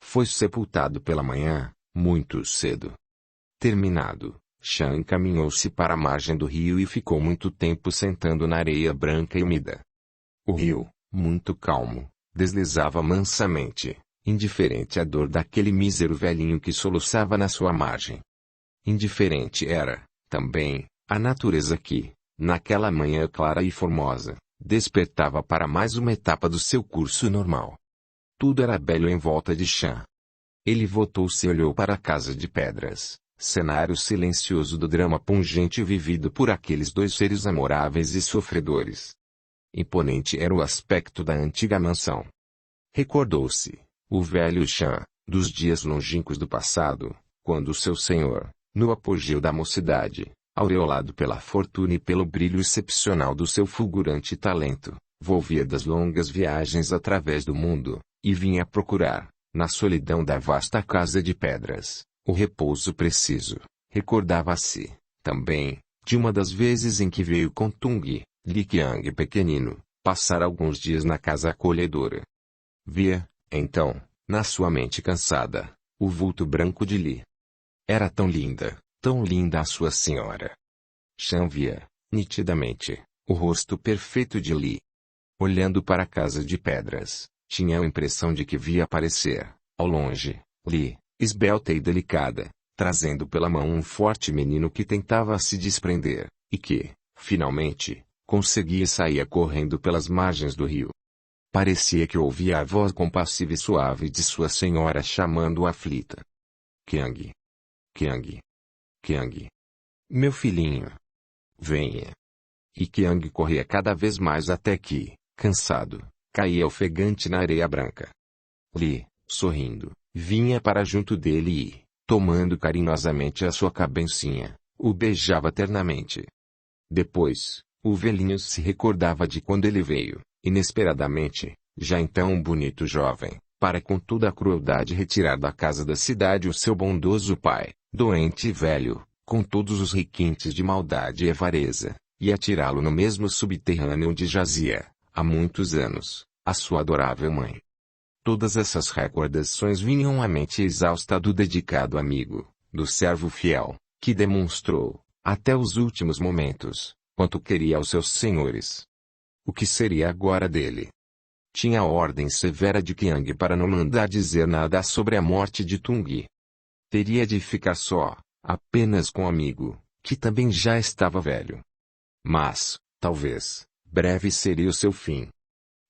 Foi sepultado pela manhã, muito cedo. Terminado, Chan encaminhou-se para a margem do rio e ficou muito tempo sentando na areia branca e úmida. O rio, muito calmo, deslizava mansamente, indiferente à dor daquele mísero velhinho que soluçava na sua margem. Indiferente era, também, a natureza que, naquela manhã clara e formosa, despertava para mais uma etapa do seu curso normal. Tudo era belo em volta de Chan. Ele voltou-se e olhou para a casa de pedras, cenário silencioso do drama pungente vivido por aqueles dois seres amoráveis e sofredores. Imponente era o aspecto da antiga mansão. Recordou-se, o velho Chan, dos dias longínquos do passado, quando seu senhor, no apogeu da mocidade, aureolado pela fortuna e pelo brilho excepcional do seu fulgurante talento, volvia das longas viagens através do mundo, e vinha procurar, na solidão da vasta casa de pedras, o repouso preciso. Recordava-se, também, de uma das vezes em que veio com Tung, Li Qiang pequenino, passar alguns dias na casa acolhedora. Via, então, na sua mente cansada, o vulto branco de Li. Era tão linda a sua senhora. Chan via, nitidamente, o rosto perfeito de Li. Olhando para a casa de pedras, tinha a impressão de que via aparecer, ao longe, Li, esbelta e delicada, trazendo pela mão um forte menino que tentava se desprender, e que, finalmente, conseguia sair correndo pelas margens do rio. Parecia que ouvia a voz compassiva e suave de sua senhora chamando-o aflita. Qiang. Qiang. Qiang. Meu filhinho. Venha. E Qiang corria cada vez mais até que, cansado, caía ofegante na areia branca. Li, sorrindo, vinha para junto dele e, tomando carinhosamente a sua cabecinha, o beijava ternamente. Depois, o velhinho se recordava de quando ele veio, inesperadamente, já então um bonito jovem, para com toda a crueldade retirar da casa da cidade o seu bondoso pai, doente e velho, com todos os requintes de maldade e avareza, e atirá-lo no mesmo subterrâneo onde jazia, há muitos anos, a sua adorável mãe. Todas essas recordações vinham à mente exausta do dedicado amigo, do servo fiel, que demonstrou, até os últimos momentos, quanto queria aos seus senhores. O que seria agora dele? Tinha a ordem severa de Qiang para não mandar dizer nada sobre a morte de Tung. Teria de ficar só, apenas com o amigo, que também já estava velho. Mas, talvez, breve seria o seu fim.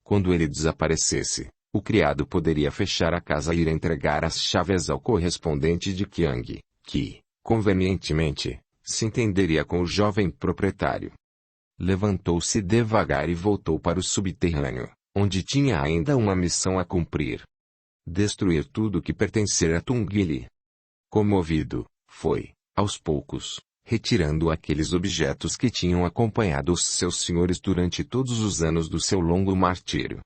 Quando ele desaparecesse, o criado poderia fechar a casa e ir entregar as chaves ao correspondente de Qiang, que, convenientemente, se entenderia com o jovem proprietário. Levantou-se devagar e voltou para o subterrâneo, onde tinha ainda uma missão a cumprir. Destruir tudo que pertencer a Tung Li. Comovido, foi, aos poucos, retirando aqueles objetos que tinham acompanhado os seus senhores durante todos os anos do seu longo martírio.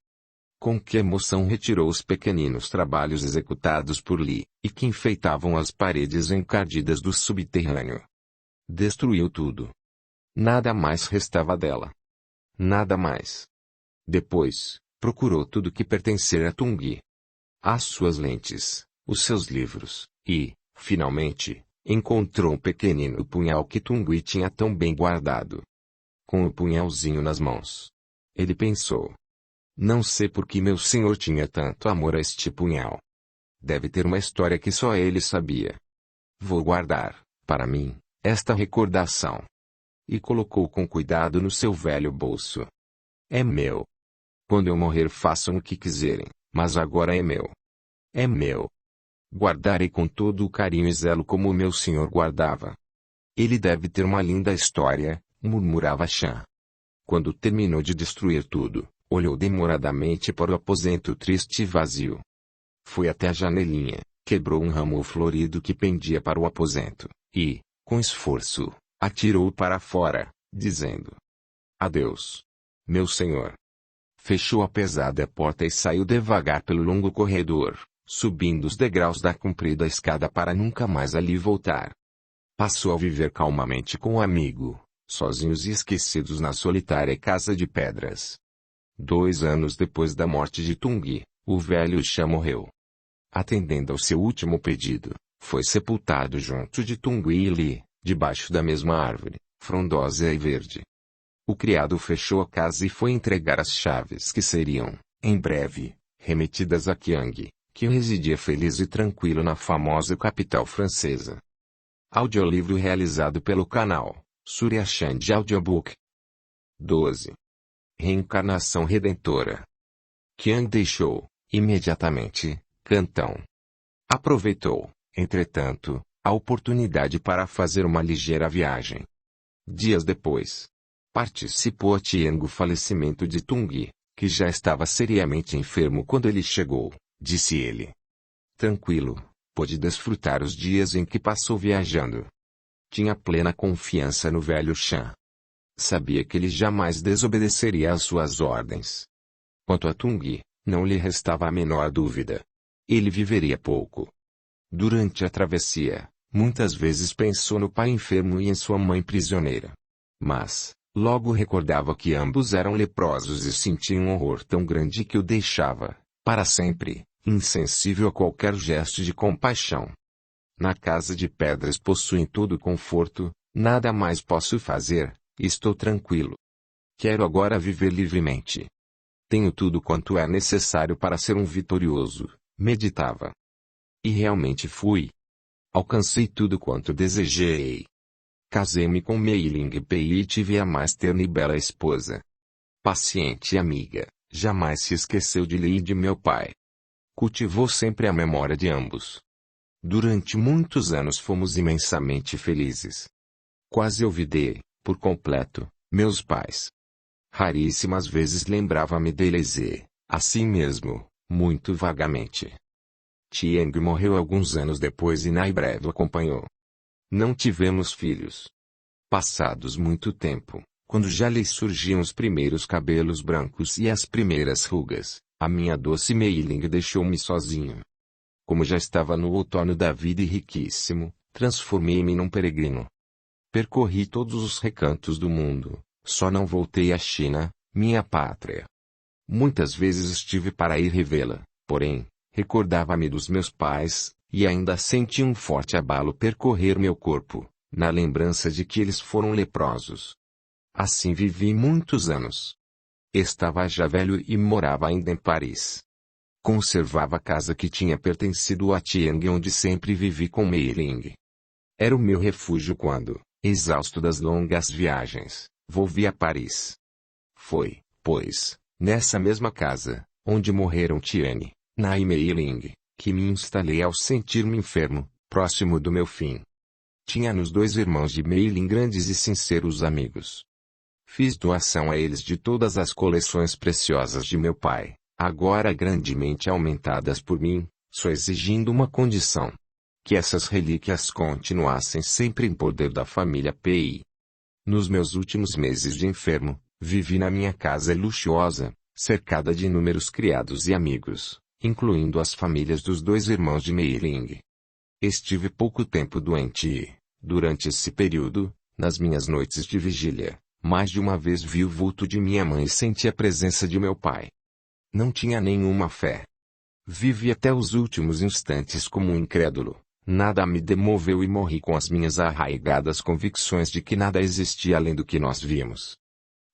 Com que emoção retirou os pequeninos trabalhos executados por Li, e que enfeitavam as paredes encardidas do subterrâneo. Destruiu tudo. Nada mais restava dela. Nada mais. Depois, procurou tudo que pertencer a Tung. As suas lentes, os seus livros, e, finalmente, encontrou um pequenino punhal que Tung tinha tão bem guardado. Com o punhalzinho nas mãos, ele pensou: não sei por que meu senhor tinha tanto amor a este punhal. Deve ter uma história que só ele sabia. Vou guardar, para mim, esta recordação. E colocou com cuidado no seu velho bolso. É meu. Quando eu morrer façam o que quiserem, mas agora é meu. É meu. Guardarei com todo o carinho e zelo como o meu senhor guardava. Ele deve ter uma linda história, murmurava Chan. Quando terminou de destruir tudo, olhou demoradamente para o aposento triste e vazio. Foi até a janelinha, quebrou um ramo florido que pendia para o aposento, e, com esforço, atirou-o para fora, dizendo: adeus, meu senhor. Fechou a pesada porta e saiu devagar pelo longo corredor, subindo os degraus da comprida escada para nunca mais ali voltar. Passou a viver calmamente com o amigo, sozinhos e esquecidos na solitária casa de pedras. 2 anos depois da morte de Tung, o velho Chan morreu. Atendendo ao seu último pedido, foi sepultado junto de Tung e Li, debaixo da mesma árvore, frondosa e verde. O criado fechou a casa e foi entregar as chaves que seriam, em breve, remetidas a Qiang, que residia feliz e tranquilo na famosa capital francesa. Audiolivro realizado pelo canal Surya Chand Audiobook. 12. Reencarnação Redentora. Qiang deixou, imediatamente, Cantão. Aproveitou, entretanto, a oportunidade para fazer uma ligeira viagem. Dias depois, participou a Qiang o falecimento de Tung, que já estava seriamente enfermo quando ele chegou, disse ele. Tranquilo, pôde desfrutar os dias em que passou viajando. Tinha plena confiança no velho Shan. Sabia que ele jamais desobedeceria às suas ordens. Quanto a Tung, não lhe restava a menor dúvida. Ele viveria pouco. Durante a travessia, muitas vezes pensou no pai enfermo e em sua mãe prisioneira. Mas, logo recordava que ambos eram leprosos e sentia um horror tão grande que o deixava, para sempre, insensível a qualquer gesto de compaixão. Na casa de pedras possuem todo o conforto, nada mais posso fazer, estou tranquilo. Quero agora viver livremente. Tenho tudo quanto é necessário para ser um vitorioso, meditava. E realmente fui. Alcancei tudo quanto desejei. Casei-me com Mei Ling Pei e tive a mais terna e bela esposa. Paciente e amiga, jamais se esqueceu de Li e de meu pai. Cultivou sempre a memória de ambos. Durante muitos anos fomos imensamente felizes. Quase olvidei, por completo, meus pais. Raríssimas vezes lembrava-me deles e, assim mesmo, muito vagamente. Qiang morreu alguns anos depois e Nai breve o acompanhou. Não tivemos filhos. Passados muito tempo, quando já lhe surgiam os primeiros cabelos brancos e as primeiras rugas, a minha doce Mei Ling deixou-me sozinho. Como já estava no outono da vida e riquíssimo, transformei-me num peregrino. Percorri todos os recantos do mundo, só não voltei à China, minha pátria. Muitas vezes estive para ir revê-la, porém, recordava-me dos meus pais, e ainda senti um forte abalo percorrer meu corpo, na lembrança de que eles foram leprosos. Assim vivi muitos anos. Estava já velho e morava ainda em Paris. Conservava a casa que tinha pertencido a Qiang onde sempre vivi com Mei Ling. Era o meu refúgio quando, exausto das longas viagens, volvi a Paris. Foi, pois, nessa mesma casa, onde morreram Tiane, Na e Mei Ling, que me instalei ao sentir-me enfermo, próximo do meu fim. Tinha nos 2 irmãos de Mei Ling grandes e sinceros amigos. Fiz doação a eles de todas as coleções preciosas de meu pai, agora grandemente aumentadas por mim, só exigindo uma condição. Que essas relíquias continuassem sempre em poder da família Pei. Nos meus últimos meses de enfermo, vivi na minha casa luxuosa, cercada de inúmeros criados e amigos, incluindo as famílias dos 2 irmãos de Mei Ling. Estive pouco tempo doente e, durante esse período, nas minhas noites de vigília, mais de uma vez vi o vulto de minha mãe e senti a presença de meu pai. Não tinha nenhuma fé. Vivi até os últimos instantes como um incrédulo, nada me demoveu e morri com as minhas arraigadas convicções de que nada existia além do que nós vimos.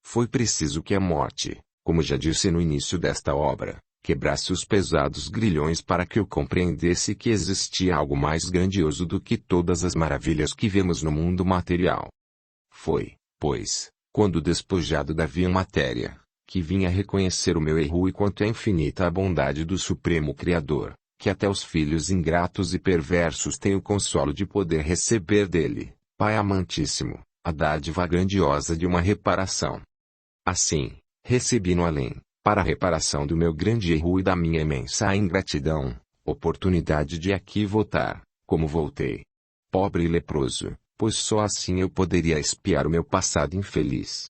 Foi preciso que a morte, como já disse no início desta obra, quebrasse os pesados grilhões para que eu compreendesse que existia algo mais grandioso do que todas as maravilhas que vemos no mundo material. Foi, pois, quando despojado da vã matéria, que vim a reconhecer o meu erro e quanto é infinita a bondade do Supremo Criador, que até os filhos ingratos e perversos têm o consolo de poder receber dele, Pai amantíssimo, a dádiva grandiosa de uma reparação. Assim, recebi no além, para a reparação do meu grande erro e da minha imensa ingratidão, oportunidade de aqui voltar, como voltei. Pobre e leproso, pois só assim eu poderia expiar o meu passado infeliz.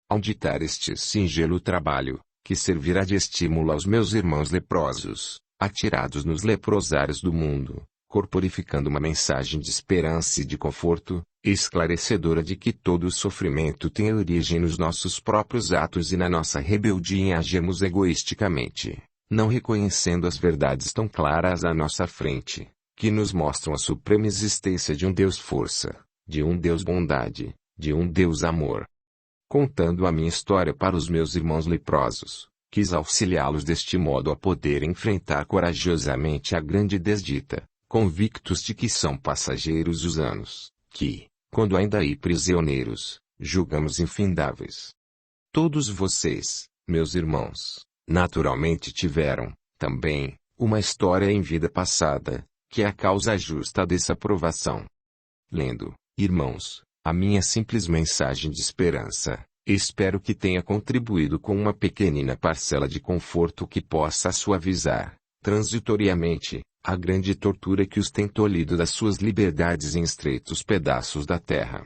Ao ditar este singelo trabalho, que servirá de estímulo aos meus irmãos leprosos, atirados nos leprosários do mundo, corporificando uma mensagem de esperança e de conforto, esclarecedora de que todo o sofrimento tem origem nos nossos próprios atos e na nossa rebeldia em agirmos egoisticamente, não reconhecendo as verdades tão claras à nossa frente, que nos mostram a suprema existência de um Deus força, de um Deus bondade, de um Deus amor. contando a minha história para os meus irmãos leprosos, quis auxiliá-los deste modo a poder enfrentar corajosamente a grande desdita, convictos de que são passageiros os anos, que, quando ainda aí prisioneiros, julgamos infindáveis. Todos vocês, meus irmãos, naturalmente tiveram, também, uma história em vida passada, que é a causa justa dessa provação. Lendo, irmãos, a minha simples mensagem de esperança, espero que tenha contribuído com uma pequenina parcela de conforto que possa suavizar, transitoriamente, a grande tortura que os tem tolhido das suas liberdades em estreitos pedaços da terra.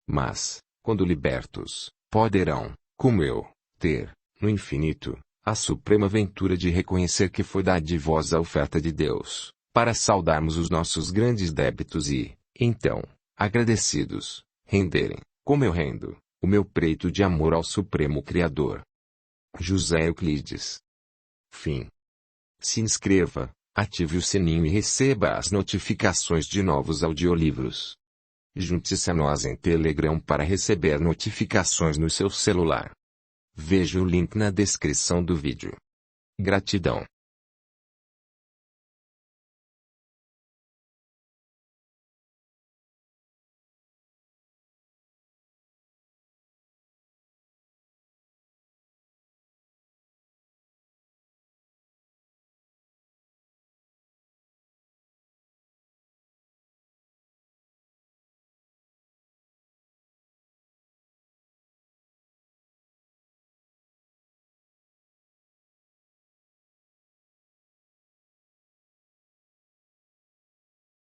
Mas, quando libertos, poderão, como eu, ter, no infinito, a suprema ventura de reconhecer que foi dadivosa a oferta de Deus, para saldarmos os nossos grandes débitos e, então, agradecidos, renderem, como eu rendo, o meu preito de amor ao Supremo Criador. José Euclides. Fim. Se inscreva, ative o sininho e receba as notificações de novos audiolivros. Junte-se a nós em Telegram para receber notificações no seu celular. Veja o link na descrição do vídeo. Gratidão.